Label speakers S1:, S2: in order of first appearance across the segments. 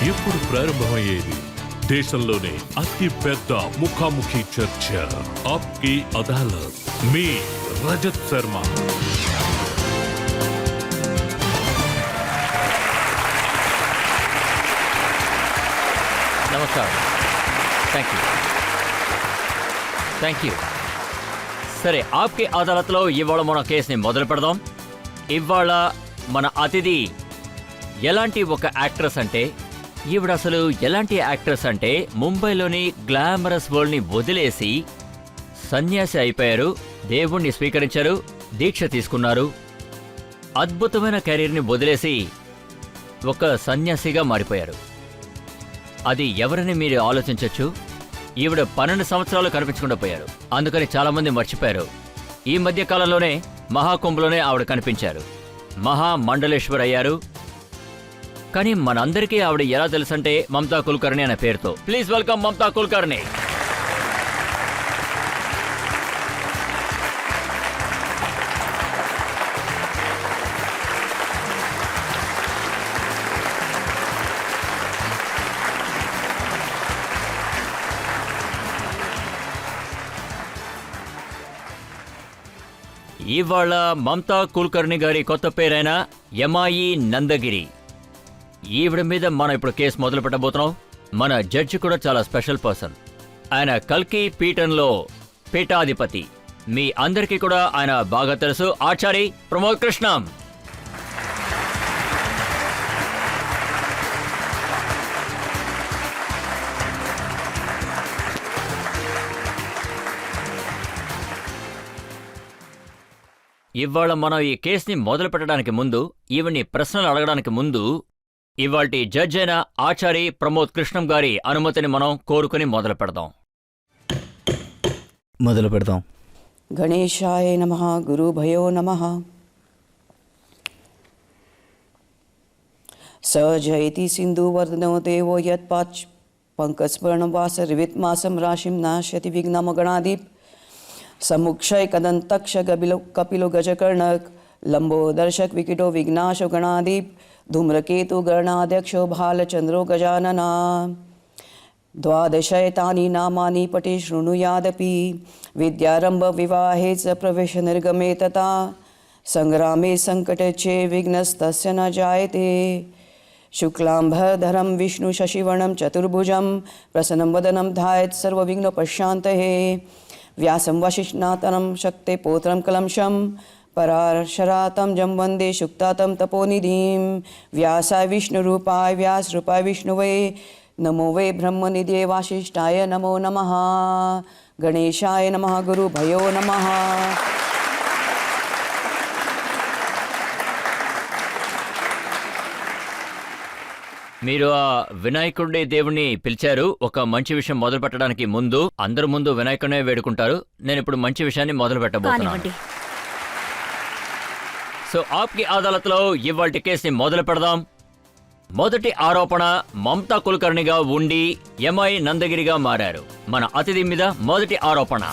S1: ఇప్పుడు ప్రారంభమయ్యేది దేశంలోనే అతి పెద్ద ముఖాముఖి చర్చ, ఆప్కి అదాలత్. మీ రజత్ శర్మ.
S2: నమస్కారం. Thank you. సరే, ఆప్కి అదాలత్లో ఇవాళ మన కేసుని మొదలు పెడదాం. ఇవాళ మన అతిథి ఎలాంటి ఒక యాక్ట్రెస్ అంటే, ఈవిడ అసలు ఎలాంటి యాక్ట్రెస్ అంటే ముంబైలోని గ్లామరస్ వరల్డ్ని వదిలేసి సన్యాసి అయిపోయారు, దేవుణ్ణి స్వీకరించారు, దీక్ష తీసుకున్నారు. అద్భుతమైన కెరీర్ని వదిలేసి ఒక సన్యాసిగా మారిపోయారు. అది ఎవరని మీరు ఆలోచించవచ్చు. ఈవిడ 12 సంవత్సరాలు కనిపించకుండా పోయారు, అందుకని చాలామంది మర్చిపోయారు. ఈ మధ్య కాలంలోనే మహాకుంభలోనే ఆవిడ కనిపించారు, మహామండలేశ్వర్ అయ్యారు. కానీ మనందరికీ ఆవిడ ఎలా తెలుసంటే మమతా కుల్కర్ణి అనే పేరుతో. Please welcome Mamata Kulkarni. ఇవాళ మమతా కుల్కర్ణి గారి కొత్త పేరైన యమాయి నందగిరి, ఈవిడ మీద మనం ఇప్పుడు కేసు మొదలు పెట్టబోతున్నాం. మన జడ్జి కూడా చాలా స్పెషల్ పర్సన్. ఆయన కల్కి పీఠంలో పీఠాధిపతి. మీ అందరికీ కూడా ఆయన బాగా తెలుసు, ఆచారి ప్రమోద్ కృష్ణం. ఇవాళ మనం ఈ కేసుని మొదలు పెట్టడానికి ముందు, ఈవిడ్ని ప్రశ్నలు అడగడానికి ముందు, ఇవాల్టి జడ్జ్ అయిన ఆచారి ప్రమోద్ కృష్ణం గారి అనుమతిని మనం కోరుకుని మొదలు పెడదాం.
S3: గణేశాయ నమః. గురుభయో నమః. స జయతి సింధువర్ధనో దేవో యత్పాచ్ పంకస్మరణం వాసరివిత్మాసం రాశిం నాశయతి విఘ్నమగణాదీప్ సముక్షయ కదంతక్ష కపిలో గజకర్ణక్ లంబోదర్శక్ వికటో విఘ్నాశో గణాదీప్ धूम्रकेतु गणाध्यक्षो भालचंद्रो गजानना. द्वादशैतानि नामानि पठे शृणुयादपि विद्यारंभ विवाहे च प्रवेश निर्गमे तथा संग्रामे संकटे चे विघ्नस्तस्य न जायते. शुक्लांबरधरं विष्णु शशिवर्णं चतुर्भुजं प्रसन्नं वदनं ध्यायेत् सर्वविघ्नोपशान्तये. व्यासं वसिष्ठनाथनं शक्ते पौत्रं कलमशं पराशरातं जं वन्दे शुक्तातं तपोनिधिं. व्यासाय विष्णुरूपाय व्यासरूपाय विष्णुवे नमो वै ब्रह्मनिधये वासिष्ठाय नमो नमः. गणेशाय नमः. गुरुभयो नमः.
S2: మీరు ఆ వినాయకుడి దేవుణ్ణి పిలిచారు. ఒక మంచి విషయం మొదలు పెట్టడానికి ముందు, అందరి ముందు వినాయకుడినే వేడుకుంటారు. నేను ఇప్పుడు మంచి విషయాన్ని మొదలు పెట్టబోతున్నాను. సో ఆప్కి అదాలత్లో ఇవాల్టి కేసుని మొదలు పెడదాం. మొదటి ఆరోపణ, మమతా కుల్కర్ణిగా ఉండి యమాయి నందగిరిగా మారారు. మన అతిథి మీద మొదటి ఆరోపణ.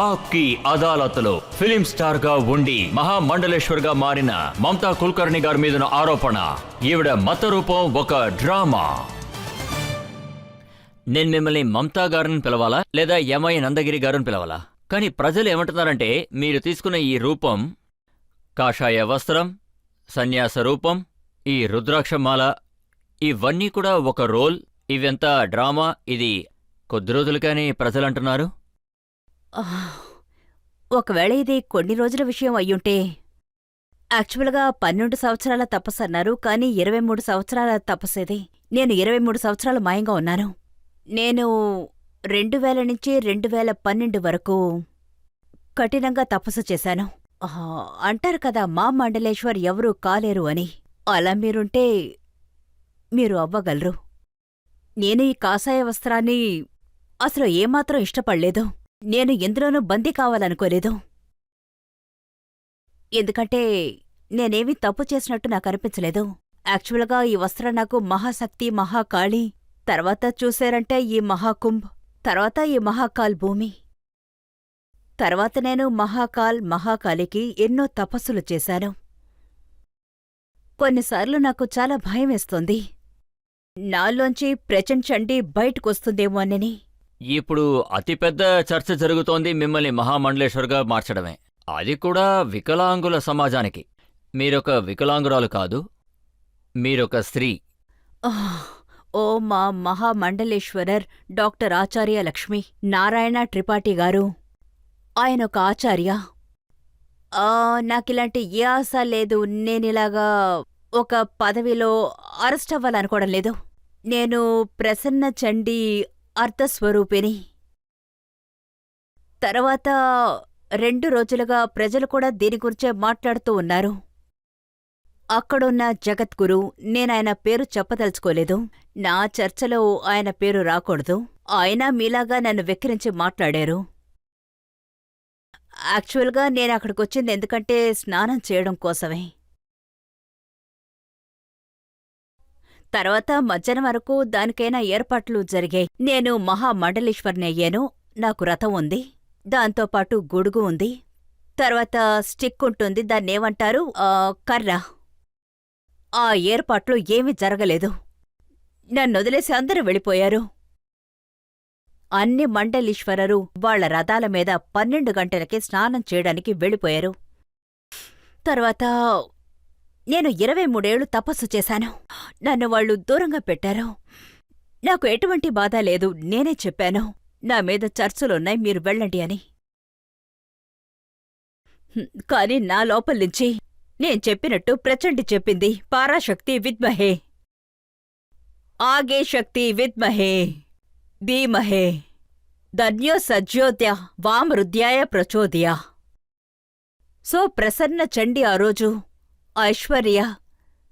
S2: ఆప్కి అదాలత్లో ఫిలిం స్టార్ గా ఉండి మహామండలేశ్వర్ గా మారిన మమతా కుల్కర్ణి గారి మీద ఆరోపణ, ఈవిడ మత రూపం ఒక డ్రామా. నేను మిమ్మల్ని మమతా గారిని పిలవాలా లేదా యమాయి నందగిరి గారిని పిలవాలా? కానీ ప్రజలు ఏమంటున్నారంటే మీరు తీసుకున్న ఈ రూపం, కాషాయ వస్త్రం, సన్యాస రూపం, ఈ రుద్రాక్షమాల, ఇవన్నీ కూడా ఒక రోల్, ఇవంతా డ్రామా, ఇది కొద్ది రోజులుగానే ప్రజలంటున్నారు.
S4: ఒకవేళ ఇది కొన్ని రోజుల విషయం అయ్యుంటే, యాక్చువల్గా 12 సంవత్సరాల తపస్సన్నారు, కానీ 23 సంవత్సరాల తపస్సేది. నేను 23 సంవత్సరాలు మాయంగా ఉన్నాను. నేను 2000 నుంచి 2012 వరకు కఠినంగా తపస్సు చేశాను. అంటారు కదా, మా మండలేశ్వర్ ఎవరూ కాలేరు అని. అలా మీరుంటే మీరు అవ్వగలరు. నేను ఈ కాషాయ వస్త్రాన్ని అసలు ఏమాత్రం ఇష్టపడలేదు. నేను ఎందులోనూ బందీ కావాలనుకోలేదు. ఎందుకంటే నేనేమీ తప్పు చేసినట్టు నాకనిపించలేదు. యాక్చువల్గా ఈ వస్త్రం నాకు మహాశక్తి, మహాకాళి, తర్వాత చూశారంటే ఈ మహాకుంభ్, తర్వాత ఈ మహాకాల్ భూమి, తర్వాత నేను మహాకాళికి ఎన్నో తపస్సులు చేశాను. కొన్నిసార్లు నాకు చాలా భయమేస్తోంది. నాలోంచి ప్రచండ్ చండి బయటకొస్తుందేమో అని.
S2: ఇప్పుడు అతిపెద్ద చర్చ జరుగుతోంది మిమ్మల్ని మహామండలేశ్వర్గా మార్చడమే. అది కూడా వికలాంగుల సమాజానికి. మీరొక వికలాంగురాలు కాదు, మీరొక స్త్రీ.
S4: ఓ మా మహామండలేశ్వరర్ డాక్టర్ ఆచార్య లక్ష్మి నారాయణ త్రిపాఠి గారు. ఆయనొక ఆచార్య. నాకిలాంటి ఏ ఆశ లేదు. నేనిలాగా ఒక పదవిలో అరెస్ట్ అవ్వాలనుకోవడం లేదు. నేను ప్రసన్న చండీ అర్థస్వరూపిణి. తర్వాత 2 రోజులుగా ప్రజలు కూడా దీని గురించే మాట్లాడుతూ ఉన్నారు. అక్కడున్న జగద్గురు, నేనాయన పేరు చెప్పదలుచుకోలేదు. నా చర్చలో ఆయన పేరు రాకూడదు. ఆయన మీలాగా నన్ను వెక్కిరించి మాట్లాడారు. యాక్చువల్గా నేనక్కడికొచ్చింది ఎందుకంటే స్నానం చేయడం కోసమే. తర్వాత మధ్యాహ్నం వరకు దానికైనా ఏర్పాట్లు జరిగాయి. నేను మహామండలేశ్వర్ని అయ్యాను. నాకు రథం ఉంది, దాంతోపాటు గొడుగు ఉంది, తర్వాత స్టిక్ ఉంటుంది, దాన్నేమంటారు, కర్ర. ఆ ఏర్పాట్లు ఏమీ జరగలేదు. నన్నొదిలేసి అందరూ వెళ్ళిపోయారు. అన్ని మండలీశ్వరరు వాళ్ల రథాల మీద 12 గంటలకే స్నానం చేయడానికి వెళ్ళిపోయారు. తర్వాత నేను 23 ఏళ్లు తపస్సు చేశాను. నన్ను వాళ్ళు దూరంగా పెట్టారు. నాకు ఎటువంటి బాధ లేదు. నేనే చెప్పాను, నా మీద చర్చలున్నాయి, మీరు వెళ్ళండి అని. కాని నా లోపల్నించి నేను చెప్పినట్టు ప్రచండి చెప్పింది, పారాశక్తి విద్మహే, ఆగే శక్తి విద్మహే, ధీమహే, ధన్యో సజ్యోత్య వామృద్యాయ ప్రచోదయ. సో ప్రసన్న చండి ఆ రోజు ఐశ్వర్య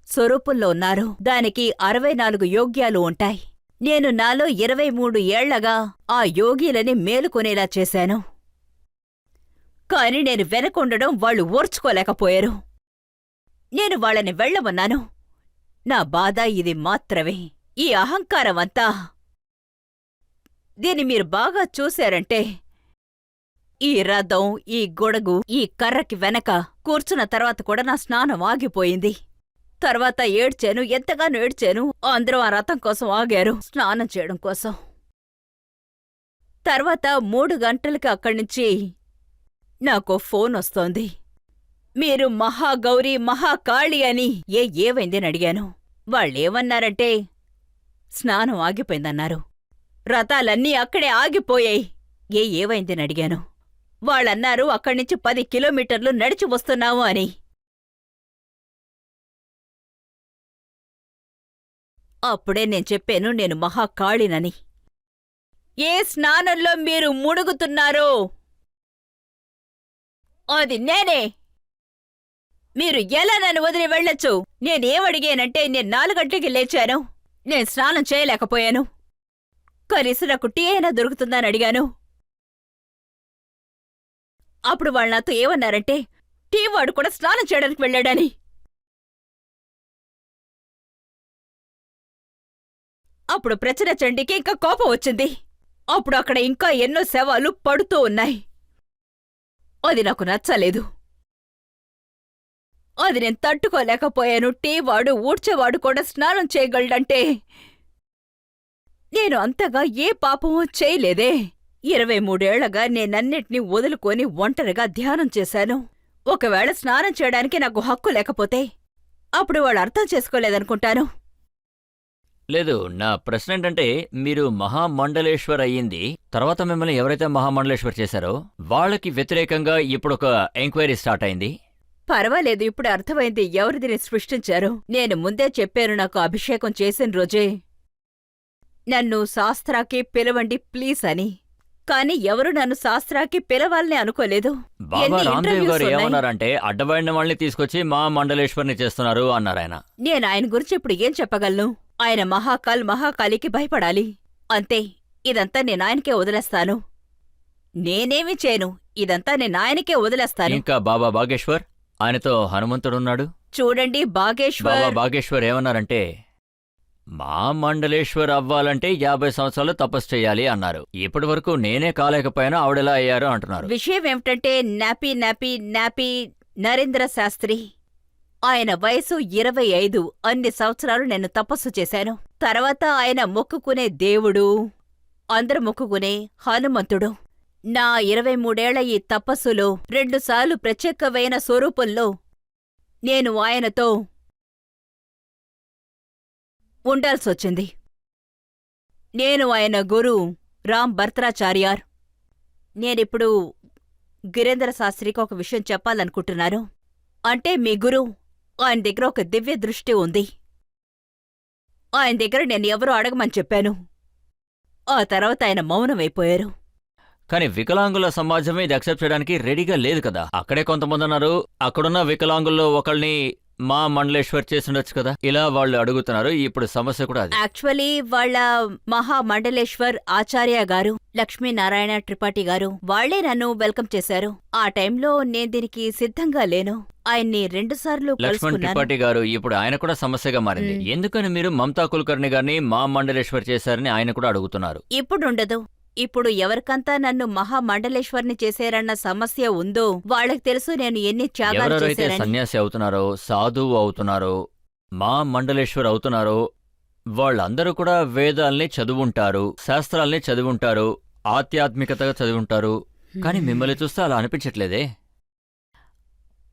S4: స్వరూపంలో ఉన్నారు. దానికి 64 యోగ్యాలు ఉంటాయి. నేను నాలో 23 ఏళ్లగా ఆ యోగిలని మేలుకొనేలా చేశాను. కాని నేను వెనకుండడం వాళ్ళు ఓర్చుకోలేకపోయారు. నేను వాళ్ళని వెళ్ళమన్నాను. నా బాధ ఇది మాత్రమే. ఈ అహంకారమంతా, దీన్ని మీరు బాగా చూశారంటే, ఈ రథం, ఈ గొడుగు, ఈ కర్రకి వెనక కూర్చున్న తర్వాత కూడా నా స్నానం ఆగిపోయింది. తర్వాత ఏడ్చాను, ఎంతగానో ఏడ్చాను. అందరూ ఆ రథం కోసం ఆగారు, స్నానం చేయడం కోసం. తర్వాత 3 గంటలకి అక్కడ్నుంచి నాకో ఫోన్ వస్తోంది. మీరు మహాగౌరీ మహాకాళి అని. ఏవైందని అడిగాను. వాళ్ళేమన్నారంటే స్నానం ఆగిపోయిందన్నారు. రథాలన్నీ అక్కడే ఆగిపోయాయి. ఏవైందని అడిగాను. వాళ్ళన్నారు అక్కడ్నుంచి 10 కిలోమీటర్లు నడిచి వస్తున్నాము అని. అప్పుడే నేను చెప్పాను, నేను మహాకాళినని. ఏ స్నానంలో మీరు మునుగుతున్నారో అది నేనే. మీరు ఎలా నన్ను వదిలి వెళ్ళొచ్చు? నేనేమడిగానంటే, నేను 4 గంటలకి లేచాను, నేను స్నానం చేయలేకపోయాను, కనీసం నాకు టీ అయినా దొరుకుతుందని అడిగాను. అప్పుడు వాళ్ళు నాతో ఏమన్నారంటే, టీ వాడు కూడా స్నానం చేయడానికి వెళ్ళాడని. అప్పుడు ప్రచన్న చండికి ఇంకా కోపం వచ్చింది. అప్పుడు అక్కడ ఇంకా ఎన్నో శవాలు పడుతూ ఉన్నాయి. అది నాకు నచ్చలేదు. అది నేను తట్టుకోలేకపోయాను. టీ వాడు, ఊడ్చేవాడు కూడా స్నానం చేయగలడంటే నేను అంతగా ఏ పాపమూ చేయలేదే. 23 ఏళ్లగా నేనన్నిటినీ వదులుకొని ఒంటరిగా ధ్యానం చేశాను. ఒకవేళ స్నానం చేయడానికి నాకు హక్కు లేకపోతే అప్పుడు వాళ్ళు అర్థం చేసుకోలేదనుకుంటాను.
S2: లేదు, నా ప్రశ్న ఏంటంటే, మీరు మహామండలేశ్వర్ అయ్యింది, తర్వాత మిమ్మల్ని ఎవరైతే మహామండలేశ్వర్ చేశారో వాళ్ళకి వ్యతిరేకంగా ఇప్పుడొక ఎంక్వైరీ స్టార్ట్ అయింది.
S4: పర్వాలేదు, ఇప్పుడు అర్థమైంది ఎవరు దీన్ని సృష్టించారు. నేను ముందే చెప్పాను, నాకు అభిషేకం చేసిన రోజే నన్ను శాస్త్రాకి పిలవండి ప్లీజ్ అని. కాని ఎవరు నన్ను శాస్త్రాకి పిలవాలని అనుకోలేదు.
S2: బాబా
S4: ఎన్ని
S2: రామ్దేవ్ గారు
S4: ఇంటర్వ్యూస్ ఉన్నాయి.
S2: ఏమన్నారంటే, అడ్డబడిన వాళ్ళని తీసుకొచ్చి మా మండలేశ్వర్ని చేస్తున్నారు అన్నారాయన.
S4: నేను ఆయన గురించి ఇప్పుడు ఏం చెప్పగలను? ఆయన మహాకాళికి భయపడాలి అంతే. ఇదంతా నేను ఆయనకే వదిలేస్తాను. నేనేమి చేయను, ఇదంతా నేను ఆయనకే వదిలేస్తాను.
S2: ఇంకా బాబా బాగేశ్వర్, ఆయనతో హనుమంతుడున్నాడు.
S4: చూడండి,
S2: బాబా
S4: బాగేశ్వర్
S2: బాగేశ్వర్ ఏమన్నారంటే, మా మండలేశ్వర్ అవ్వాలంటే 50 సంవత్సరాలు తపస్సు చెయ్యాలి అన్నారు. ఇప్పటి వరకు నేనే కాలేకపోయినా ఆవిడెలా అయ్యారు అంటున్నారు.
S4: విషయం ఏమిటంటే, నాపీ నరేంద్ర శాస్త్రి ఆయన వయసు 25. అన్ని సంవత్సరాలు నేను తపస్సు చేశాను. తర్వాత ఆయన మొక్కుకునే దేవుడు, అందరూ మొక్కుకునే హనుమంతుడు. నా 23 ఏళ్ల ఈ తపస్సులో 2 సార్లు ప్రత్యేకమైన స్వరూపంలో నేను ఆయనతో ఉండాల్సొచ్చింది. నేను ఆయన గురు రామ్ భర్త్రాచార్యార్. నేనిప్పుడు గిరేంద్ర శాస్త్రికి ఒక విషయం చెప్పాలనుకుంటున్నాను. అంటే మీ గురు, ఆయన దగ్గర ఒక దివ్య దృష్టి ఉంది. ఆయన దగ్గర నేను ఎవరూ అడగమని చెప్పాను. ఆ తర్వాత ఆయన మౌనమైపోయారు.
S2: కానీ వికలాంగుల సమాజమే ఇది యాక్సెప్ట్ చేయడానికి రెడీగా లేదు కదా. అక్కడే కొంతమంది ఉన్నారు, అక్కడున్న వికలాంగుల్లో ఒకళ్ళని మా మండలేశ్వర్ చేసిండొచ్చు కదా. ఇలా వాళ్ళు అడుగుతున్నారు. ఇప్పుడు సమస్య కూడా అది.
S4: యాక్చువల్లీ వాళ్ళ మహామండలేశ్వర్ ఆచార్య గారు, లక్ష్మీనారాయణ త్రిపాఠి గారు వాళ్లే నన్ను వెల్కమ్ చేశారు. ఆ టైంలో నేను దీనికి సిద్ధంగా లేను. ఆయన్ని 2 సార్లు
S2: లక్ష్మణ్
S4: కలుసుకున్నాను.
S2: త్రిపాఠి గారు, ఇప్పుడు ఆయన కూడా సమస్యగా మారింది. ఎందుకని మీరు మమతా కుల్కర్ణి గారిని మా మండలేశ్వర్ చేశారని ఆయన కూడా అడుగుతున్నారు.
S4: ఇప్పుడుండదు. ఇప్పుడు ఎవరికంతా నన్ను మహామండలేశ్వర్ని చేశారన్న సమస్య ఉందో వాళ్ళకి తెలుసు నేను ఎన్ని త్యాగాలు
S2: ఎవరెవరైతే
S4: చేశానని.
S2: సన్యాసి అవుతున్నారో, సాధువు అవుతున్నారో, మా మండలేశ్వర్ అవుతున్నారో వాళ్ళందరూ కూడా వేదాల్ని చదువుంటారు, శాస్త్రాల్ని చదువుంటారు, ఆధ్యాత్మికతగా చదువుంటారు. కానీ మిమ్మల్ని చూస్తే అలా అనిపించట్లేదే.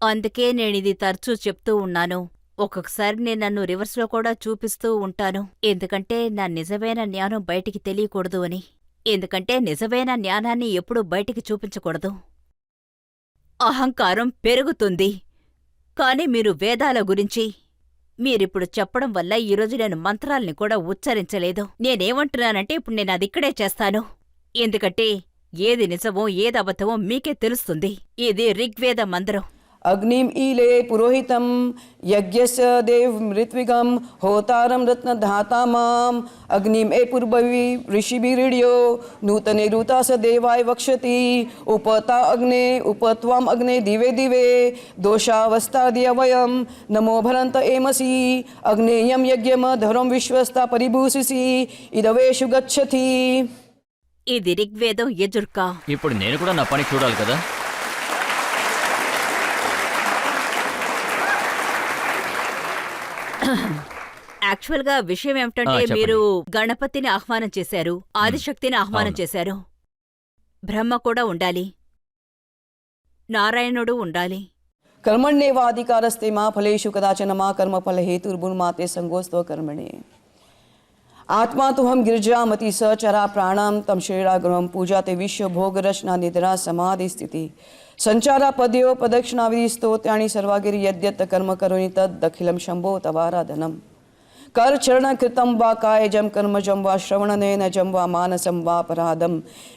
S4: అందుకే నేనిది తరచూ చెప్తూ ఉన్నాను. ఒక్కొక్కసారి నేను నన్ను రివర్స్లో కూడా చూపిస్తూ ఉంటాను. ఎందుకంటే నా నిజమైన జ్ఞానం బయటికి తెలియకూడదు అని. ఎందుకంటే నిజమైన జ్ఞానాన్ని ఎప్పుడూ బయటికి చూపించకూడదు. అహంకారం పెరుగుతుంది. కాని మీరు వేదాల గురించి మీరిప్పుడు చెప్పడం వల్ల ఈరోజు నేను మంత్రాల్ని కూడా ఉచ్చరించలేదు. నేనేమంటున్నానంటే ఇప్పుడు నేను అదిక్కడే చేస్తాను. ఎందుకంటే ఏది నిజమో ఏది అబద్ధమో మీకే తెలుస్తుంది. ఇది ఋగ్వేద మంత్రం.
S3: अग्निम ईले पुरोहितं यज्ञस्य देव मृत्विगं होतारं रत्नधातामाम अग्निम ए पूर्ववि ऋषिभिरीड्यो नूतने ऋतास देवाय वक्षति उपता अग्ने उपत्वाम अग्ने दिवे दिवे दोषावस्थाद्य वयं नमो भरन्त एमसि अग्नेयं यज्ञमधरं विश्वस्ता परिभूषिषि इदवेषु गच्छति.
S4: ఇది ఋగ్వేదం యజుర్కా.
S2: ఇప్పుడు నేను కూడా నా పని చూడాలి కదా.
S4: యాక్చువల్గా విషయం ఏమిటంటే
S2: చెప్పండి.
S4: మీరు గణపతిని ఆహ్వానం చేశారు, ఆదిశక్తిని ఆహ్వానం
S2: అవును.
S4: చేశారు. బ్రహ్మ కూడా ఉండాలి, నారాయణుడు ఉండాలి.
S3: कर्मण्येवाधिकारस्ते मा फलेषु कदाचन मा कर्मफल हेतुर्भुन्माते संगोस्त्व कर्मणे. आत्मा तो हम गिरजामति सचरा प्राणाम तम श्रीरागृहम पूजा ते विश्व भोग रचना निद्रा समाधि स्थिति संचारा पदयो प्रदक्षिणा विधि स्तोत्राणि सर्वागिरि यद्यत् कर्म करोनि तदखिलं शंभो तवाराधनम. कर चरण कृतं वा कायजं कर्मजं वा श्रवणनयनजं वा मानसं वा अपराधं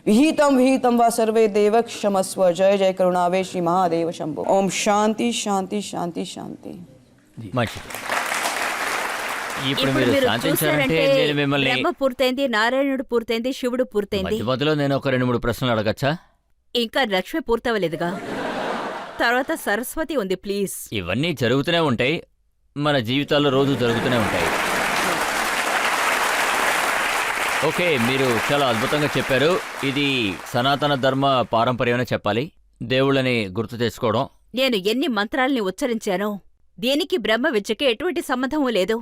S3: विहितं वा सर्वे देव क्षमस्व. जय जय करुणावे श्री महादेव शंभो. ओम शांति शांति शांति शांति.
S2: మంచిది. ఇప్పుడు
S4: ఇప్పుడు
S2: మీరు
S4: మీరు
S2: శాంతించారంటే
S4: చూశారంటే
S2: నేను మిమ్మల్ని
S4: బ్రహ్మ పూర్తయింది, నారాయణుడు పూర్తయింది, శివుడు పూర్తయింది.
S2: మధ్య మధ్యలో నేను ఒక 2-3 ప్రశ్నలు అడగచ్చా?
S4: ఇంకా లక్ష్మి పూర్తవలేదుగా. తర్వాత సరస్వతి ఉంది. ప్లీజ్.
S2: ఇవన్నీ జరుగుతూనే ఉంటాయి, మన జీవితాల్లో రోజు జరుగుతూనే ఉంటాయి. ఓకే, మీరు చాలా అద్భుతంగా చెప్పారు. ఇది సనాతన ధర్మ పారంపర్యం అని చెప్పాలి. దేవుళ్ళని గుర్తు తెచ్చుకోవడం.
S4: నేను ఎన్ని మంత్రాల్ని ఉచ్చరించానో దీనికి బ్రహ్మ విద్యకి ఎటువంటి సంబంధమూ లేదు.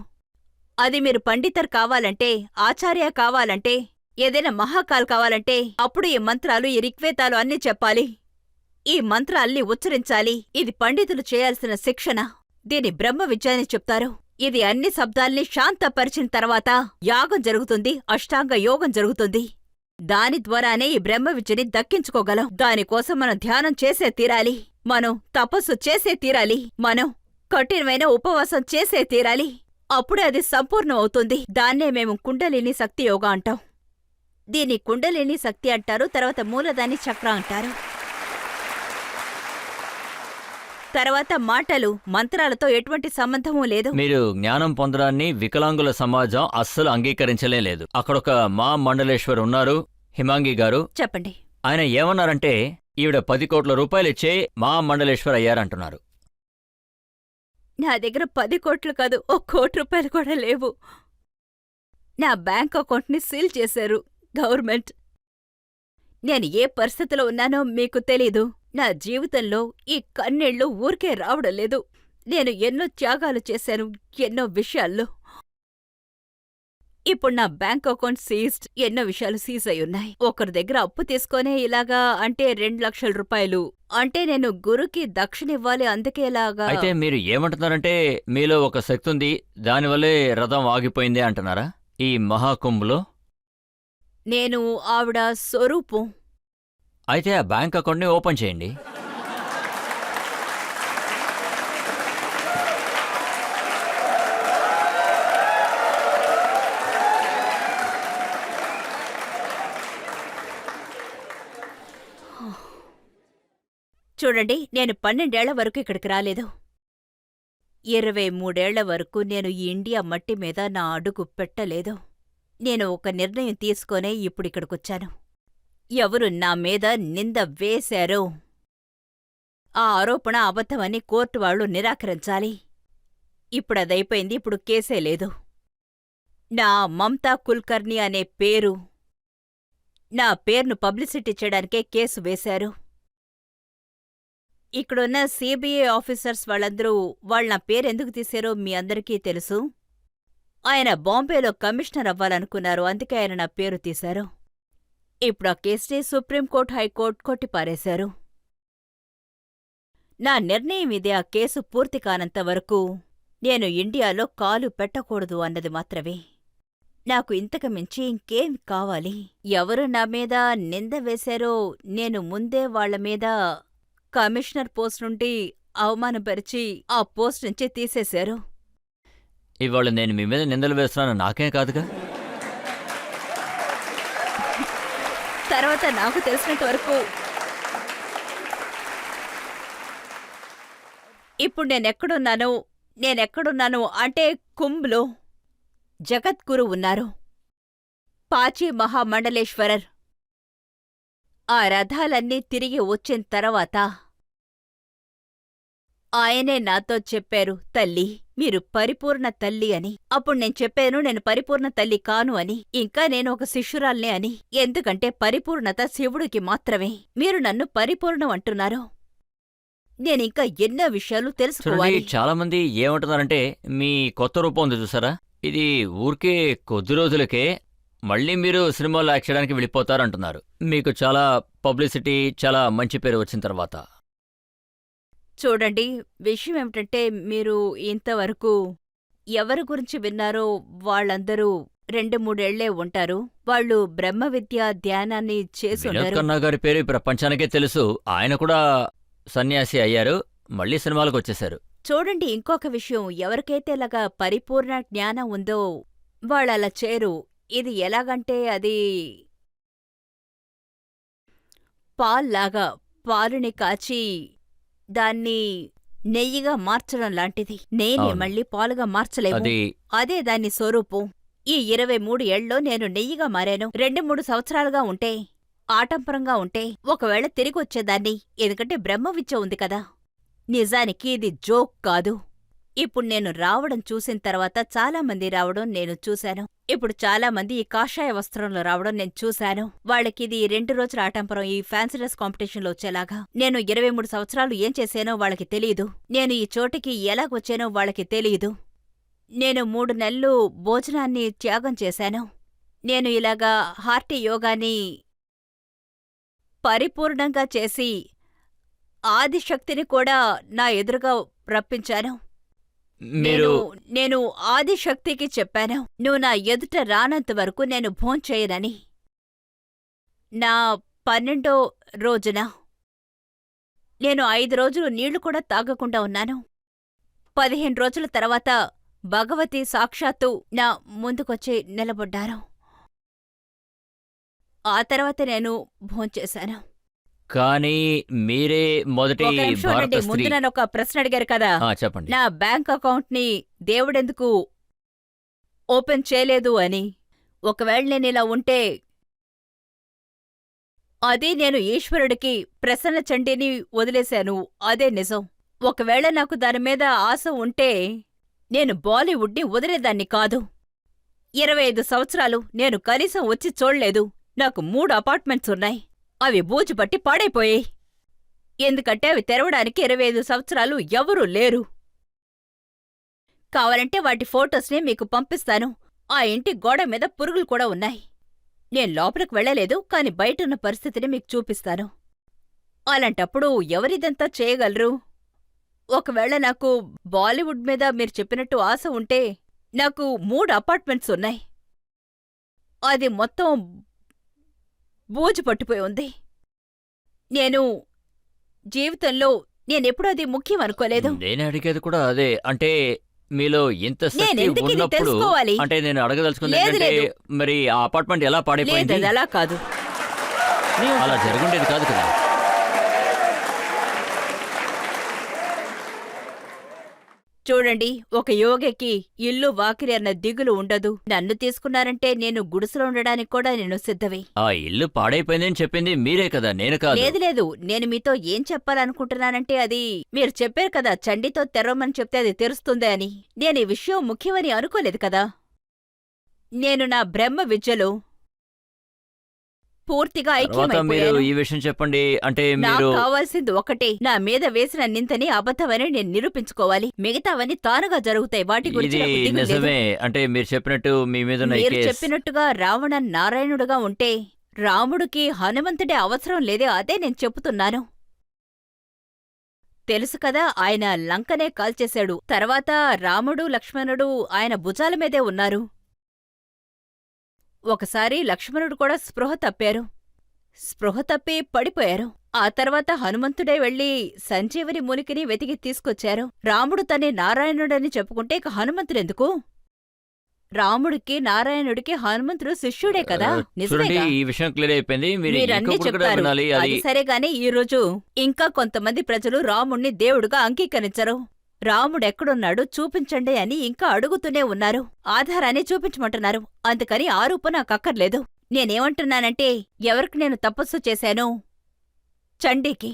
S4: అది మీరు పండితర్ కావాలంటే, ఆచార్య కావాలంటే, ఏదైనా మహాకాల్ కావాలంటే అప్పుడు ఈ మంత్రాలు, ఈ ఋగ్వేదాలు అన్నీ చెప్పాలి. ఈ మంత్రాల్ని ఉచ్చరించాలి. ఇది పండితులు చేయాల్సిన శిక్షణ. దీని బ్రహ్మ విద్య అని చెప్తారు. ఇది అన్ని శబ్దాల్ని శాంతపరిచిన తర్వాత యాగం జరుగుతుంది, అష్టాంగ యోగం జరుగుతుంది. దాని ద్వారానే ఈ బ్రహ్మ విద్యని దక్కించుకోగలం. దానికోసం మనం ధ్యానం చేసే తీరాలి, మనం తపస్సు చేసే తీరాలి, మనం కఠినమైన ఉపవాసం చేసే తీరాలి. అప్పుడే అది సంపూర్ణం అవుతుంది. దాన్నే మేము కుండలిని శక్తి యోగా అంటాం. దీన్ని కుండలిని శక్తి అంటారు. తర్వాత మూలదాని చక్ర అంటారు. తర్వాత మాటలు, మంత్రాలతో ఎటువంటి సంబంధమూ లేదు.
S2: మీరు జ్ఞానం పొందడాన్ని వికలాంగుల సమాజం అస్సలు అంగీకరించలే లేదు. అక్కడొక మా మండలేశ్వర్ ఉన్నారు, హిమాంగి గారు.
S4: చెప్పండి.
S2: ఆయన ఏమన్నారంటే ఈవిడ 10 కోట్ల రూపాయలు ఇచ్చే మా మండలేశ్వర్ అయ్యారంటున్నారు.
S4: నా దగ్గర 10 కోట్లు కాదు, 1 కోటి రూపాయలు కూడా లేవు. నా బ్యాంక్ అకౌంట్ని సీల్ చేశారు గవర్నమెంట్. నేను ఏ పరిస్థితిలో ఉన్నానో మీకు తెలీదు. నా జీవితంలో ఈ కన్నీళ్లు ఊరికే రావడం లేదు. నేను ఎన్నో త్యాగాలు చేశాను, ఎన్నో విషయాల్లో. ఇప్పుడు నా బ్యాంక్ అకౌంట్ సీజ్డ్, ఎన్నో విషయాలు సీజ్ అయి ఉన్నాయి. ఒకరి దగ్గర అప్పు తీసుకొనే ఇలాగా, అంటే 2 లక్షల రూపాయలు. అంటే నేను గురుకి దక్షిణ ఇవ్వాలి, అందుకే ఇలాగా.
S2: అయితే మీరు ఏమంటున్నారంటే మీలో ఒక శక్తి ఉంది, దానివల్లే రథం ఆగిపోయింది అంటున్నారా ఈ మహాకుంభ్లో?
S4: నేను ఆవిడ స్వరూపం.
S2: అయితే ఆ బ్యాంక్ అకౌంట్ని ఓపెన్ చేయండి.
S4: చూడండి, నేను 12 ఏళ్ల వరకు ఇక్కడికి రాలేదు. 23 ఏళ్ల వరకు నేను ఈ ఇండియా మట్టి మీద నా అడుగు పెట్టలేదు. నేను ఒక నిర్ణయం తీసుకొనే ఇప్పుడిక్కడికొచ్చాను. ఎవరు నా మీద నింద వేశారో ఆ ఆరోపణ అబద్ధమని కోర్టు వాళ్ళు నిరాకరించాలి. ఇప్పుడదైపోయింది, ఇప్పుడు కేసే లేదు. నా మమతా కుల్కర్ణి అనే పేరు, నా పేరును పబ్లిసిటీ చేయడానికే కేసు వేశారు. ఇక్కడున్న సిబిఐ ఆఫీసర్స్ వాళ్ళందరూ నా పేరెందుకు తీశారో మీ అందరికీ తెలుసు. ఆయన బాంబేలో కమిషనర్ అవ్వాలనుకున్నారు, అందుకే ఆయన నా పేరు తీశారు. ఇప్పుడు ఆ కేసుని సుప్రీంకోర్టు, హైకోర్టు కొట్టిపారేశారు. నా నిర్ణయం ఇదే, ఆ కేసు పూర్తి కానంత వరకు నేను ఇండియాలో కాలు పెట్టకూడదు అన్నది మాత్రమే. నాకు ఇంతకు మించి ఇంకేం కావాలి? ఎవరు నా మీద నింద వేశారో నేను ముందే వాళ్ల మీద కమిషనర్ పోస్ట్ నుండి అవమానపరిచి ఆ పోస్ట్ నుంచి తీసేశారు.
S2: ఇవాళ నేను మీ మీద నిందలు వేస్తున్నాను, నాకేం కాదుగా.
S4: తర్వాత నాకు తెలిసినంత వరకు ఇప్పుడు నేనెక్కడున్నాను అంటే కుంభ్లో జగద్గురు ఉన్నారు, పాచి మహామండలేశ్వరర్. ఆ రథాలన్నీ తిరిగి వచ్చిన తర్వాత ఆయనే నాతో చెప్పారు, తల్లి మీరు పరిపూర్ణ తల్లి అని. అప్పుడు నేను చెప్పాను, నేను పరిపూర్ణ తల్లి కాను అని, ఇంకా నేను ఒక శిష్యురాల్నే అని. ఎందుకంటే పరిపూర్ణత శివుడికి మాత్రమే. మీరు నన్ను పరిపూర్ణం అంటున్నారు. నేనింకా ఎన్నో విషయాలు తెలుసుకోవాలి.
S2: చాలా మంది ఏమంటున్నారంటే మీ కొత్త రూపం ఉంది చూసారా, ఇది ఊరికే కొద్ది రోజులకే మళ్ళీ మీరు సినిమాలో యాక్ట్ చేయడానికి వెళ్ళిపోతారంటున్నారు. మీకు చాలా పబ్లిసిటీ, చాలా మంచి పేరు వచ్చిన తర్వాత.
S4: చూడండి, విషయం ఏమిటంటే మీరు ఇంతవరకు ఎవరి గురించి విన్నారో వాళ్ళందరూ 2-3 ఏళ్లే ఉంటారు. వాళ్ళు బ్రహ్మ విద్య ధ్యానాన్ని చేసుంటారు.
S2: వినోద్ ఖన్నా గారి పేరు ఈ ప్రపంచానికే తెలుసు. ఆయన కూడా సన్యాసి అయ్యారు, మళ్ళీ సినిమాలకు వచ్చేశారు.
S4: చూడండి, ఇంకొక విషయం, ఎవరికైతే ఇలాగా పరిపూర్ణ జ్ఞానం ఉందో వాళ్ళలా చేరు. ఇది ఎలాగంటే అది పాల్లాగా, పాలుని కాచి దాన్ని నెయ్యిగా మార్చడం లాంటిది. నేనే
S2: అవును.
S4: మళ్ళీ పాలుగా మార్చలేము. అదే దాని స్వరూపం. ఈ 23 ఏళ్ళలో నేను నెయ్యిగా మారాను. 2-3 సంవత్సరాలుగా ఉంటే, ఆటంపరంగా ఉంటే ఒకవేళ తిరిగొచ్చేదాన్ని, ఎందుకంటే బ్రహ్మ విద్య ఉంది కదా. నిజానికి ఇది జోక్ కాదు. ఇప్పుడు నేను రావడం చూసిన తర్వాత చాలామంది రావడం నేను చూశాను. ఇప్పుడు చాలామంది ఈ కాషాయ వస్త్రంలో రావడం నేను చూశాను. వాళ్ళకిది 2 రోజుల ఆటంపరం ఈ ఫ్యాన్సీ డ్రెస్ కాంపిటీషన్లో వచ్చేలాగా. నేను 23 సంవత్సరాలు ఏం చేశానో వాళ్ళకి తెలీదు. నేను ఈ చోటికి ఎలాగొచ్చానో వాళ్ళకి తెలీదు. నేను 3 నెలలు భోజనాన్ని త్యాగం చేశాను. నేను ఇలాగా హార్టీ యోగాని పరిపూర్ణంగా చేసి ఆదిశక్తిని కూడా నా ఎదురుగా రప్పించాను. నేను ఆదిశక్తికి చెప్పాను, నువ్వు నా ఎదుట రానంత వరకు నేను భోంచేయనని. నా 12వ రోజున నేను 5 రోజులు నీళ్లు కూడా తాగకుండా ఉన్నాను. 15 రోజుల తర్వాత భగవతి సాక్షాత్తు నా ముందుకొచ్చి నిలబడ్డారు. ఆ తర్వాత నేను భోంచేశాను.
S2: కానీ మీరే మొదటి భారత స్త్రీ.
S4: ముందు నన్ను ఒక ప్రశ్న అడిగారు కదా,
S2: చెప్పండి.
S4: నా బ్యాంక్ అకౌంట్ ని దేవుడెందుకు ఓపెన్ చేయలేదు అని. ఒకవేళ నేనిలా ఉంటే అది నేను ఈశ్వరుడికి ప్రసన్న చండీని వదిలేశాను, అదే నిజం. ఒకవేళ నాకు దానిమీద ఆశ ఉంటే నేను బాలీవుడ్ని వదిలేదాన్ని కాదు. 25 సంవత్సరాలు నేను కనీసం వచ్చి చూడలేదు. నాకు 3 అపార్ట్మెంట్స్ ఉన్నాయి, అవి బూజుపట్టి పాడైపోయాయి. ఎందుకంటే అవి తెరవడానికి 25 సంవత్సరాలు ఎవరూ లేరు. కావాలంటే వాటి ఫోటోస్ని మీకు పంపిస్తాను. ఆ ఇంటి గోడ మీద పురుగులు కూడా ఉన్నాయి. నేను లోపలికి వెళ్ళలేదు, కాని బయటున్న పరిస్థితిని మీకు చూపిస్తాను. అలాంటప్పుడు ఎవరిదంతా చేయగలరు? ఒకవేళ నాకు బాలీవుడ్ మీద మీరు చెప్పినట్టు ఆశ ఉంటే నాకు 3 అపార్ట్మెంట్స్ ఉన్నాయి. అది మొత్తం బూజు పట్టిపోయి ఉంది. నేను జీవితంలో నేనెప్పుడూ అది ముఖ్యం అనుకోలేదు.
S2: నేను అడిగేది కూడా అదే. అంటే మీలో ఇంత శక్తి
S4: నేనెందుకు ఇది
S2: ఉన్నప్పుడు
S4: తెలుసుకోవాలి?
S2: అంటే నేను అడగదలుచుకుంది
S4: లేదు,
S2: ఏంటంటే
S4: లేదు.
S2: మరి ఆ అపార్ట్మెంట్ ఎలా
S4: లేదు,
S2: పాడైపోయింది?
S4: అది అలా కాదు.
S2: అలా జరుగుండేది కాదు కదా.
S4: చూడండి, ఒక యోగికి ఇల్లు వాకిలి అన్న దిగులు ఉండదు. నన్ను తీసుకున్నారంటే నేను గుడిసెలో ఉండడానికి కూడా నేను సిద్ధమే.
S2: ఆ ఇల్లు పాడైపోయిందని చెప్పింది మీరే కదా, నేను కాదు.
S4: లేదు లేదు, నేను మీతో ఏం చెప్పాలనుకుంటున్నానంటే అది మీరు చెప్పారు కదా, చండితో తెరవమని చెప్తే అది తెరుస్తుంది అని. నేను ఈ విషయం ముఖ్యమని అనుకోలేదు కదా. నేను నా బ్రహ్మ విద్యలో పూర్తిగా
S2: తర్వాత మీరు
S4: ఐక్యమైపోయాను.
S2: ఈ విషయం చెప్పండి. అంటే
S4: నాకు
S2: మీరు
S4: కావాల్సింది ఒకటే, నా మీద వేసిన నిందని అబద్ధమని నేను నిరూపించుకోవాలి. మిగతావన్నీ తానుగా జరుగుతాయి. వాటి గురించి
S2: ఇది
S4: నాకు దిగులు లేదు.
S2: నిజమే. అంటే మీరు చెప్పినట్టు మీ మీద ఉన్న ఈ
S4: మీరు
S2: కేస్
S4: చెప్పినట్టుగా రావణ నారాయణుడుగా ఉంటే రాముడికి హనుమంతుడే అవసరం లేదే. అదే నేను చెబుతున్నాను. తెలుసు కదా, ఆయన లంకనే కాల్చేశాడు. తర్వాత రాముడు లక్ష్మణుడు ఆయన భుజాల మీదే ఉన్నారు. ఒకసారి లక్ష్మణుడు కూడా స్పృహ తప్పారు. స్పృహ తప్పి పడిపోయారు. ఆ తర్వాత హనుమంతుడే వెళ్లి సంజీవని మూలికని వెతికి తీసుకొచ్చారు. రాముడు తనే నారాయణుడని చెప్పుకుంటే ఇక హనుమంతుడెందుకు? రాముడికి నారాయణుడికి హనుమంతుడు శిష్యుడే కదా.
S2: చూడండి,
S4: నిజమేగా?
S2: ఈ విషయం క్లియర్ అయిపోయింది. మీరు
S4: మీరన్నీ
S2: ఇంకొకటి కూడా
S4: చెప్తారు.
S2: వినాలి. అది
S4: అది సరేగాని ఈరోజు ఇంకా కొంతమంది ప్రజలు రాముణ్ణి దేవుడుగా అంగీకరించరు. రాముడెక్కడున్నాడు చూపించండి అని ఇంకా అడుగుతూనే ఉన్నారు. ఆధారాన్ని చూపించమంటున్నారు. అందుకని ఆరోపణ నాకక్కర్లేదు. నేనేమంటున్నానంటే, ఎవరికి నేను తపస్సు చేశానో చండీకి.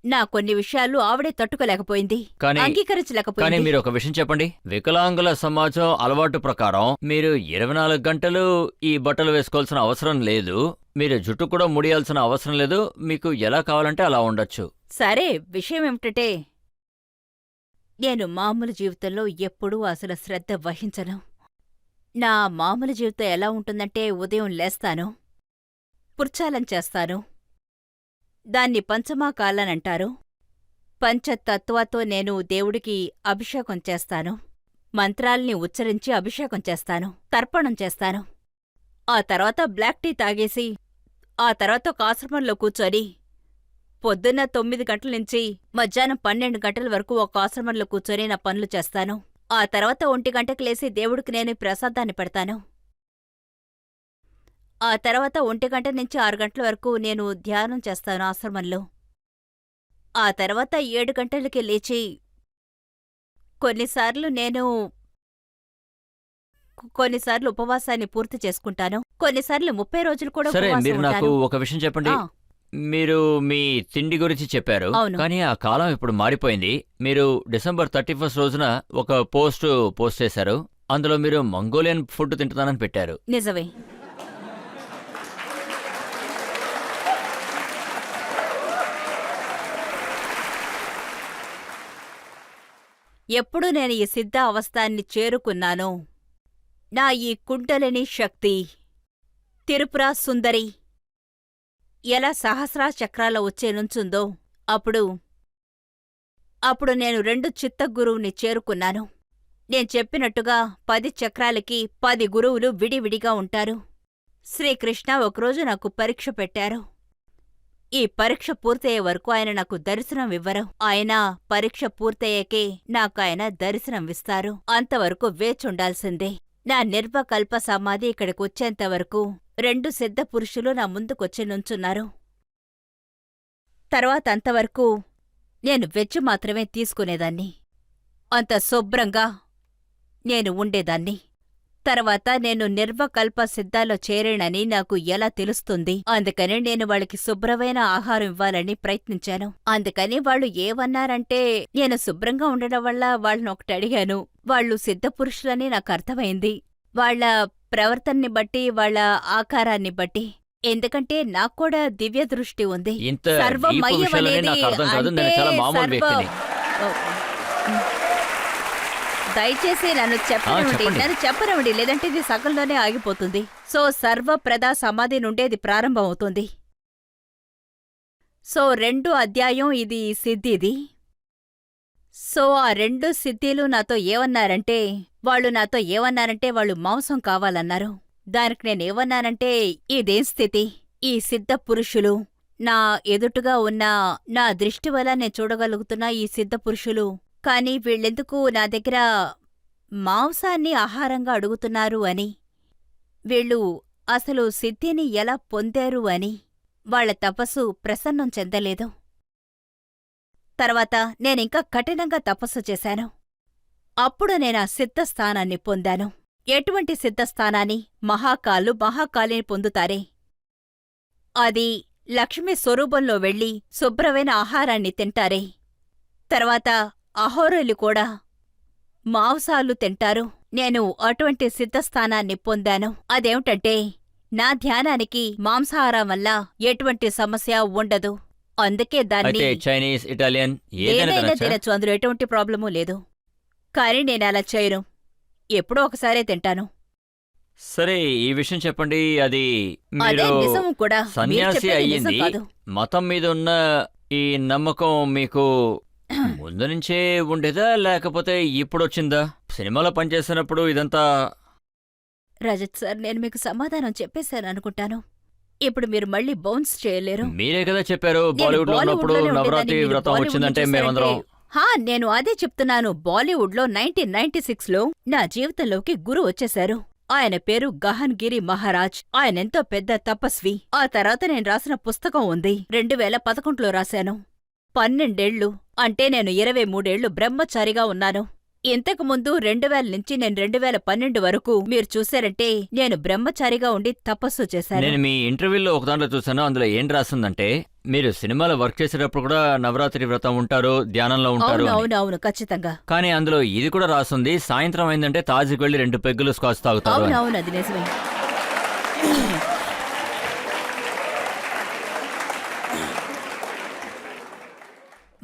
S4: నా కొన్ని విషయాలు ఆవిడే తట్టుకోలేకపోయింది,
S2: కానీ కానీ
S4: అంగీకరించలేకపోయింది.
S2: మీరు ఒక విషయం చెప్పండి. వికలాంగుల సమాజం అలవాటు ప్రకారం మీరు 24 గంటలు ఈ బట్టలు వేసుకోవాల్సిన అవసరం లేదు. మీరు జుట్టు కూడా ముడియాల్సిన అవసరం లేదు. మీకు ఎలా కావాలంటే అలా ఉండొచ్చు.
S4: సరే, విషయమేమిటంటే నేను మామూలు జీవితంలో ఎప్పుడూ అసలు శ్రద్ధ వహించను. నా మామూలు జీవితం ఎలా ఉంటుందంటే ఉదయం లేస్తాను, పుర్చాలం చేస్తాను. దాన్ని పంచమాకాలనంటారు. పంచతత్వాతో నేను దేవుడికి అభిషేకం చేస్తాను. మంత్రాల్ని ఉచ్చరించి అభిషేకం చేస్తాను, తర్పణం చేస్తాను. ఆ తర్వాత బ్లాక్ టీ తాగేసి ఆ తర్వాత ఒక ఆశ్రమంలో కూర్చొని పొద్దున్న 9 గంటల నుంచి మధ్యాహ్నం 12 గంటల వరకు ఒక ఆశ్రమంలో కూర్చొని నా పనులు చేస్తాను. ఆ తర్వాత 1 గంటకు లేసి దేవుడికి నేను ప్రసాదాన్ని పెడతాను. ఆ తర్వాత 1 గంట నుంచి 6 గంటల వరకు నేను ధ్యానం చేస్తాను ఆశ్రమంలో. ఆ తర్వాత 7 గంటలకి లేచి కొన్నిసార్లు ఉపవాసాన్ని పూర్తి చేసుకుంటాను. కొన్నిసార్లు 30 రోజులు కూడా
S2: సరే,
S4: ఉపవాసం
S2: మీరు నాకు
S4: ఉంటాను.
S2: ఒక విషయం చెప్పండి.
S4: ఆ.
S2: మీరు మీ తిండి గురించి చెప్పారు,
S4: అవును.
S2: కానీ ఆ కాలం ఇప్పుడు మారిపోయింది. మీరు డిసెంబర్ 31 రోజున ఒక పోస్ట్ చేశారు. అందులో మీరు మంగోలియన్ ఫుడ్ తింటున్నానని పెట్టారు.
S4: నిజమే. ఎప్పుడు నేను ఈ సిద్ధ అవస్థాన్ని చేరుకున్నానో, నా ఈ కుండలిని శక్తి త్రిపుర సుందరి ఎలా సహస్రా చక్రాల వచ్చే నుంచుందో అప్పుడు నేను 2 చిత్తగురువుని చేరుకున్నాను. నేను చెప్పినట్టుగా 10 చక్రాలకి 10 గురువులు విడివిడిగా ఉంటారు. శ్రీకృష్ణ ఒకరోజు నాకు పరీక్ష పెట్టారు. ఈ పరీక్ష పూర్తయ్యే వరకు ఆయన నాకు దర్శనం ఇవ్వరు. ఆయన పరీక్ష పూర్తయ్యాకే నాకు ఆయన దర్శనం ఇస్తారు. అంతవరకు వేచుండాల్సిందే. నా నిర్వకల్ప సమాధి ఇక్కడికొచ్చేంతవరకు 2 సిద్ధ పురుషులు నా ముందుకొచ్చి నుంచున్నారు. తర్వాత అంతవరకు నేను వెజ్ మాత్రమే తీసుకునేదాన్ని. అంత శుభ్రంగా నేను ఉండేదాన్ని. తర్వాత నేను నిర్వకల్ప సిద్ధాలో చేరేనని నాకు ఎలా తెలుస్తుంది? అందుకని నేను వాళ్ళకి శుభ్రమైన ఆహారం ఇవ్వాలని ప్రయత్నించాను. అందుకని వాళ్ళు ఏమన్నారంటే, నేను శుభ్రంగా ఉండడం వల్ల వాళ్ళని ఒకటి అడిగాను. వాళ్ళు సిద్ధపురుషులని నాకు అర్థమైంది. వాళ్ళ ప్రవర్తనని బట్టి, వాళ్ళ ఆకారాన్ని బట్టి. ఎందుకంటే నాక్కూడా దివ్య దృష్టి ఉంది.
S2: ఇంత డీప్
S4: సర్వమయం
S2: విషయాలని
S4: అనేది
S2: నాకు అర్థం కాదు. నేను
S4: అంటే
S2: చాలా మామూలు వ్యక్తిని.
S4: దయచేసి నన్ను చెప్పనివ్వండి,
S2: చెప్పండి.
S4: నన్ను చెప్పనివ్వండి, లేదంటే ఇది సగంలోనే ఆగిపోతుంది. సో సర్వప్రద సమాధి నుండి ఇది ప్రారంభమవుతుంది. సో 2 అధ్యాయం ఇది సిద్ధిది. సో ఆ 2 సిద్ధిలు నాతో ఏమన్నారంటే వాళ్ళు మాంసం కావాలన్నారు. దానికి నేనేమన్నానంటే ఇదేం స్థితి, ఈ సిద్ధ పురుషులు నా ఎదుటుగా ఉన్న నా దృష్టి వల్ల నేను చూడగలుగుతున్న ఈ సిద్ధ పురుషులు, కాని వీళ్ళెందుకు నా దగ్గర మాంసాన్ని ఆహారంగా అడుగుతున్నారు అని, వీళ్ళు అసలు సిద్ధిని ఎలా పొందారు అని వాళ్ల తపస్సు ప్రసన్నం చెందలేదు. తర్వాత నేనింకా కఠినంగా తపస్సు చేశాను. అప్పుడు నేనా సిద్ధస్థానాన్ని పొందాను. ఎటువంటి సిద్ధస్థానాన్ని? మహాకాలిని పొందుతారే. అది లక్ష్మీ స్వరూపంలో వెళ్లి శుభ్రమైన ఆహారాన్ని తింటారే. తర్వాత అహోరులు కూడా మాంసాలు తింటారు. నేను అటువంటి సిద్ధస్థానాన్ని పొందాను. అదేమిటంటే నా ధ్యానానికి మాంసాహారం వల్ల ఎటువంటి సమస్య ఉండదు. అందుకే దాన్ని
S2: అయితే చైనీస్, ఇటాలియన్ ఏదైనా
S4: ఏదైనా
S2: తినొచ్చా?
S4: తినచ్చు, అందులో ఎటువంటి ప్రాబ్లమూ లేదు. కానీ నేనలా చేయను, ఎప్పుడో ఒకసారే తింటాను.
S2: సరే, ఈ విషయం చెప్పండి. అది
S4: అదే
S2: మీరు
S4: నిజం కూడా. మీరు
S2: సన్యాసి
S4: చెప్పేది నిజం
S2: అయ్యింది,
S4: కాదు.
S2: మతం మీద ఉన్న ఈ నమ్మకం మీకు ముందు నుంచే ఉండేదా లేకపోతే ఇప్పుడొచ్చిందా? సినిమాలో పనిచేస్తున్నప్పుడు ఇదంతా
S4: రజత్ సార్, నేను మీకు సమాధానం చెప్పేశాను అనుకుంటాను. ఇప్పుడు మీరు మళ్ళీ బౌన్స్ చేయలేరు.
S2: మీరే కదా చెప్పారు
S4: నేను
S2: బాలీవుడ్ లో ఉన్నప్పుడు
S4: బాలీవుడ్లోనే
S2: నవరాత్రి
S4: ఉండేదాన్ని,
S2: వ్రతం
S4: మీరు
S2: వచ్చిందంటే
S4: బాలీవుడ్ని
S2: మేమందరం
S4: చూసారంటే- నేను అదే చెప్తున్నాను. బాలీవుడ్లో 1996లో నా జీవితంలోకి గురు వచ్చేశారు. ఆయన పేరు గహన్ గిరి మహారాజ్. ఆయనెంతో పెద్ద తపస్వి. ఆ తర్వాత నేను రాసిన పుస్తకం ఉంది, 2011లో రాశాను. 12 ఏళ్లు అంటే నేను 23 ఏళ్లు బ్రహ్మచారిగా ఉన్నాను. ఇంతకుముందు 2000 నుంచి నేను 2012 వరకు మీరు చూశారంటే నేను బ్రహ్మచారిగా ఉండి తపస్సు చేశాను.
S2: నేను మీ ఇంటర్వ్యూలో ఒక దాంట్లో చూసాను. అందులో ఏం రాసిందంటే మీరు సినిమాలో వర్క్ చేసేటప్పుడు కూడా నవరాత్రి వ్రతం ఉంటారు, ధ్యానంలో ఉంటారు అని.
S4: అవునవును, ఖచ్చితంగా.
S2: కానీ అందులో ఇది కూడా రాసింది, సాయంత్రం అయిందంటే తాజ్కి వెళ్లి 2 పెగ్గులు స్కాచ్ తాగుతారు అని.
S4: అవునవును, అది నిజమే.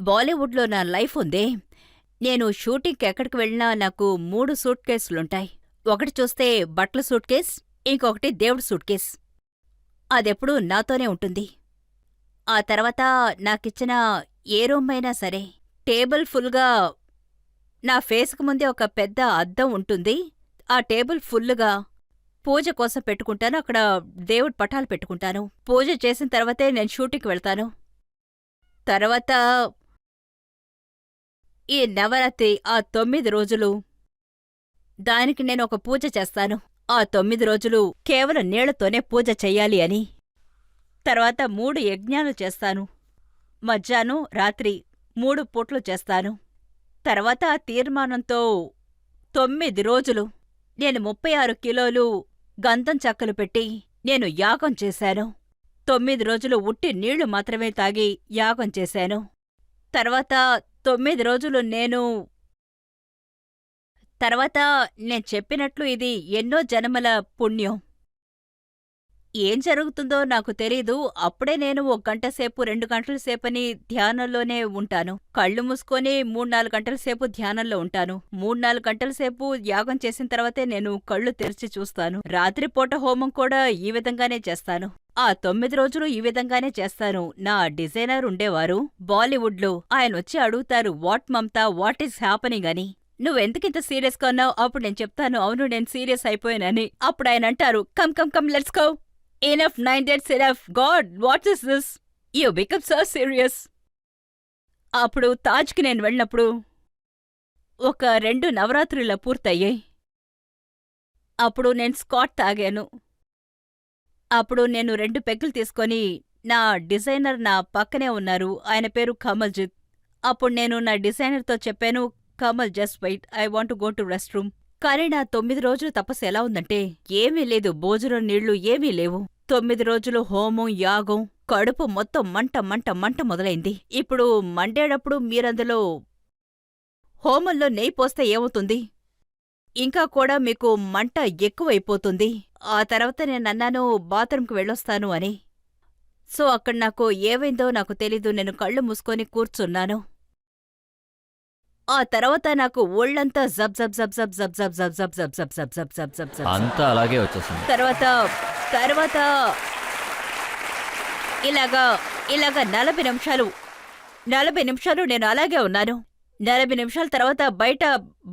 S4: బాలీవుడ్లో నా లైఫ్ ఉందే. నేను షూటింగ్కి ఎక్కడికి వెళ్ళినా నాకు 3 సూట్ కేసులుంటాయి. ఒకటి చూస్తే బట్టల సూట్ కేస్, ఇంకొకటి దేవుడి సూట్ కేస్. అదెప్పుడూ నాతోనే ఉంటుంది. ఆ తర్వాత నాకిచ్చిన ఏ రూమ్ అయినా సరే టేబుల్ ఫుల్గా నా ఫేస్కి ముందే ఒక పెద్ద అద్దం ఉంటుంది. ఆ టేబుల్ ఫుల్లుగా పూజ కోసం పెట్టుకుంటాను. అక్కడ దేవుడి పటాలు పెట్టుకుంటాను. పూజ చేసిన తర్వాతే నేను షూటింగ్కి వెళ్తాను. తర్వాత ఈ నవరాత్రి ఆ 9 రోజులు దానికి నేను ఒక పూజ చేస్తాను. ఆ 9 రోజులు కేవలం నీళ్లతోనే పూజ చెయ్యాలి అని. తర్వాత 3 యజ్ఞాలు చేస్తాను. మధ్యాహ్నం, రాత్రి 3 పూట్లు చేస్తాను. తర్వాత ఆ తీర్మానంతో 9 రోజులు నేను 36 కిలోలు గంధం చెక్కలు పెట్టి నేను యాగం చేశాను. 9 రోజులు ఉట్టి నీళ్లు మాత్రమే తాగి యాగం చేశాను. తర్వాత 9 రోజులు నేను చెప్పినట్లు ఇది ఎన్నో జన్మల పుణ్యం. ఏం జరుగుతుందో నాకు తెలీదు. అప్పుడే నేను 1 గంట సేపు 2 గంటల సేపని ధ్యానంలోనే ఉంటాను. కళ్ళు మూసుకొని 3-4 గంటల సేపు ధ్యానంలో ఉంటాను. 3-4 గంటల సేపు యాగం చేసిన తర్వాతే నేను కళ్ళు తెరిచి చూస్తాను. రాత్రిపూట హోమం కూడా ఈ విధంగానే చేస్తాను. ఆ 9 రోజులు ఈ విధంగానే చేస్తాను. నా డిజైనర్ ఉండేవారు బాలీవుడ్లో. ఆయనొచ్చి అడుగుతారు, what Mamata, what is happening అని. నువ్వెందుకింత సీరియస్గా ఉన్నావు? అప్పుడు నేను చెప్తాను, అవును నేను సీరియస్ అయిపోయానని. అప్పుడు ఆయన అంటారు, come come come let's go. Enough, 9 days enough. God, what is this? You become so serious. అప్పుడు తాజ్కి నేను వెళ్ళినప్పుడు ఒక 2 నవరాత్రుల పూర్తయ్యాయి. అప్పుడు నేను స్కాట్ తాగాను. అప్పుడు నేను 2 పెగ్గులు తీసుకొని, నా డిజైనర్ నా పక్కనే ఉన్నారు, ఆయన పేరు కమల్జిత్. అప్పుడు నేను నా డిజైనర్తో చెప్పాను, Kamal just wait, I want to go to restroom. కానీ నా 9 రోజుల తపస్సు ఎలా ఉందంటే ఏమీ లేదు, భోజనం నీళ్లు ఏమీ లేవు. 9 రోజులు హోమం, యాగం, కడుపు మొత్తం మంట మంట మంట మొదలైంది. ఇప్పుడు మండేటప్పుడు మీరందులో హోమంలో నెయ్యి పోస్తే ఏమవుతుంది? ఇంకా కూడా మీకు మంట ఎక్కువైపోతుంది. ఆ తర్వాత నేనన్నాను, బాత్రూంకి వెళ్ళొస్తాను అని. సో అక్కడ నాకు ఏవైందో నాకు తెలీదు. నేను కళ్ళు మూసుకొని కూర్చున్నాను. ఆ తర్వాత నాకు ఒళ్ళంతా జబ్ జబ్ జబ్ జబ్ జబ్ జబ్ జబ్ జబ్ జబ్ జబ్ జబ్ జబ్ జబ్ జబ్ జబ్.
S2: అంతా అలాగే వచ్చేసింది.
S4: తర్వాత తర్వాత ఇలాగా ఇలాగా 40 నిమిషాలు నేను అలాగే ఉన్నాను. 40 నిమిషాల తర్వాత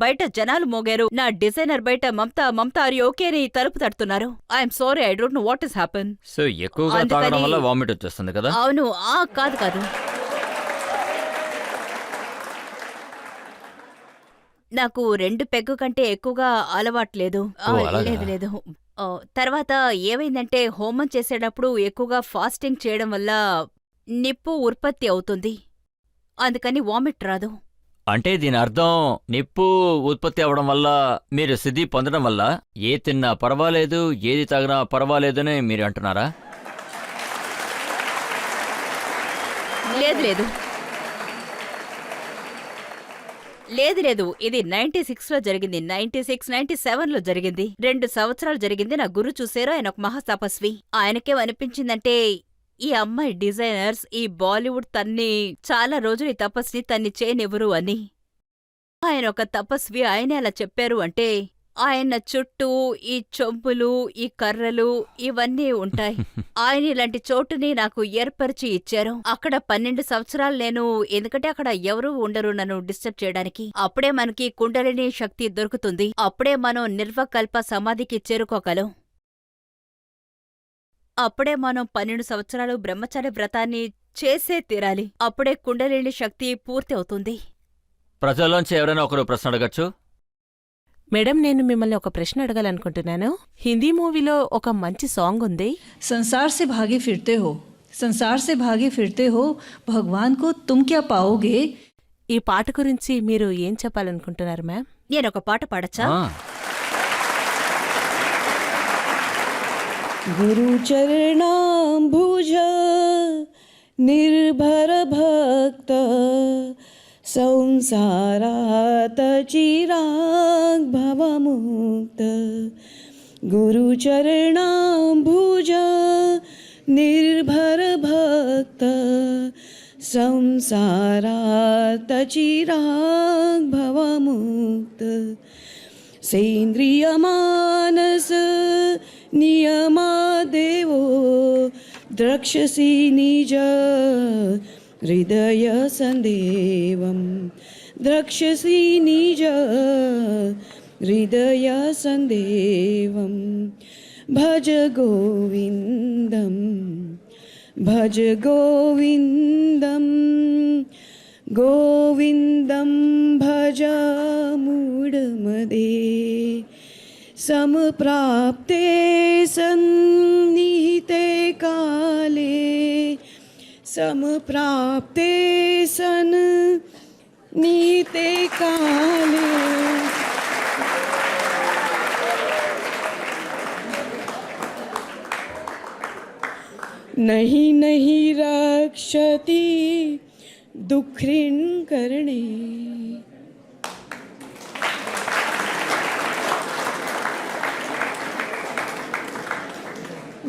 S4: బయట జనాలు మోగారు. నా డిజైనర్ బయట మమతా ఆర్ యు ఓకే అని తలుపు తడుతున్నారు. I'm sorry, I don't know what is happen.
S2: So ఎక్కువగా తాగడం వల్ల వామిట్ వచ్చేస్తుంది కదా?
S4: అవును. కాదు నాకు 2 పెగ్గు కంటే ఎక్కువగా అలవాట్లేదు.
S2: అలాగా?
S4: లేదు. తర్వాత ఏమైందంటే హోమం చేసేటప్పుడు ఎక్కువగా ఫాస్టింగ్ చేయడం వల్ల నిప్పు ఉత్పత్తి అవుతుంది. అందుకని వామిట్ రాదు.
S2: అంటే దీని అర్థం నిప్పు ఉత్పత్తి అవడం వల్ల మీరు సిద్ధి పొందడం వల్ల ఏ తిన్నా పర్వాలేదు, ఏది తాగినా పర్వాలేదని మీరు అంటున్నారా?
S4: లేదు. ఇది 96లో జరిగింది. 96, 97లో జరిగింది. 2 సంవత్సరాలు జరిగింది. నా గురు చూసారు. ఆయన ఒక మహాతపస్వి. ఆయనకేమనిపించిందంటే ఈ అమ్మాయి డిజైనర్స్ ఈ బాలీవుడ్ తన్ని చాలా రోజులు ఈ తపస్ని తన్ని చేయనివ్వరు అని. ఆయన ఒక తపస్వి. ఆయన అలా చెప్పారు అంటే ఆయన చుట్టూ ఈ చొంపులు, ఈ కర్రలు ఇవన్నీ ఉంటాయి. ఆయన ఇలాంటి చోటుని నాకు ఏర్పరిచి ఇచ్చారు. అక్కడ 12 సంవత్సరాలు నేను, ఎందుకంటే అక్కడ ఎవరూ ఉండరు నన్ను డిస్టర్బ్ చేయడానికి. అప్పుడే మనకి కుండలిని శక్తి దొరుకుతుంది. అప్పుడే మనం నిర్వకల్ప సమాధికి చేరుకోగలం. అప్పుడే మనం 12 సంవత్సరాలు బ్రహ్మచారి వ్రతాన్ని చేసే తీరాలి. అప్పుడే కుండలిని శక్తి పూర్తి అవుతుంది.
S2: ప్రజల్లోంచి ఎవరైనా ఒకరు ప్రశ్న అడగచ్చు.
S5: మేడం, నేను మిమ్మల్ని ఒక ప్రశ్న అడగాలనుకుంటున్నాను. హిందీ మూవీలో ఒక మంచి సాంగ్ ఉంది,
S6: संसार से भागे फिरते हो भगवान को तुम क्या पाओगे.
S5: ఈ పాట గురించి మీరు ఏం చెప్పాలనుకుంటున్నారు మ్యామ్?
S4: నేనొక పాట పాడచ్చా?
S3: गुरुचरणाम्बुज निर्भर भक्त संसारात चिराग भवमुक्त. गुरुचरणाम्बुज निर्भर भक्त संसारात चिराग भवमुक्त. सेन्द्रिय मानस नियमा देवो द्रक्षसि निज हृदय संदेवम्. द्रक्षसि निज हृदय संदेवम्. भज गोविन्दम् भज गोविन्दम् गोविन्दं भज मूढमदे. समप्राप्ते सन्निहिते काले समप्राप्ते सन्निहिते काले. नहीं रक्षति दुःखिं करणे.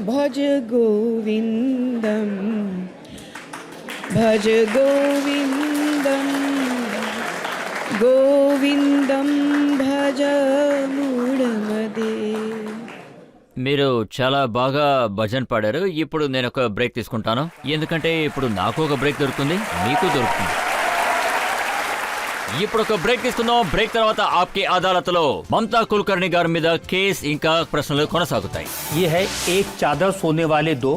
S3: भज गोविन्दं भज गोविन्दं गोविन्दं भज मूढमदे.
S2: మీరు చాలా బాగా భజన్ పాడారు. ఇప్పుడు నేను ఒక బ్రేక్ తీసుకుంటాను, ఎందుకంటే ఇప్పుడు నాకు ఒక బ్రేక్ దొరుకుతుంది, మీకు దొరుకుతుంది. ఇప్పుడు ఒక బ్రేక్ తీసుకుందాం. బ్రేక్ తర్వాత ఆప్కే అదాలత్లో మమతా కుల్కర్ణి గారి మీద కేస్ ఇంకా ప్రశ్నలు కొనసాగుతాయి.
S7: ये है एक चादर सोने वाले दो,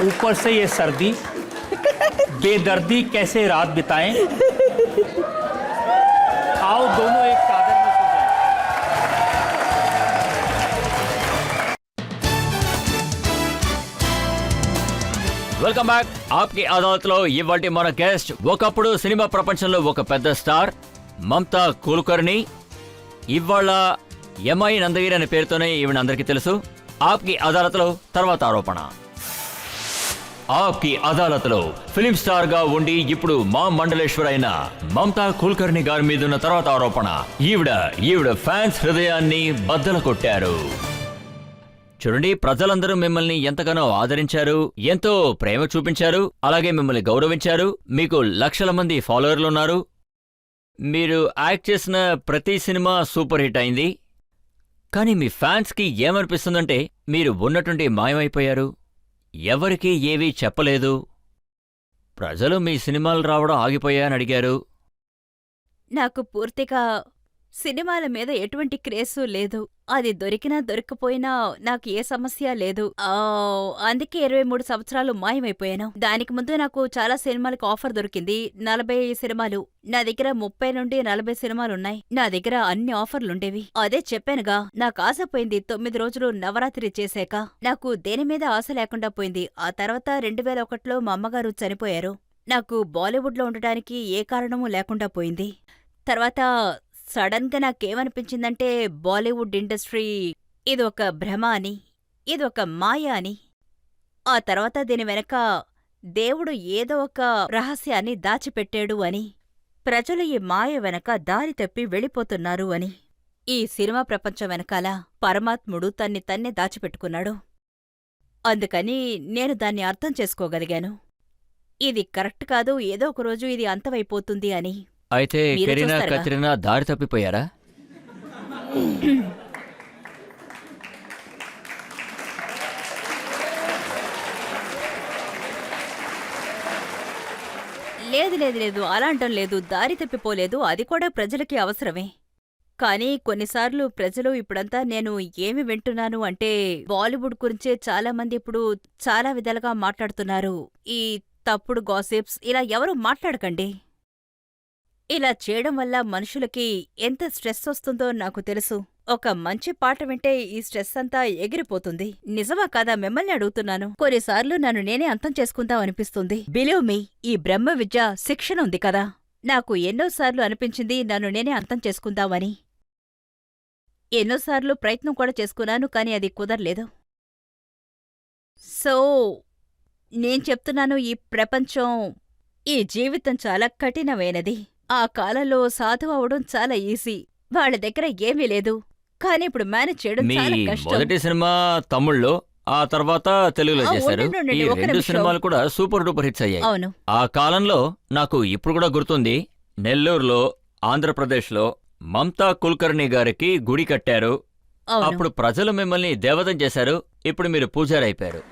S7: ऊपर से ये सर्दी, बेदर्दी कैसे रात बिताएं. आओ दोनों एक चादर में सो जाएं.
S2: Welcome back. ఆప్కే అదాలత్లో ఇవాల్టి మన గెస్ట్ ఒకప్పుడు సినిమా ప్రపంచంలో ఒక పెద్ద స్టార్ మమతా కుల్కర్ణి. ఇవాళ ఎంఐ నందగిరి అనే పేరుతోనే ఈవిడ అందరికీ తెలుసు. ఆప్కి అదాలత్లో తర్వాత ఆరోపణ. ఆప్కి అదాలత్లో ఫిలిం స్టార్ గా ఉండి ఇప్పుడు మా మండలేశ్వర్ అయిన మమతా కుల్కర్ణి గారి మీద ఉన్న తర్వాత ఆరోపణ. ఈవిడ ఫ్యాన్స్ హృదయాన్ని బద్దలు కొట్టారు. చూడండి, ప్రజలందరూ మిమ్మల్ని ఎంతగానో ఆదరించారు, ఎంతో ప్రేమ చూపించారు, అలాగే మిమ్మల్ని గౌరవించారు. మీకు లక్షల మంది ఫాలోవర్లున్నారు. మీరు యాక్ట్ చేసిన ప్రతి సినిమా సూపర్ హిట్ అయింది. కానీ మీ ఫ్యాన్స్కి ఏమనిపిస్తుందంటే మీరు ఉన్నట్టుండి మాయమైపోయారు, ఎవరికీ ఏవీ చెప్పలేదు. ప్రజలు మీ సినిమాలు రావడం ఆగిపోయాయని అడిగారు.
S4: నాకు పూర్తిగా సినిమాల మీద ఎటువంటి క్రేజు లేదు. అది దొరికినా దొరకపోయినా నాకు ఏ సమస్య లేదు. అందుకే 23 సంవత్సరాలు మాయమైపోయాను. దానికి ముందు నాకు చాలా సినిమాలకు ఆఫర్ దొరికింది. 40 సినిమాలు. నా దగ్గర 30 నుండి 40 సినిమాలున్నాయి. నా దగ్గర అన్ని ఆఫర్లుండేవి. అదే చెప్పానుగా, నాకు ఆశ పోయింది 9 రోజులు నవరాత్రి చేశాక. నాకు దేని మీద ఆశ లేకుండా పోయింది. ఆ తర్వాత 2001లో మా అమ్మగారు చనిపోయారు. నాకు బాలీవుడ్లో ఉండటానికి ఏ కారణమూ లేకుండా పోయింది. తర్వాత సడన్ గా నాకేమనిపించిందంటే బాలీవుడ్ ఇండస్ట్రీ ఇది ఒక భ్రమ అని, ఇది ఒక మాయ అని. ఆ తర్వాత దీని వెనక దేవుడు ఏదో ఒక రహస్యాన్ని దాచిపెట్టాడు అని, ప్రజలు ఈ మాయ వెనక దారి తప్పి వెళ్ళిపోతున్నారు అని. ఈ సినిమా ప్రపంచం వెనకాల పరమాత్ముడు తన్నే దాచిపెట్టుకున్నాడు. అందుకని నేను దాన్ని అర్థం చేసుకోగలిగాను. ఇది కరెక్ట్ కాదు, ఏదో ఒక రోజు ఇది అంతమైపోతుంది అని.
S2: అయితే
S4: మీరే
S2: కరీనా
S4: చూస్తారుగా.
S2: కత్రినా దారి తప్పిపోయారా?
S4: లేదు లేదు లేదు, అలా అంటం లేదు. దారి తప్పిపోలేదు, అది కూడా ప్రజలకి అవసరమే. కానీ కొన్నిసార్లు ప్రజలు ఇప్పుడంతా నేను ఏమి వింటున్నాను అంటే బాలీవుడ్ గురించే చాలా మంది ఇప్పుడు చాలా విధాలుగా మాట్లాడుతున్నారు. ఈ తప్పుడు గాసిప్స్ ఇలా ఎవరూ మాట్లాడకండి. ఇలా చేయడం వల్ల మనుషులకి ఎంత స్ట్రెస్ వస్తుందో నాకు తెలుసు. ఒక మంచి పాట వింటే ఈ స్ట్రెస్ అంతా ఎగిరిపోతుంది. నిజమా కాదా మిమ్మల్ని అడుగుతున్నాను. కొన్నిసార్లు నన్ను నేనే అంతం చేసుకుందాం అనిపిస్తుంది. బిలీవ్ మీ, ఈ బ్రహ్మ విద్య శిక్షణ ఉంది కదా, నాకు ఎన్నోసార్లు అనిపించింది నన్ను నేనే అంతం చేసుకుందామని. ఎన్నోసార్లు ప్రయత్నం కూడా చేసుకున్నాను, కానీ అది కుదరలేదు. సో నేను చెప్తున్నాను, ఈ ప్రపంచం, ఈ జీవితం చాలా కఠినమైనది. ఆ కాలంలో సాధువు అవడం చాలా ఈజీ. వాళ్ళ దగ్గర ఏమీ లేదు, కానీ ఇప్పుడు మేనేజ్ చేయడం
S2: మీ
S4: చాలా కష్టం.
S2: మొదటి సినిమా తమిళ్లో, ఆ తర్వాత తెలుగులో చేశారు.
S4: ఉండండి,
S2: ఈ
S4: ఒక
S2: 2
S4: నిమిషం.
S2: సినిమాలు కూడా సూపర్ డూపర్ హిట్స్ అయ్యాయి.
S4: అవును.
S2: ఆ కాలంలో నాకు ఇప్పుడు కూడా గుర్తుంది, నెల్లూరులో, ఆంధ్రప్రదేశ్లో మమతా కుల్కర్ణి గారికి గుడి కట్టారు.
S4: అవును.
S2: అప్పుడు ప్రజలు మిమ్మల్ని దేవతం చేశారు. ఇప్పుడు మీరు పూజారి అయిపోయారు.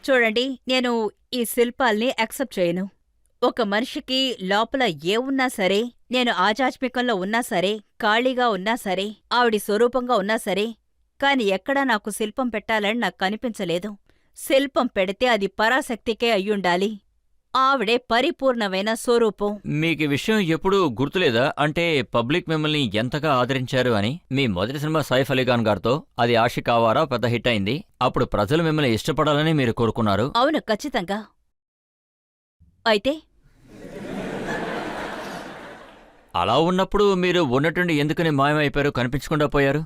S4: చూడండి, నేను ఈ శిల్పాల్ని యాక్సెప్ట్ చేయను. ఒక మనిషికి లోపల ఏ ఉన్నా సరే, నేను ఆధ్యాత్మికంలో ఉన్నా సరే, ఖాళీగా ఉన్నా సరే, ఆవిడి స్వరూపంగా ఉన్నా సరే, కాని ఎక్కడా నాకు శిల్పం పెట్టాలని నాకు కనిపించలేదు. శిల్పం పెడితే అది పరాశక్తికే అయ్యుండాలి. ఆవిడే పరిపూర్ణమైన స్వరూపం.
S2: మీకు ఈ విషయం ఎప్పుడూ గుర్తులేదా? అంటే పబ్లిక్ మిమ్మల్ని ఎంతగా ఆదరించారు అని. మీ మొదటి సినిమా సైఫ్ అలీఖాన్ గారితో, అది ఆషిక్ ఆవారా పెద్ద హిట్ అయింది. అప్పుడు ప్రజలు మిమ్మల్ని ఇష్టపడాలని మీరు కోరుకున్నారు.
S4: అవును, ఖచ్చితంగా. అయితే
S2: అలా ఉన్నప్పుడు మీరు ఉన్నట్టుండి ఎందుకని మాయమైపోయారు, కనిపించకుండా పోయారు?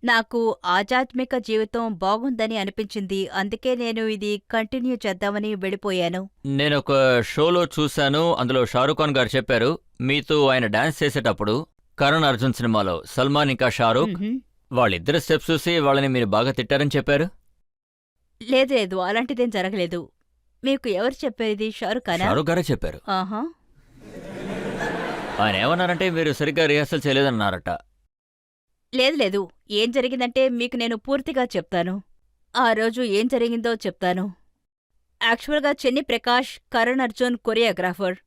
S4: నాకు ఆధ్యాత్మిక జీవితం బాగుందని అనిపించింది. అందుకే నేను ఇది కంటిన్యూ చేద్దామని వెళ్ళిపోయాను.
S2: నేనొక షోలో చూశాను, అందులో షారూఖ్ ఖాన్ గారు చెప్పారు, మీతో ఆయన డాన్స్ చేసేటప్పుడు కరణ్ అర్జున్ సినిమాలో సల్మాన్ ఇంకా షారూఖ్
S4: మ్హూ.
S2: వాళ్ళిద్దరు స్టెప్స్ చూసి వాళ్ళని మీరు బాగా తిట్టారని చెప్పారు.
S4: లేదు లేదు, అలాంటిదేం జరగలేదు. మీకు ఎవరు చెప్పారు ఇది? షారుఖ్ ఖానా?
S2: షారూఖ్ గారే చెప్పారు.
S4: ఆహా.
S2: ఆయన ఏమన్నారంటే మీరు సరిగ్గా రిహార్సల్ చేయలేదన్నారట.
S4: లేదు లేదు, ఏం జరిగిందంటే మీకు నేను పూర్తిగా చెప్తాను. ఆ రోజు ఏం జరిగిందో చెప్తాను. యాక్చువల్గా చెన్ని ప్రకాష్, కరణ్ అర్జున్ కొరియోగ్రాఫర్.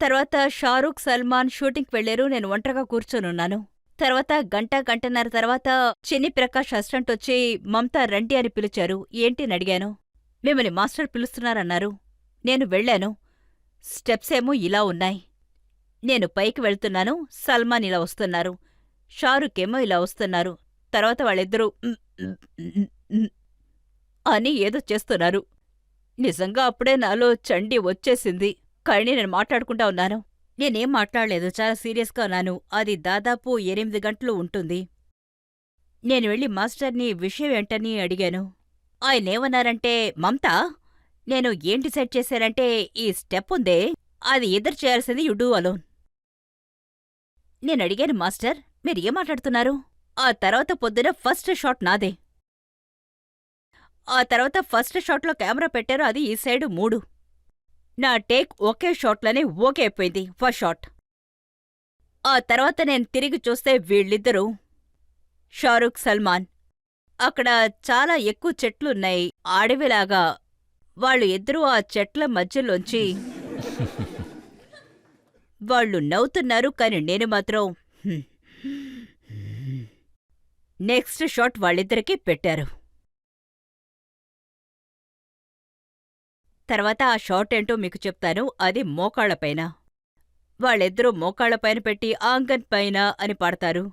S4: తర్వాత షారూఖ్, సల్మాన్ షూటింగ్కి వెళ్లారు. నేను ఒంటరిగా కూర్చొనున్నాను. తర్వాత గంటన్నర తర్వాత చెన్ని ప్రకాష్ అసిస్టెంట్ వచ్చి మమతా రండి అని పిలిచారు. ఏంటి అడిగాను. మిమ్మల్ని మాస్టర్ పిలుస్తున్నారన్నారు. నేను వెళ్ళాను. స్టెప్స్ ఏమో ఇలా ఉన్నాయి. నేను పైకి వెళ్తున్నాను, సల్మాన్ ఇలా వస్తున్నారు, షారుఖ్ ఏమో ఇలా వస్తున్నారు. తర్వాత వాళ్ళిద్దరూ అని ఏదో చేస్తున్నారు. నిజంగా అప్పుడే నాలో చండి వచ్చేసింది. కానీ నేను మాట్లాడుకుంటా ఉన్నాను. నేనేం మాట్లాడలేదు, చాలా సీరియస్గా ఉన్నాను. అది దాదాపు 8 గంటలు ఉంటుంది. నేను వెళ్ళి మాస్టర్ని విషయం ఏంటని అడిగాను. ఆయనేమన్నారంటే, మమతా, నేను ఏం డిసైడ్ చేశానంటే ఈ స్టెప్ ఉందే అది ఇద్దరు చేయాల్సింది యు డూ అలోన్. నేను అడిగాను మాస్టర్ మీరు ఏం మాట్లాడుతున్నారు? ఆ తర్వాత పొద్దున ఫస్ట్ షాట్ నాదే. ఆ తర్వాత ఫస్ట్ షాట్లో కెమెరా పెట్టారు, అది ఈ సైడు 3. నా టేక్ ఒకే షాట్లోనే ఓకే అయిపోయింది ఫస్ట్ షాట్. ఆ తర్వాత నేను తిరిగి చూస్తే వీళ్ళిద్దరూ షారూక్ సల్మాన్ అక్కడ చాలా ఎక్కువ చెట్లున్నాయి అడవిలాగా. వాళ్ళు ఇద్దరూ ఆ చెట్ల మధ్యలోంచి వాళ్ళు నవ్వుతున్నారు, కాని నేను మాత్రం నెక్స్ట్ షాట్ వాళ్ళిద్దరికీ పెట్టారు. తర్వాత ఆ షాట్ ఏంటో మీకు చెప్తాను. అది మోకాళ్లపైన. వాళ్ళిద్దరూ మోకాళ్లపైన పెట్టి ఆంగన్ పైన అని పాడతారు.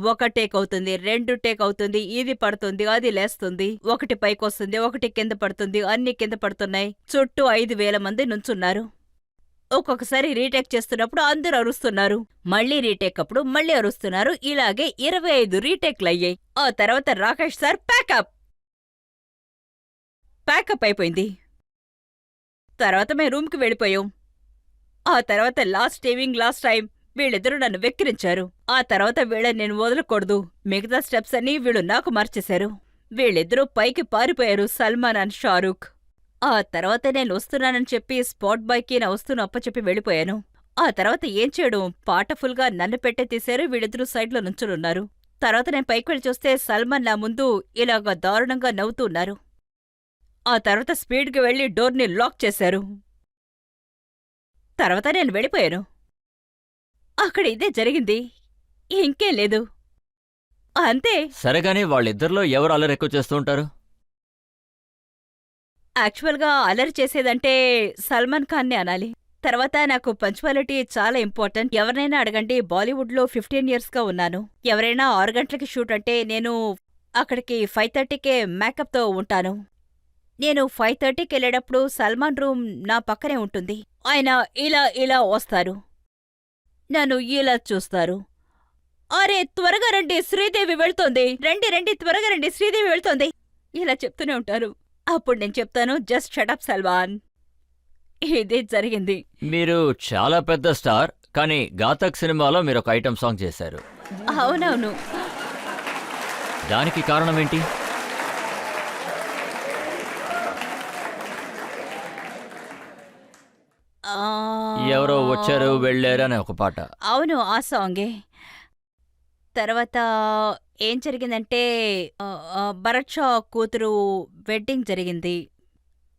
S4: 1 టేక్ అవుతుంది, 2 టేక్ అవుతుంది, ఇది పడుతుంది, అది లేస్తుంది, 1 పైకొస్తుంది, 1 కింద పడుతుంది, అన్ని కింద పడుతున్నాయి. చుట్టూ 5,000 మంది నుంచున్నారు. ఒక్కొక్కసారి రీటేక్ చేస్తున్నప్పుడు అందరూ అరుస్తున్నారు, మళ్ళీ రీటేక్ అప్పుడు మళ్ళీ అరుస్తున్నారు. ఇలాగే 25 రీటేక్లయ్యాయి. ఆ తర్వాత రాకేష్ సార్ ప్యాకప్ అయిపోయింది. తర్వాత మేము రూమ్కి వెళ్ళిపోయాం. ఆ తర్వాత లాస్ట్ టైం వీళ్ళిద్దరూ నన్ను వెక్కిరించారు. ఆ తర్వాత వీళ్ళని నేను వదలకూడదు, మిగతా స్టెప్స్ అన్నీ వీళ్ళు నాకు మార్చేశారు. వీళ్ళిద్దరూ పైకి పారిపోయారు, సల్మాన్ అండ్ షారూక్. ఆ తర్వాత నేను వస్తున్నానని చెప్పి స్పాట్ బాయ్కి నా వస్తువును అప్పచెప్పి వెళ్ళిపోయాను. ఆ తర్వాత ఏం చేయడం, పాట ఫుల్గా నన్ను పెట్టే తీశారు. వీళ్ళిద్దరూ సైడ్లో నుంచునున్నారు. తర్వాత నేను పైకి వెళ్ళి చూస్తే సల్మాన్ నా ముందు ఇలాగా దారుణంగా నవ్వుతూ ఉన్నారు. ఆ తర్వాత స్పీడ్కి వెళ్లి డోర్ని లాక్ చేశారు. తర్వాత నేను వెళ్ళిపోయాను. అక్కడ ఇదే జరిగింది, ఇంకేం లేదు. అంతే.
S2: సరేగాని వాళ్ళిద్దరిలో ఎవరు అల్లరి ఎక్కువ చేస్తూ ఉంటారు?
S4: యాక్చువల్గా అల్లరి చేసేదంటే సల్మాన్ ఖాన్ని అనాలి. తర్వాత నాకు పంచువాలిటీ చాలా ఇంపార్టెంట్. ఎవరినైనా అడగండి, బాలీవుడ్లో 15 ఇయర్స్గా ఉన్నాను. ఎవరైనా 6 గంటలకి షూట్ అంటే నేను అక్కడికి 5:30కే మేకప్తో ఉంటాను. నేను 5:30కి వెళ్ళేటప్పుడు సల్మాన్ రూమ్ నా పక్కనే ఉంటుంది. ఆయన ఇలా వస్తారు, నన్ను ఇలా చూస్తారు. అరే త్వరగా రండి, శ్రీదేవి వెళ్తోంది, రండి త్వరగా రండి, శ్రీదేవి వెళ్తోంది, ఇలా చెప్తూనే ఉంటారు. అప్పుడు నేను చెప్తాను, జస్ట్ షటప్ సల్మాన్. ఇదే జరిగింది.
S2: మీరు చాలా పెద్ద స్టార్, కానీ ఘాతక్ సినిమాలో మీరు ఒక ఐటమ్ సాంగ్ చేశారు.
S4: అవునవును.
S2: దానికి కారణం ఏంటి?
S4: ఆ,
S2: ఎవరో వచ్చారు వెళ్ళారు అనే ఒక పాట.
S4: అవును, ఆ సాంగే. తర్వాత ఏం జరిగిందంటే భరత్ షా కూతురు వెడ్డింగ్ జరిగింది.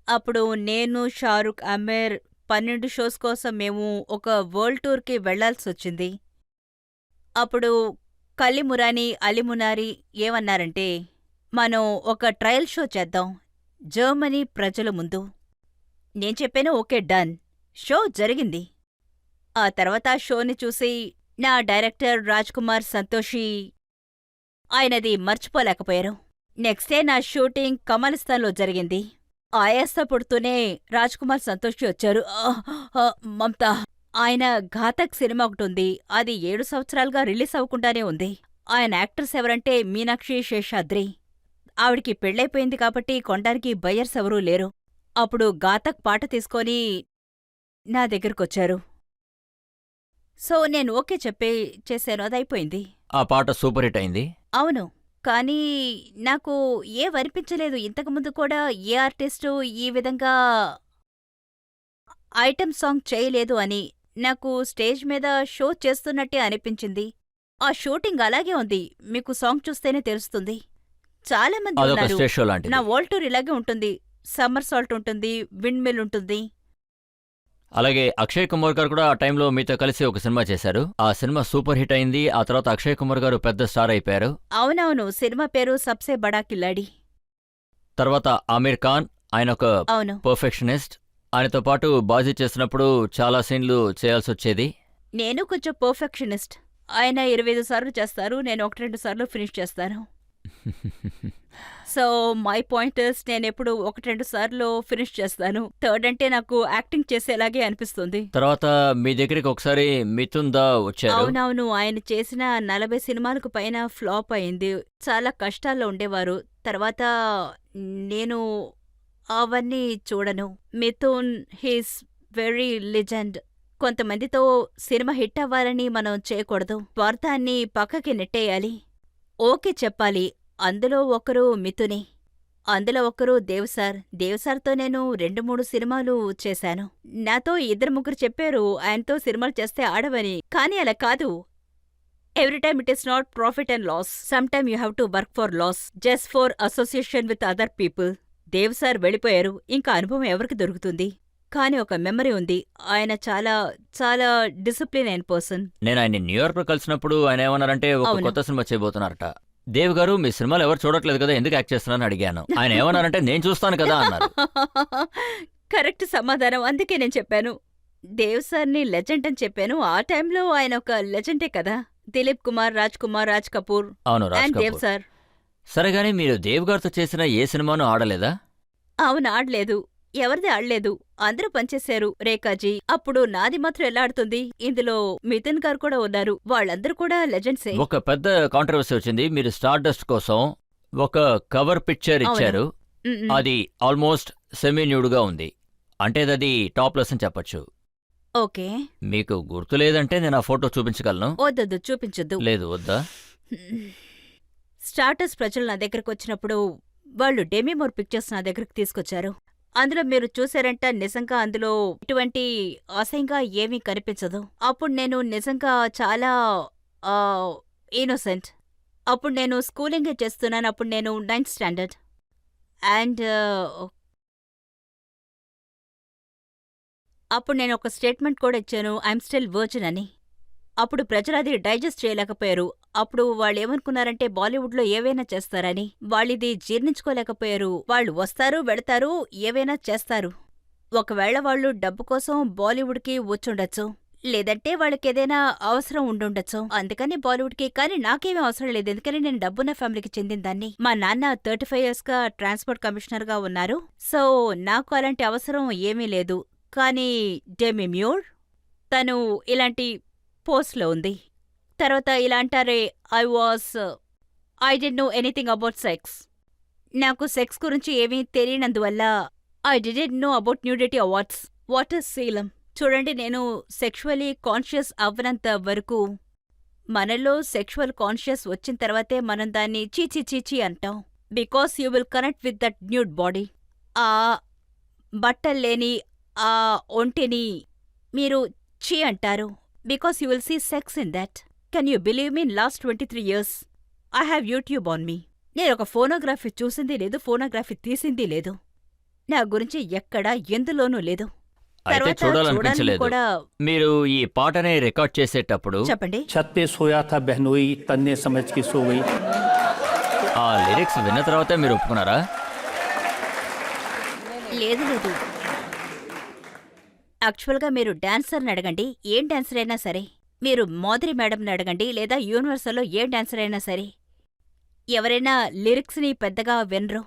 S4: అప్పుడు నేను, షారూక్, అమీర్ 12 షోస్ కోసం మేము ఒక వరల్డ్ టూర్కి వెళ్లాల్సొచ్చింది. అప్పుడు కలిమురాని, అలిమునారి ఏమన్నారంటే మనం ఒక ట్రయల్ షో చేద్దాం జర్మనీ ప్రజల ముందు. నేను చెప్పాను ఓకే డన్. షో జరిగింది. ఆ తర్వాత షోని చూసి నా డైరెక్టర్ రాజ్కుమార్ సంతోషి ఆయనది మర్చిపోలేకపోయారు. నెక్స్ట్ డే నా షూటింగ్ కమలిస్తాన్లో జరిగింది. ఆయాస పుడుతూనే రాజ్కుమార్ సంతోషి వచ్చారు. మమతా, ఆయన ఘాతక్ సినిమా ఒకటుంది, అది 7 సంవత్సరాలుగా రిలీజ్ అవ్వకుండానే ఉంది. ఆయన యాక్టర్స్ ఎవరంటే మీనాక్షి శేషాద్రి. ఆవిడికి పెళ్ళైపోయింది కాబట్టి కొనడానికి బయ్యర్స్ ఎవరూ లేరు. అప్పుడు ఘాతక్ పాట తీసుకొని నా దగ్గరకొచ్చారు. సో నేను ఓకే చేశాను, అదైపోయింది.
S2: ఆ పాట సూపర్ హిట్ అయింది.
S4: అవును, కానీ నాకు ఏమనిపించలేదు, ఇంతకుముందు కూడా ఏ ఆర్టిస్టు ఈ విధంగా ఐటమ్ సాంగ్ చేయలేదు అని. నాకు స్టేజ్ మీద షో చేస్తున్నట్టే అనిపించింది. ఆ షూటింగ్ అలాగే ఉంది, మీకు సాంగ్ చూస్తేనే తెలుస్తుంది. చాలా మంది
S2: అదొక
S4: ఉన్నారు.
S2: స్టేజ్ షో లాంటిది.
S4: నా వరల్డ్ టూర్ ఇలాగే ఉంటుంది. సమ్మర్ సాల్ట్ ఉంటుంది, విండ్ మిల్ ఉంటుంది.
S2: అలాగే అక్షయ్ కుమార్ గారు కూడా ఆ టైంలో మీతో కలిసి ఒక సినిమా చేశారు. ఆ సినిమా సూపర్ హిట్ అయింది. ఆ తర్వాత అక్షయ్ కుమార్ గారు పెద్ద స్టార్ అయిపోయారు.
S4: అవునవును, సినిమా పేరు సబ్సే బడా కిల్లాడి.
S2: తర్వాత ఆమీర్ ఖాన్, ఆయన ఒక
S4: అవును,
S2: పర్ఫెక్షనిస్ట్. ఆయనతో పాటు బాజీ చేసినప్పుడు చాలా సీన్లు చేయాల్సి వచ్చేది.
S4: నేను కొంచెం పర్ఫెక్షనిస్ట్. ఆయన 25 సార్లు చేస్తారు, నేను 1-2 సార్లు ఫినిష్ చేస్తాను. సో మై పాయింట్ ఇస్ నేనెప్పుడు 1-2 సార్లు ఫినిష్ చేస్తాను. థర్డ్ అంటే నాకు యాక్టింగ్ చేసేలాగే అనిపిస్తుంది.
S2: తర్వాత మీ దగ్గరికి ఒకసారి మిథున్ దా వచ్చారు.
S4: అవునవును, ఆయన చేసిన 40 సినిమాలకు పైన ఫ్లాప్ అయింది. చాలా కష్టాల్లో ఉండేవారు. తర్వాత నేను అవన్నీ చూడను. Mithun he's very legend. కొంతమందితో సినిమా హిట్ అవ్వాలని మనం చేయకూడదు. స్వార్థాన్ని పక్కకి నెట్టేయాలి. ఓకే చెప్పాలి. అందులో ఒకరు మిథునే. అందులో ఒకరు దేవ్సార్. దేవ్సార్తో నేను 2-3 సినిమాలు చేశాను. నాతో 2-3 చెప్పారు ఆయనతో సినిమాలు చేస్తే ఆడవని. కానీ అలా కాదు. Every time it is not profit and loss. Some time you have to work for loss just for association with other people. దేవ్సార్ వెళ్ళిపోయారు. ఇంకా అనుభవం ఎవరికి దొరుకుతుంది? కానీ ఒక మెమరీ ఉంది. ఆయన చాలా చాలా డిసిప్లిన్ అయిన పర్సన్.
S2: నేను ఆయన న్యూయార్క్ లో కలిసినప్పుడు ఆయన ఏమన్నారంటే ఒక
S4: అవును.
S2: కొత్త సినిమా చేయబోతున్నారట. దేవ్ గారు మీ సినిమాలు ఎవరు చూడట్లేదు కదా, ఎందుకు యాక్ట్ చేస్తున్నారని అడిగాను. ఆయన ఏమన్నారంటే నేను చూస్తాను కదా అన్నారు.
S4: కరెక్ట్ సమాధానం. అందుకే నేను చెప్పాను దేవ్ సార్ని లెజెండ్ అని చెప్పాను. ఆ టైంలో ఆయన ఒక లెజెండే కదా. దిలీప్ కుమార్, రాజ్ కపూర్
S2: అవును, రాజ్
S4: అండ్ దేవ్
S2: కపూర్.
S4: సార్.
S2: సరే గానీ మీరు దేవ్ గారితో చేసిన ఏ సినిమాను ఆడలేదా?
S4: అవును, ఆడలేదు. ఎవరిది ఆడలేదు. అందరూ పనిచేశారు. రేఖాజీ. అప్పుడు నాది మాత్రం ఎలా ఆడుతుంది? ఇందులో మిథున్ గారు కూడా ఉన్నారు. వాళ్ళందరూ కూడా లెజెండ్సే.
S2: ఒక పెద్ద కాంట్రవర్సీ వచ్చింది. మీరు స్టార్ డస్ట్ కోసం ఒక కవర్ పిక్చర్ ఇచ్చారు.
S4: మ్మ్.
S2: అది ఆల్మోస్ట్ సెమీ న్యూడ్గా ఉంది. అంటే అది టాప్లెస్ అని చెప్పొచ్చు.
S4: ఓకే.
S2: మీకు గుర్తు లేదంటే నేను ఆ ఫోటో చూపించగలను.
S4: వద్దొద్దు, చూపించొద్దు.
S2: లేదు, వద్దా?
S4: స్టార్టర్స్ ప్రజలు నా దగ్గరకు వచ్చినప్పుడు వాళ్ళు డెమీమోర్ పిక్చర్స్ నా దగ్గరకు తీసుకొచ్చారు. అందులో మీరు చూసారంట, నిజంగా అందులో ఇటువంటి అసహ్యంగా ఏమీ కనిపించదు. అప్పుడు నేను నిజంగా చాలా ఇన్నోసెంట్. అప్పుడు నేను స్కూలింగే చేస్తున్నాను. అప్పుడు నేను 9th స్టాండర్డ్. అండ్ అప్పుడు నేను ఒక స్టేట్మెంట్ కూడా ఇచ్చాను, ఐఎమ్ స్టిల్ వర్జిన్ అని. అప్పుడు ప్రజలు అది డైజెస్ట్ చేయలేకపోయారు. అప్పుడు వాళ్ళేమనుకున్నారంటే బాలీవుడ్లో ఏవైనా చేస్తారని. వాళ్ళిది జీర్ణించుకోలేకపోయారు. వాళ్ళు వస్తారు, వెళతారు, ఏవైనా చేస్తారు. ఒకవేళ వాళ్ళు డబ్బు కోసం బాలీవుడ్కి వచ్చుండొచ్చు, లేదంటే వాళ్ళకేదైనా అవసరం ఉండుండొచ్చు. అందుకని బాలీవుడ్కి. కానీ నాకేమీ అవసరం లేదు, ఎందుకని నేను డబ్బున్న ఫ్యామిలీకి చెందిందాన్ని. మా నాన్న 35 yearsగా ట్రాన్స్పోర్ట్ కమిషనర్గా ఉన్నారు. సో నాకు అలాంటి అవసరం ఏమీ లేదు. కానీ డెమి మ్యూర్ తను ఇలాంటి పోస్ట్లో ఉంది. తర్వాత ఇలా అంటారే, I did know anything about sex. నాకు సెక్స్ గురించి ఏమీ తెలియనందువల్ల I didn't know about nudity awards. What is శీలం? చూడండి, నేను సెక్షువలీ కాన్షియస్ అవ్వనంత వరకు, మనలో సెక్షువల్ కాన్షియస్ వచ్చిన తర్వాతే మనం దాన్ని చీచీ చీచీ అంటాం. Because you will connect with that nude body. ఆ బట్టల్లేని ఆ ఒంటిని మీరు చీ అంటారు. Because you will see sex in that. Can you believe me? In last 23 years, I have YouTube on me. నేను ఒక ఫోనోగ్రఫీ చూసింది లేదు, ఫోనోగ్రఫీ తీసింది లేదు. నా గురించి ఎక్కడా ఎందులోనూ లేదు.
S2: అయితే
S4: తర్వాత
S2: చూడాలనిపించలేదు.
S4: కూడా
S2: మీరు ఈ పాటని రికార్డ్ చేసేటప్పుడు
S4: చెప్పండి.
S7: छत पे सोया था बहनोई तन्ने समझ के सो गई.
S2: ఆ లిరిక్స్ విన్న తర్వాతే మీరు ఒప్పుకున్నారా?
S4: లేదు లేదు. యాక్చువల్గా మీరు డాన్సర్ని అడగండి, ఏం డాన్సర్ అయినా సరే. మీరు మాధురి మేడంని అడగండి, లేదా యూనివర్సల్లో ఏ డాన్సర్ అయినా సరే. ఎవరైనా లిరిక్స్ని పెద్దగా వినరు.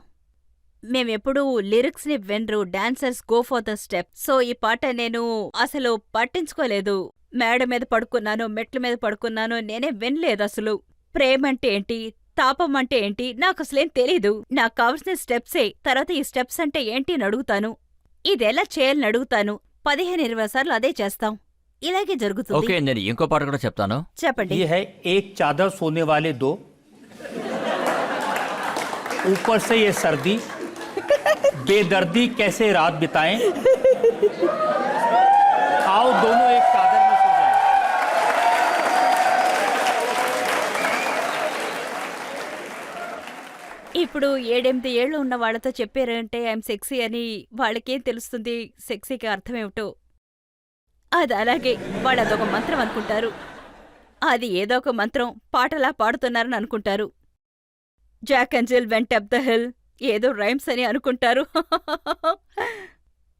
S4: మేమెప్పుడూ లిరిక్స్ని వినరు. Dancers go for the step. So ఈ పాట నేను అసలు పట్టించుకోలేదు. మేడ మీద పడుకున్నాను, మెట్ల మీద పడుకున్నాను, నేనే వినలేదు అసలు. ప్రేమంటే ఏంటి, తాపం అంటే ఏంటి నాకు అసలేం తెలీదు. నాకు కావలసిన స్టెప్సే. తర్వాత ఈ స్టెప్స్ అంటే ఏంటి అని అడుగుతాను, ఇదెలా చేయాలని అడుగుతాను. 15-20 సార్లు అదే చేస్తాం. ఇలాగే జరుగుతుంది.
S2: ఓకే, నేను ఇంకో పాట కూడా చెప్తాను.
S4: చెప్పండి.
S7: ये है एक चादर सोने वाले दो, ऊपर से ये सर्दी, बेदर्दी कैसे रात बिताएं, आओ दोनों एक चादर में सो जाएं.
S4: ఇప్పుడు 7-8 ఏళ్ళు ఉన్న వాళ్ళతో చెప్పారంటే ఐఎమ్ సెక్సీ అని, వాళ్ళకేం తెలుస్తుంది సెక్సీకి అర్థమేమిటో? అది అలాగే వాళ్ళు అదొక మంత్రం అనుకుంటారు. అది ఏదో ఒక మంత్రం పాటలా పాడుతున్నారని అనుకుంటారు. జాక్ అండ్ జిల్ వెంట్ అప్ ద హిల్ ఏదో రైమ్స్ అని అనుకుంటారు.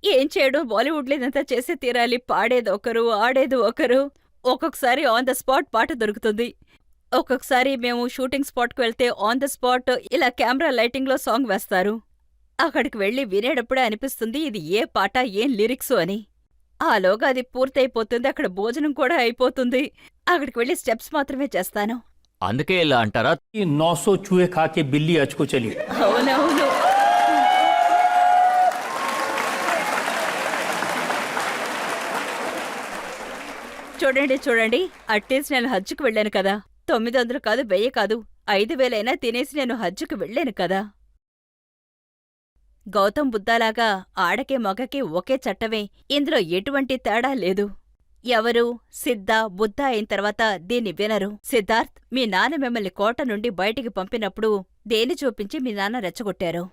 S4: ఏం చేయడం, బాలీవుడ్లో ఇదంతా చేసే తీరాలి. పాడేది ఒకరు, ఆడేది ఒకరు. ఒక్కొక్కసారి ఆన్ ద స్పాట్ పాట దొరుకుతుంది. ఒక్కొక్కసారి మేము షూటింగ్ స్పాట్కి వెళ్తే ఆన్ ద స్పాట్ ఇలా కెమెరా లైటింగ్లో సాంగ్ వేస్తారు. అక్కడికి వెళ్ళి వినేటప్పుడే అనిపిస్తుంది ఇది ఏ పాట, ఏం లిరిక్సు అని. ఆలోగా అది పూర్తయిపోతుంది. అక్కడ భోజనం కూడా అయిపోతుంది. అక్కడికి వెళ్ళి స్టెప్స్ మాత్రమే చేస్తాను.
S2: అందుకే ఇలా అంటారా?
S7: 900 चूहे खा के बिल्ली अच को चली.
S4: అవునవును. చూడండి చూడండి, అట్లీస్ట్ నేను హజ్జుకు వెళ్ళాను కదా. 900 కాదు, 1000 కాదు, 5000 తినేసి నేను హజ్జుకు వెళ్ళాను కదా. గౌతమ్ బుద్ధాలాగా ఆడకే మగకి ఒకే చట్టమే. ఇందులో ఎటువంటి తేడా లేదు. ఎవరు సిద్ధ బుద్ధ అయిన తర్వాత దీన్ని వినరు. సిద్ధార్థ్, మీ నాన్న మిమ్మల్ని కోట నుండి బయటికి పంపినప్పుడు దేని చూపించి మీ నాన్న రెచ్చగొట్టారు?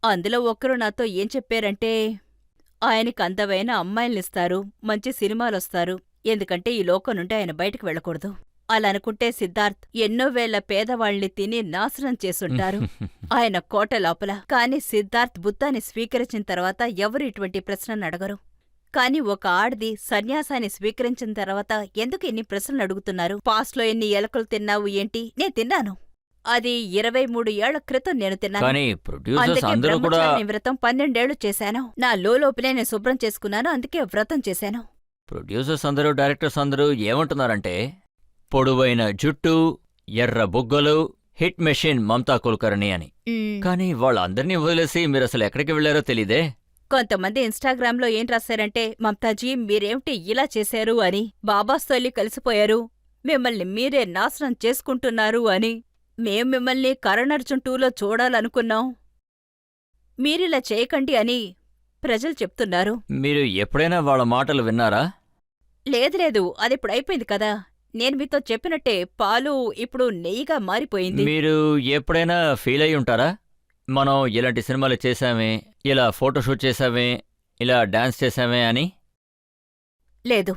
S4: అందులో ఒక్కరు నాతో ఏం చెప్పారంటే, ఆయనకి అందమైన అమ్మాయిల్నిస్తారు, మంచి సినిమాలొస్తారు, ఎందుకంటే ఈ లోకం నుండి ఆయన బయటికి వెళ్ళకూడదు. అలా అనుకుంటే సిద్ధార్థ్ ఎన్నో వేల పేదవాళ్ని తిని నాశనం చేసుంటారు ఆయన కోట లోపల. కాని సిద్ధార్థ్ బుద్ధాన్ని స్వీకరించిన తర్వాత ఎవరు ఇటువంటి ప్రశ్నను అడగరు. కాని ఒక ఆడది సన్యాసాన్ని స్వీకరించిన తర్వాత ఎందుకు ఇన్ని ప్రశ్నలు అడుగుతున్నారు? పాస్ట్లో ఎన్ని ఎలకలు తిన్నావు ఏంటి? నేను తిన్నాను. అది 23 ఏళ్ల క్రితం నేను తిన్నాను.
S2: కానీ ప్రొడ్యూసర్స్
S4: అందుకే
S2: అందరూ కూడా
S4: బ్రహ్మచారిణి వ్రతం 12 ఏళ్లు చేశాను. నా లోపలే నేను శుభ్రం చేసుకున్నాను, అందుకే వ్రతం చేశాను.
S2: ప్రొడ్యూసర్స్ అందరూ డైరెక్టర్స్ అందరూ ఏమంటున్నారంటే, పొడవైన జుట్టు, ఎర్ర బుగ్గలు, హిట్ మెషిన్ మమతా కుల్కర్ణి అని. కానీ వాళ్ళందర్నీ వదిలేసి మీరసలు ఎక్కడికి వెళ్లారో తెలీదే.
S4: కొంతమంది ఇన్స్టాగ్రామ్లో ఏం రాశారంటే, మమతాజీ మీరేమిటి ఇలా చేశారు అని, బాబాస్తోల్లి కలిసిపోయారు, మిమ్మల్ని మీరే నాశనం చేసుకుంటున్నారు అని. మేం మిమ్మల్ని కరణర్జున్ 2లో చూడాలనుకున్నాం, మీరిలా చేయకండి అని ప్రజలు చెప్తున్నారు.
S2: మీరు ఎప్పుడైనా వాళ్ళ మాటలు విన్నారా?
S4: లేదు, అదిప్పుడైపోయింది కదా. నేను మీతో చెప్పినట్టే పాలు ఇప్పుడు నెయ్యిగా మారిపోయింది.
S2: మీరు ఎప్పుడైనా ఫీల్ అయి ఉంటారా, మనం ఇలాంటి సినిమాలు చేశామే, ఇలా ఫోటోషూట్ చేశామే, ఇలా డాన్స్ చేశామే అని?
S4: లేదు.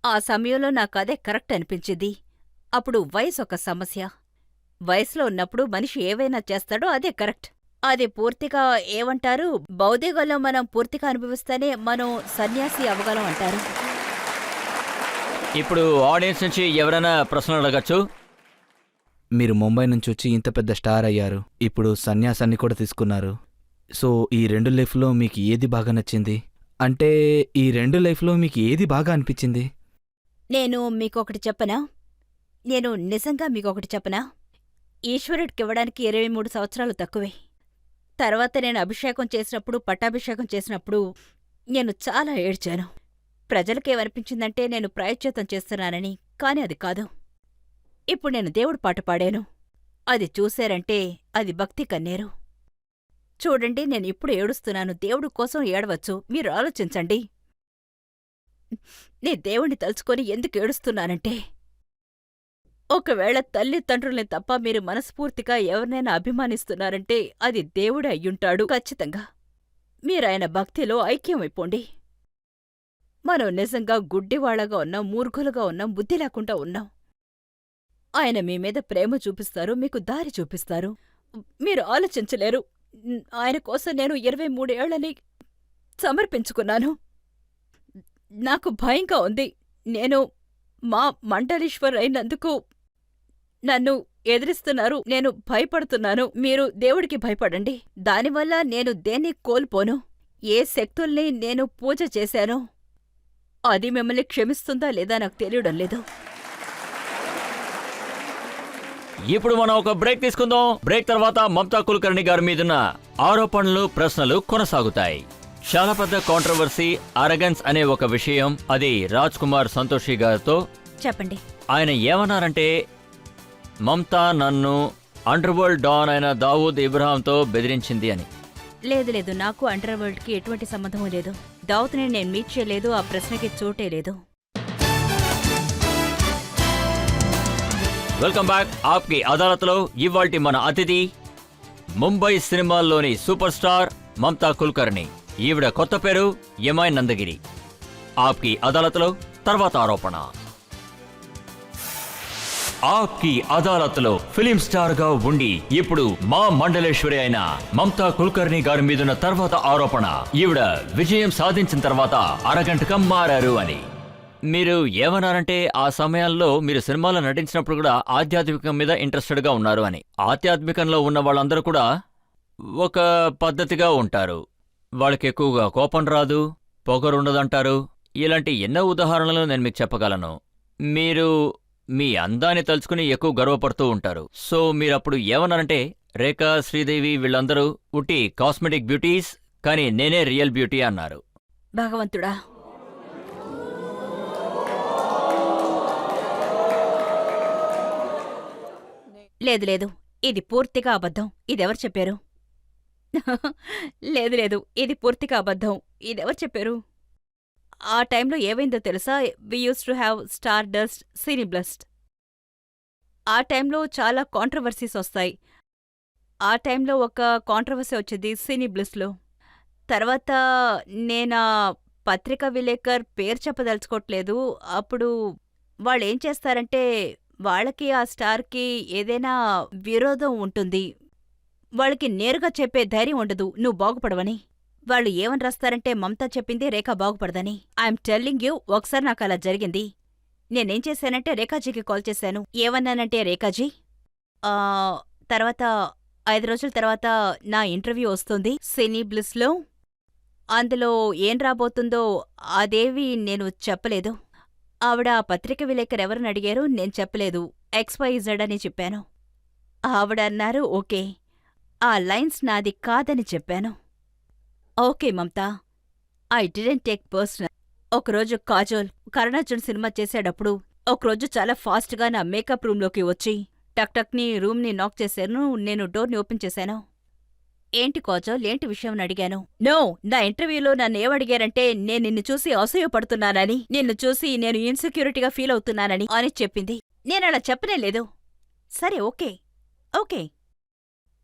S4: ఆ సమయంలో నాకదే కరెక్ట్ అనిపించింది. అప్పుడు వయసు ఒక సమస్య. వయసులో ఉన్నప్పుడు మనిషి ఏవైనా చేస్తాడో అదే కరెక్ట్. అది పూర్తిగా ఏమంటారు, భౌతికంలో మనం పూర్తిగా అనుభవిస్తేనే మనం సన్యాసి అవ్వగలం అంటారు.
S2: ఇప్పుడు ఆడియన్స్ నుంచి ఎవరైనా ప్రశ్నలు అడగచ్చు.
S8: మీరు ముంబై నుంచి వచ్చి ఇంత పెద్ద స్టార్ అయ్యారు, ఇప్పుడు సన్యాసాన్ని కూడా తీసుకున్నారు. సో ఈ 2 లైఫ్లో మీకు ఏది బాగా నచ్చింది? అంటే ఈ 2 లైఫ్లో మీకు ఏది బాగా అనిపించింది?
S4: నేను మీకొకటి చెప్పనా? నేను నిజంగా మీకొకటి చెప్పనా? ఈశ్వరుడికివ్వడానికి 23 సంవత్సరాలు తక్కువే. తర్వాత నేను అభిషేకం చేసినప్పుడు, పట్టాభిషేకం చేసినప్పుడు నేను చాలా ఏడ్చాను. ప్రజలకేమనిపించిందంటే నేను ప్రాయశ్చిత్తం చేస్తున్నానని, కాని అది కాదు. ఇప్పుడు నేను దేవుడి పాట పాడాను, అది చూశారంటే అది భక్తి కన్నీరు. చూడండి, నేను ఇప్పుడు ఏడుస్తున్నాను, దేవుడి కోసం ఏడవచ్చు. మీరు ఆలోచించండి, నే దేవుణ్ణి తలుచుకొని ఎందుకు ఏడుస్తున్నానంటే, ఒకవేళ తల్లిదండ్రుల్ని తప్ప మీరు మనస్ఫూర్తిగా ఎవరినైనా అభిమానిస్తున్నారంటే అది దేవుడే అయ్యుంటాడు ఖచ్చితంగా. మీరాయన భక్తిలో ఐక్యమైపోండి. మనం నిజంగా గుడ్డివాళ్లగా ఉన్నాం, మూర్ఖులుగా ఉన్నాం, బుద్ధి లేకుండా ఉన్నాం. ఆయన మీ మీద ప్రేమ చూపిస్తారు, మీకు దారి చూపిస్తారు. మీరు ఆలోచించలేరు, ఆయన కోసం నేను 23 ఏళ్లని సమర్పించుకున్నాను. నాకు భయంగా ఉంది. నేను మా మండలీశ్వర్ అయినందుకు నన్ను ఎదిరిస్తున్నారు, నేను భయపడుతున్నాను. మీరు దేవుడికి భయపడండి. దానివల్ల నేను దేన్ని కోల్పోను. ఏ శక్తుల్ని నేను పూజ చేశానో అది మిమ్మల్ని క్షమిస్తుందా లేదా నాకు తెలియడం లేదు.
S2: ఇప్పుడు మనం ఒక బ్రేక్ తీసుకుందాం. బ్రేక్ తర్వాత మమతా కుల్కర్ణి గారి మీదున్న ఆరోపణలు, ప్రశ్నలు కొనసాగుతాయి. చాలా పెద్ద కాంట్రవర్సీ, అరగన్స్ అనే ఒక విషయం, అది రాజ్ కుమార్ సంతోషి గారితో.
S4: చెప్పండి.
S2: ఆయన ఏమన్నారంటే, మమతా నన్ను అండర్వరల్డ్ డాన్ అయిన దావూద్ ఇబ్రహాంతో బెదిరించింది అని.
S4: లేదు, నాకు అండర్వరల్డ్కి ఎటువంటి సంబంధమూ లేదు. దావుద్ని నేను మీట్ చేయలేదు, ఆ ప్రశ్నకి చోటే లేదు.
S2: Welcome back. ఆప్కి అదాలత్లో ఇవాల్టి మన అతిథి ముంబై సినిమాల్లోని సూపర్ స్టార్ మమతా కుల్కర్ణి. ఈవిడ కొత్త పేరు యమాయ్ నందగిరి. ఆప్కి అదాలత్లో తర్వాత ఆరోపణ. ఆప్కి అదాలత్లో ఫిలిం స్టార్ గా ఉండి ఇప్పుడు మా మండలేశ్వరి అయిన మమతా కుల్కర్ణి గారి మీదున్న తర్వాత ఆరోపణ, ఈవిడ విజయం సాధించిన తర్వాత అరగంటగా మారారు అని. మీరు ఏమన్నారంటే, ఆ సమయాల్లో మీరు సినిమాలో నటించినప్పుడు కూడా ఆధ్యాత్మికం మీద ఇంట్రెస్టెడ్ గా ఉన్నారు అని. ఆధ్యాత్మికంలో ఉన్న వాళ్ళందరూ కూడా ఒక పద్ధతిగా ఉంటారు. వాళ్ళకి ఎక్కువగా కోపం రాదు, పొగరుండదంటారు. ఇలాంటి ఎన్నో ఉదాహరణలు నేను మీకు చెప్పగలను. మీరు మీ అందాన్ని తలుచుకుని ఎక్కువ గర్వపడుతూ ఉంటారు. సో మీరప్పుడు ఏమన్నారంటే, రేఖా, శ్రీదేవి వీళ్ళందరూ ఉట్టి కాస్మెటిక్ బ్యూటీస్, కానీ నేనే రియల్ బ్యూటీ అన్నారు.
S4: భగవంతుడా, లేదు లేదు, ఇది పూర్తిగా అబద్ధం. ఇదెవరు చెప్పారు? లేదు లేదు, ఇది పూర్తిగా అబద్ధం. ఇదెవరు చెప్పారు? ఆ టైంలో ఏమైందో తెలుసా? We use to have Stardust, Cineblitz. ఆ టైంలో చాలా కాంట్రవర్సీస్ వస్తాయి. ఆ టైంలో ఒక కాంట్రవర్సీ వచ్చింది సినీబ్లిస్లో. తర్వాత నేనా పత్రికా విలేకర్ పేరు చెప్పదలుచుకోవట్లేదు. అప్పుడు వాళ్ళేం చేస్తారంటే, వాళ్ళకి ఆ స్టార్కి ఏదైనా విరోధం ఉంటుంది. వాళ్ళకి నేరుగా చెప్పే ధైర్యం ఉండదు నువ్వు బాగుపడవని. వాళ్ళు ఏమని రాస్తారంటే, మమతా చెప్పింది రేఖ బాగుపడదని. ఐఎమ్ టెల్లింగ్ యూ, ఒకసారి నాకు అలా జరిగింది. నేనేం చేశానంటే రేఖాజీకి కాల్ చేశాను. ఏమన్నానంటే, రేఖాజీ తర్వాత 5 రోజుల తర్వాత నా ఇంటర్వ్యూ వస్తుంది సినీ బ్లిస్లో. అందులో ఏం రాబోతుందో అదేవి నేను చెప్పలేదు. ఆవిడ ఆ పత్రిక విలేకరెవరని అడిగారు, నేను చెప్పలేదు. XYZ అని చెప్పాను. ఆవిడ అన్నారు, ఓకే, ఆ లైన్స్ నాది కాదని చెప్పాను. Okay Mamata, I didn't take personal. ఒకరోజు కాజోల్ కరుణార్జున్ సినిమా చేసేటప్పుడు ఒకరోజు చాలా ఫాస్ట్గా నా మేకప్ రూంలోకి వచ్చి టక్ టక్ని రూమ్ని నాక్ చేశాను. నేను డోర్ని ఓపెన్ చేశాను. ఏంటి కాజోల్, ఏంటి విషయం అని అడిగాను. నో, నా ఇంటర్వ్యూలో నన్నేమడిగారంటే, నేను నిన్ను చూసి అసూయపడుతున్నానని, నిన్ను చూసి నేను ఇన్సెక్యూరిటీగా ఫీల్ అవుతున్నానని అని చెప్పింది. నేనలా చెప్పనే లేదు. సరే ఓకే ఓకే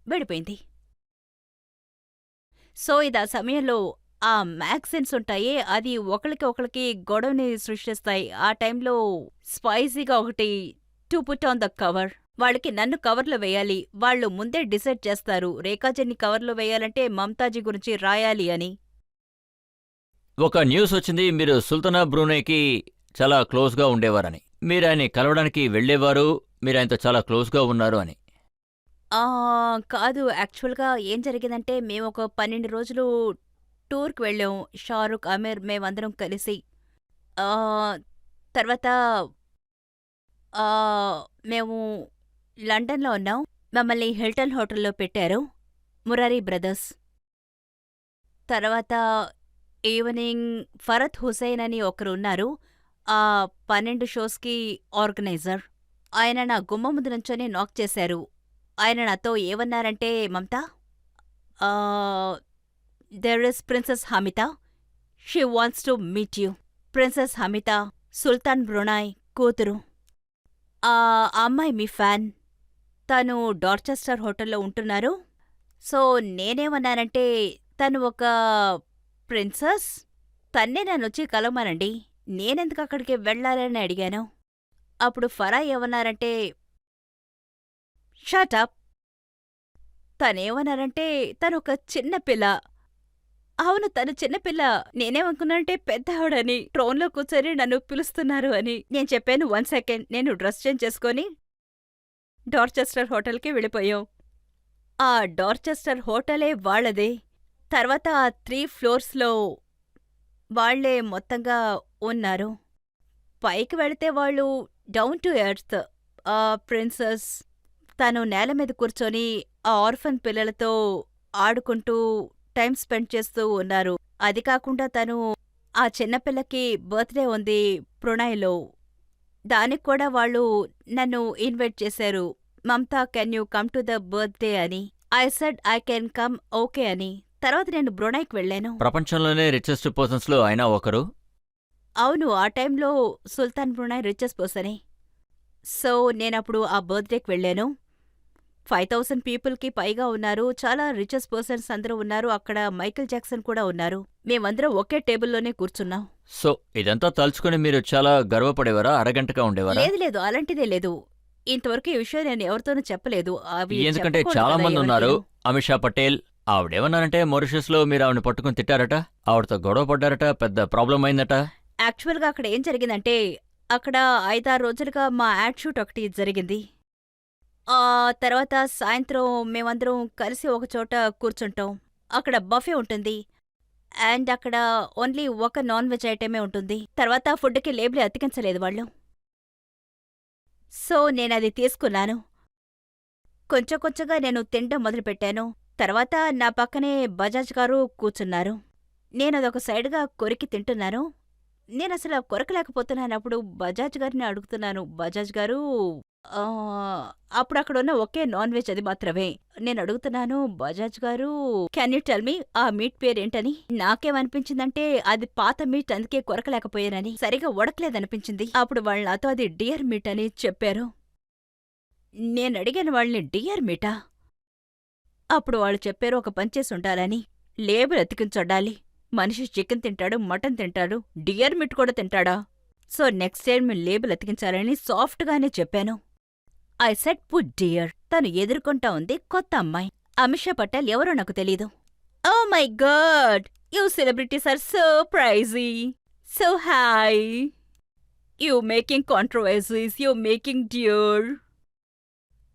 S4: వెళ్ళిపోయింది. సో ఇది ఆ సమయంలో ఆ మ్యాగజైన్స్ ఉంటాయే, అది ఒకరికి ఒకరికి గొడవని సృష్టిస్తాయి. ఆ టైంలో స్పైసీగా ఒకటి to put on the cover. వాళ్ళకి నన్ను కవర్లో వేయాలి. వాళ్ళు ముందే డిసైడ్ చేస్తారు రేఖాజీని కవర్లో వేయాలంటే మమతాజీ గురించి రాయాలి అని.
S2: ఒక న్యూస్ వచ్చింది, మీరు సుల్తానా బ్రూనైకి చాలా క్లోజ్గా ఉండేవారని. మీరు ఆయన కలవడానికి వెళ్ళేవారు, మీరు ఆయనతో చాలా క్లోజ్గా ఉన్నారు అని.
S4: కాదు, యాక్చువల్గా ఏం జరిగిందంటే, మేము ఒక 12 రోజులు టూర్కి వెళ్ళాం. షారుఖ్, అమీర్ మేమందరం కలిసి. ఆ, తర్వాత మేము లండన్లో ఉన్నాం. మమ్మల్ని హిల్టన్ హోటల్లో పెట్టారు, మురారి బ్రదర్స్. తర్వాత ఈవినింగ్ ఫరత్ హుసేన్ అని ఒకరు ఉన్నారు, ఆ 12 షోస్కి ఆర్గనైజర్. ఆయన నా గుమ్మ ముందు నుంచొని నాక్ చేశారు. ఆయన నాతో ఏమన్నారంటే, Mamata, there is princess Hamita, she wants to meet you. Princess Hamita Sultan Brunei కూతురు. ఆ అమ్మాయి మీ ఫ్యాన్. తను డార్చెస్టర్ హోటల్లో ఉంటున్నారు. సో నేనేమన్నానంటే, తను ఒక ప్రిన్సెస్, తన్నే నన్నొచ్చి కలవమనండి, నేనెందుకు అక్కడికి వెళ్ళాలని అడిగాను. అప్పుడు ఫరా ఏమన్నారంటే, షటప్. తనేమన్నారంటే, తనొక చిన్నపిల్ల. అవును, తను చిన్నపిల్ల. నేనేమనుకున్నానంటే పెద్ద ఆవిడని, ట్రోన్లో కూర్చొని నన్ను పిలుస్తున్నారు అని. నేను చెప్పాను, 1 సెకండ్, నేను డ్రెస్ చేంజ్ చేసుకొని డార్చెస్టర్ హోటల్కి వెళ్ళిపోయాం. ఆ డార్చెస్టర్ హోటలే వాళ్లదే. తర్వాత ఆ 3 ఫ్లోర్స్లో వాళ్లే మొత్తంగా ఉన్నారు. పైకి వెళితే వాళ్ళు డౌన్ టు ఎర్త్. ఆ ప్రిన్సెస్ తను నేల మీద కూర్చొని ఆ ఆర్ఫన్ పిల్లలతో ఆడుకుంటూ టైం స్పెండ్ చేస్తూ ఉన్నారు. అది కాకుండా తను ఆ చిన్నపిల్లకి బర్త్డే ఉంది బ్రునైలో. దానికి కూడా వాళ్ళు నన్ను ఇన్వైట్ చేశారు. Mamata, can you come to the birthday అని. I said I can come, okay అని. తర్వాత నేను బ్రునైకి వెళ్ళాను.
S2: ప్రపంచంలోనే రిచెస్ట్ పర్సన్స్లో ఆయన ఒకరు.
S4: అవును, ఆ టైంలో సుల్తాన్ బ్రునై రిచెస్ట్ పర్సనే. సో నేనప్పుడు ఆ బర్త్డేకి వెళ్ళాను. 5000 పీపుల్కి పైగా ఉన్నారు. చాలా రిచెస్ట్ పర్సన్స్ అందరూ ఉన్నారు. అక్కడ మైకేల్ జాక్సన్ కూడా ఉన్నారు. మేమందరం ఒకే టేబుల్లోనే కూర్చున్నాం.
S2: సో ఇదంతా తలుచుకుని మీరు చాలా గర్వపడేవారా? అరగంటగా ఉండేవారా?
S4: లేదు లేదు, అలాంటిదే లేదు. ఇంతవరకు ఈ విషయం నేను ఎవరితోనూ చెప్పలేదు. అవి
S2: ఎందుకంటే
S4: చెప్పకూడదు
S2: చాలా
S4: కదా
S2: మంది ఉన్నారు.
S4: ఎవరికీను.
S2: అమిషా పటేల్ ఆవిడేమన్నారంటే, మారిషస్లో మీరు ఆవిడని పట్టుకుని తిట్టారట, ఆవిడతో గొడవ పడ్డారట, పెద్ద ప్రాబ్లం అయిందట.
S4: యాక్చువల్గా అక్కడ ఏం జరిగిందంటే, అక్కడ 5-6 రోజులుగా మా యాడ్ షూట్ ఒకటి జరిగింది. ఆ తర్వాత సాయంత్రం మేమందరం కలిసి ఒకచోట కూర్చుంటాం. అక్కడ బఫే ఉంటుంది. అండ్ అక్కడ ఓన్లీ ఒక నాన్ వెజ్ ఐటమే ఉంటుంది. తర్వాత ఫుడ్కి లేబుల్ అతికించలేదు వాళ్ళు. సో నేనది తీసుకున్నాను. కొంచెం కొంచెంగా నేను తినడం మొదలుపెట్టాను. తర్వాత నా పక్కనే బజాజ్ గారు కూర్చున్నారు. నేనదొక సైడ్గా కొరికి తింటున్నాను. నేనసలు కొరకలేకపోతున్నాను. అప్పుడు బజాజ్ గారిని అడుగుతున్నాను, బజాజ్ గారు ఆ, అప్పుడు అక్కడ ఉన్న ఒకే నాన్ వెజ్ అది మాత్రమే. నేను అడుగుతున్నాను, బజాజ్ గారు, క్యాన్ యూ టెల్ మీ ఆ మీట్ పేరేంటని? నాకేమనిపించిందంటే అది పాత మీట్, అందుకే కొరకలేకపోయానని, సరిగా ఉడకలేదనిపించింది. అప్పుడు వాళ్ళు నాతో అది డియర్ మీట్ అని చెప్పారు. నేను అడిగాను వాళ్ళని, డియర్ మీటా? అప్పుడు వాళ్ళు చెప్పారు ఒక పంచేసి ఉండాలని, లేబుల్ అతికించొండాలి. మనిషి చికెన్ తింటాడు, మటన్ తింటాడు, డియర్ మీట్ కూడా తింటాడా? సో నెక్స్ట్ టైం లేబుల్ అతికించాలని సాఫ్ట్గానే చెప్పాను. I set put dear. తను ఎదుర్కొంటా ఉంది కొత్త అమ్మాయి, అమిషా పటేల్. ఎవరో నాకు తెలీదు. Oh my god, you celebrities are so pricey, so high, you making controversies, you making dear.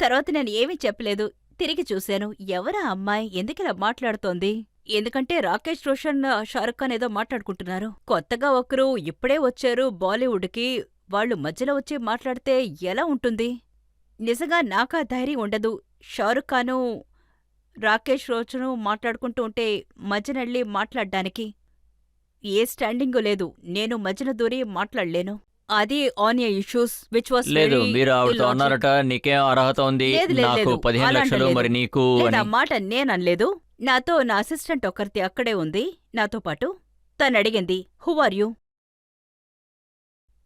S4: తర్వాత నేను ఏమీ చెప్పలేదు. తిరిగి చూశాను, ఎవరా అమ్మాయి, ఎందుకిలా మాట్లాడుతోంది? ఎందుకంటే రాకేష్ రోషన్, షారుఖ్ ఖాన్ ఏదో మాట్లాడుకుంటున్నారు. కొత్తగా ఒకరు ఇప్పుడే వచ్చారు బాలీవుడ్కి, వాళ్ళు మధ్యలో వచ్చి మాట్లాడితే ఎలా ఉంటుంది? నిజంగా నాకా ధైర్యం ఉండదు. షారుఖ్ ఖాను, రాకేష్ రోషను మాట్లాడుకుంటూ ఉంటే మధ్యనెళ్ళి మాట్లాడ్డానికి. ఏ స్టాండింగు లేదు. నేను మధ్యన దూరి మాట్లాడలేను. అది on a issues which was
S2: లేదు, మీరు ఆవిడతో అన్నారట నీకేం అర్హత ఉంది, నాకు 15 లక్షలు, మరి నీకు అని.
S4: ఆ మాట నేననలేదు. నాతో నా అసిస్టెంట్ ఒకరిది అక్కడే ఉంది నాతో పాటు. తనడిగింది, హూ ఆర్ యూ?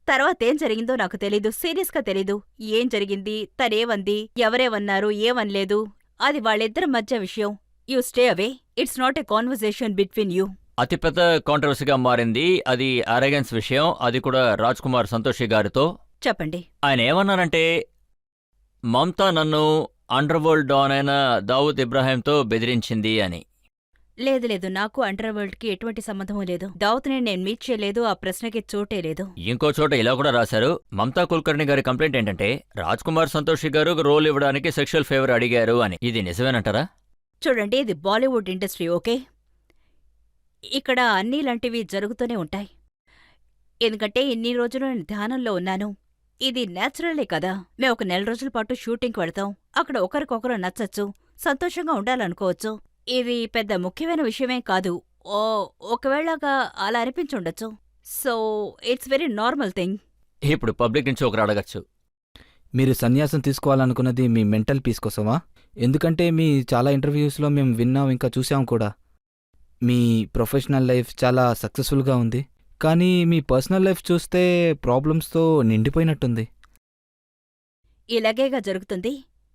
S4: తర్వాతేం జరిగిందో నాకు తెలీదు, సీరియస్గా తెలీదు. ఏం జరిగింది, తనేవంది, ఎవరేవన్నారు, ఏవన్లేదు, అది వాళ్ళిద్దరి మధ్య విషయం. You stay away, it's not a conversation between you.
S2: అతిపెద్ద కాంట్రవర్సీగా మారింది అది అరగెన్స్ విషయం, అది కూడా రాజ్ కుమార్ సంతోషి గారితో.
S4: చెప్పండి.
S2: ఆయన ఏమన్నారంటే, మమతా నన్ను అండర్ వరల్డ్ డాన్ అయిన దావూద్ ఇబ్రాహీంతో బెదిరించింది అని.
S4: లేదు లేదు, నాకు అండర్ వరల్డ్కి ఎటువంటి సంబంధమూ లేదు. దావుత్ని నేను మీట్ చేయలేదు, ఆ ప్రశ్నకి చోటే లేదు.
S2: ఇంకో చోట ఇలా కూడా రాశారు, మమతా కుల్కర్ణి గారి కంప్లైంట్ ఏంటంటే రాజ్ కుమార్ సంతోషి గారు రోల్ ఇవ్వడానికి సెక్షువల్ ఫేవర్ అడిగారు అని. ఇది నిజమేనంటారా?
S4: చూడండి, ఇది బాలీవుడ్ ఇండస్ట్రీ, ఓకే? ఇక్కడ అన్నీ లాంటివి జరుగుతూనే ఉంటాయి. ఎందుకంటే ఇన్ని రోజులు నేను ధ్యానంలో ఉన్నాను. ఇది నేచురలే కదా. మేము ఒక 4 రోజుల పాటు షూటింగ్కి వెళతాం. అక్కడ ఒకరికొకరు నచ్చచ్చు, సంతోషంగా ఉండాలనుకోవచ్చు. ఇది పెద్ద ముఖ్యమైన విషయమేం కాదు. ఒకవేళగా అలా అనిపించుండొచ్చు. So it's very normal thing.
S2: ఇప్పుడు పబ్లిక్ నుంచి ఒకరు అడగచ్చు,
S8: మీరు సన్యాసం తీసుకోవాలనుకున్నది మీ మెంటల్ పీస్ కోసమా? ఎందుకంటే మీ చాలా ఇంటర్వ్యూస్లో మేము విన్నాం, ఇంకా చూసాం కూడా. మీ ప్రొఫెషనల్ లైఫ్ చాలా సక్సెస్ఫుల్గా ఉంది, కానీ మీ పర్సనల్ లైఫ్ చూస్తే ప్రాబ్లమ్స్తో నిండిపోయినట్టుంది.
S4: ఇలాగేగా జరుగుతుంది.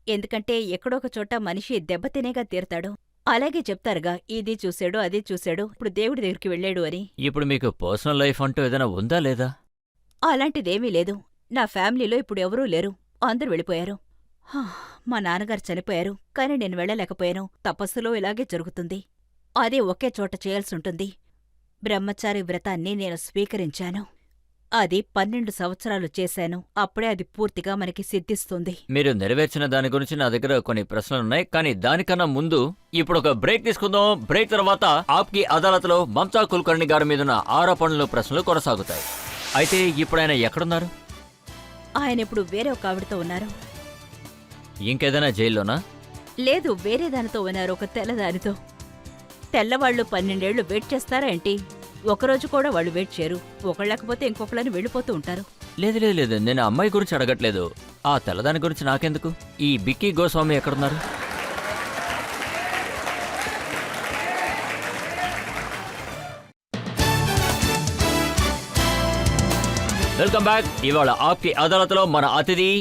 S4: ఎందుకంటే ఎక్కడొక చోట మనిషి దెబ్బతినేగా తీరతాడు. అలాగే చెప్తారుగా, ఇది చూశాడు, అది చూశాడు, ఇప్పుడు దేవుడి దగ్గరికి వెళ్ళాడు అని.
S2: ఇప్పుడు మీకు పర్సనల్ లైఫ్ అంటూ ఏదైనా ఉందా లేదా?
S4: అలాంటిదేమీ లేదు. నా ఫ్యామిలీలో ఇప్పుడు ఎవరూ లేరు, అందరూ వెళ్ళిపోయారు. మా నాన్నగారు చనిపోయారు, కానీ నేను వెళ్ళలేకపోయాను. తపస్సులో ఇలాగే జరుగుతుంది. అదే ఒకే చోట చేయాల్సుంటుంది. బ్రహ్మచారి వ్రతాన్ని నేను స్వీకరించాను. అది 12 సంవత్సరాలు చేశాను. అప్పుడే అది పూర్తిగా మనకి సిద్ధిస్తుంది.
S2: మీరు నెరవేర్చిన దాని గురించి నా దగ్గర కొన్ని ప్రశ్నలున్నాయి, కానీ దానికన్నా ముందు ఇప్పుడు ఒక బ్రేక్ తీసుకుందాం. బ్రేక్ తర్వాత ఆప్కి అదాలత్లో మమతా కుల్కర్ణి గారి మీదున్న ఆరోపణలు, ప్రశ్నలు కొనసాగుతాయి. అయితే ఇప్పుడు ఆయన ఎక్కడున్నారు?
S4: ఆయన ఇప్పుడు వేరే ఒక ఆవిడతో ఉన్నారు.
S2: ఇంకేదైనా జైల్లోనా?
S4: లేదు, వేరే దానితో ఉన్నారు, ఒక తెల్లదానితో. తెల్లవాళ్లు 12 ఏళ్లు వెయిట్ చేస్తారా ఏంటి? ఒకరోజు కూడా వాళ్ళు వెయిట్ చేయరు. ఒకళ్ళకపోతే ఇంకొకళ్ళని వెళ్ళిపోతూ ఉంటారు.
S2: లేదు లేదు లేదు, నేను అమ్మాయి గురించి అడగట్లేదు. ఆ తెల్లదాని గురించి నాకెందుకు? ఈ బిక్కీ గోస్వామి ఎక్కడున్నారు? Welcome back. ఇవాళ ఆప్కి అదాలత్లో మన అతిథి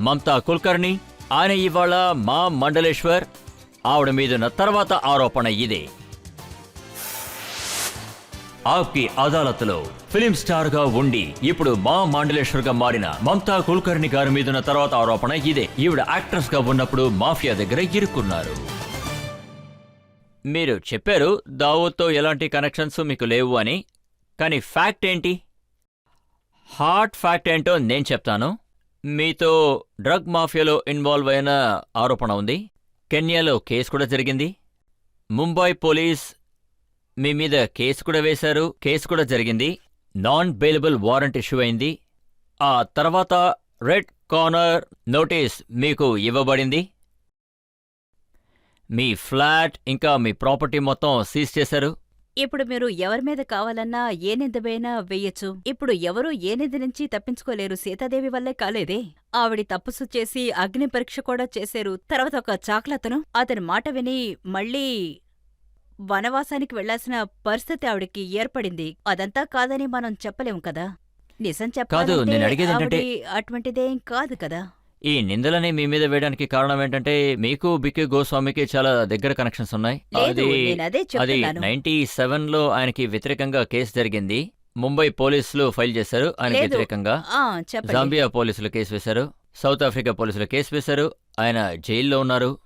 S2: మమతా కుల్కర్ణి. ఆయన ఇవాళ మా మండలేశ్వర్. ఆవిడ మీదున్న తర్వాత ఆరోపణ ఇదే. ఆప్కి అదాలత్లో ఫిలిం స్టార్ గా ఉండి ఇప్పుడు మా మండలేశ్వర్ గా మారిన మమతా కుల్కర్ణి గారి మీదున్న తర్వాత ఆరోపణ ఇదే. ఈవిడ యాక్ట్రెస్ గా ఉన్నప్పుడు మాఫియా దగ్గర ఇరుక్కున్నారు. మీరు చెప్పారు దావూద్తో ఎలాంటి కనెక్షన్స్ మీకు లేవు అని, కానీ ఫ్యాక్ట్ ఏంటి? హార్ట్ ఫ్యాక్ట్ ఏంటో నేను చెప్తాను. మీతో డ్రగ్ మాఫియాలో ఇన్వాల్వ్ అయిన ఆరోపణ ఉంది. కెన్యాలో కేసు కూడా జరిగింది. ముంబై పోలీస్ మీ మీద కేసు కూడా వేశారు, కేసు కూడా జరిగింది. నాన్ బెయిలబుల్ వారెంట్ ఇష్యూ అయింది. ఆ తర్వాత రెడ్ కార్నర్ నోటీస్ మీకు ఇవ్వబడింది. మీ ఫ్లాట్ ఇంకా మీ ప్రాపర్టీ మొత్తం సీజ్ చేశారు.
S4: ఇప్పుడు మీరు ఎవరి మీద కావాలన్నా ఏ నిందమైనా వెయ్యొచ్చు. ఇప్పుడు ఎవరూ ఏ నింద నుంచి తప్పించుకోలేరు. సీతాదేవి వల్లే కాలేదే. ఆవిడి తపస్సు చేసి అగ్ని పరీక్ష కూడా చేశారు. తర్వాత ఒక చాకలతను అతని మాట విని మళ్ళీ వనవాసానికి వెళ్లాల్సిన పరిస్థితి ఆవిడికి ఏర్పడింది. అదంతా కాదని మనం చెప్పలేం కదా. నిజం
S2: కాదు,
S4: చెప్పాలంటే
S2: నేను అడిగేదేంటంటే-
S4: ఆవిడి అటువంటిదేం కాదు కదా.
S2: ఈ నిందలని మీ మీద వేయడానికి కారణం ఏంటంటే మీకు బిక్కి గోస్వామికి చాలా దగ్గర కనెక్షన్స్ ఉన్నాయి.
S4: లేదు, నేనదే
S2: అది
S4: చెప్తున్నాను.
S2: 97లో ఆయనకి వ్యతిరేకంగా కేసు జరిగింది. ముంబై పోలీసులు ఫైల్ చేశారు ఆయనకి
S4: లేదు.
S2: వ్యతిరేకంగా.
S4: చెప్పండి.
S2: జాంబియా పోలీసులు కేసు వేశారు. సౌత్ ఆఫ్రికా పోలీసులు కేసు వేశారు. ఆయన జైల్లో ఉన్నారు.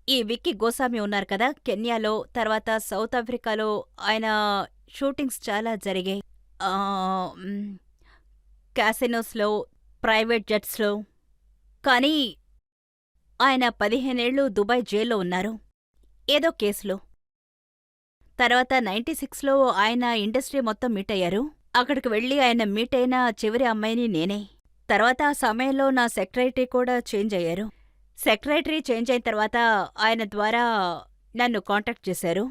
S4: ఈ విక్కీ గోస్వామి ఉన్నారు కదా, కెన్యాలో, తర్వాత సౌత్ ఆఫ్రికాలో ఆయన షూటింగ్స్ చాలా జరిగాయి. ఆ, మ్, క్యాసినోస్లో, ప్రైవేట్ జెట్స్లో. కానీ ఆయన 15 ఏళ్ళు దుబాయ్ జైల్లో ఉన్నారు ఏదో కేసులో. తర్వాత 96లో ఆయన ఇండస్ట్రీ మొత్తం మీట్ అయ్యారు. అక్కడికి వెళ్ళి ఆయన మీట్ అయిన చివరి అమ్మాయిని నేనే. తర్వాత ఆ సమయంలో నా సెక్రటరీ కూడా చేంజ్ అయ్యారు. సెక్రటరీ చేంజ్ అయిన తర్వాత ఆయన ద్వారా నన్ను కాంటాక్ట్ చేశారు.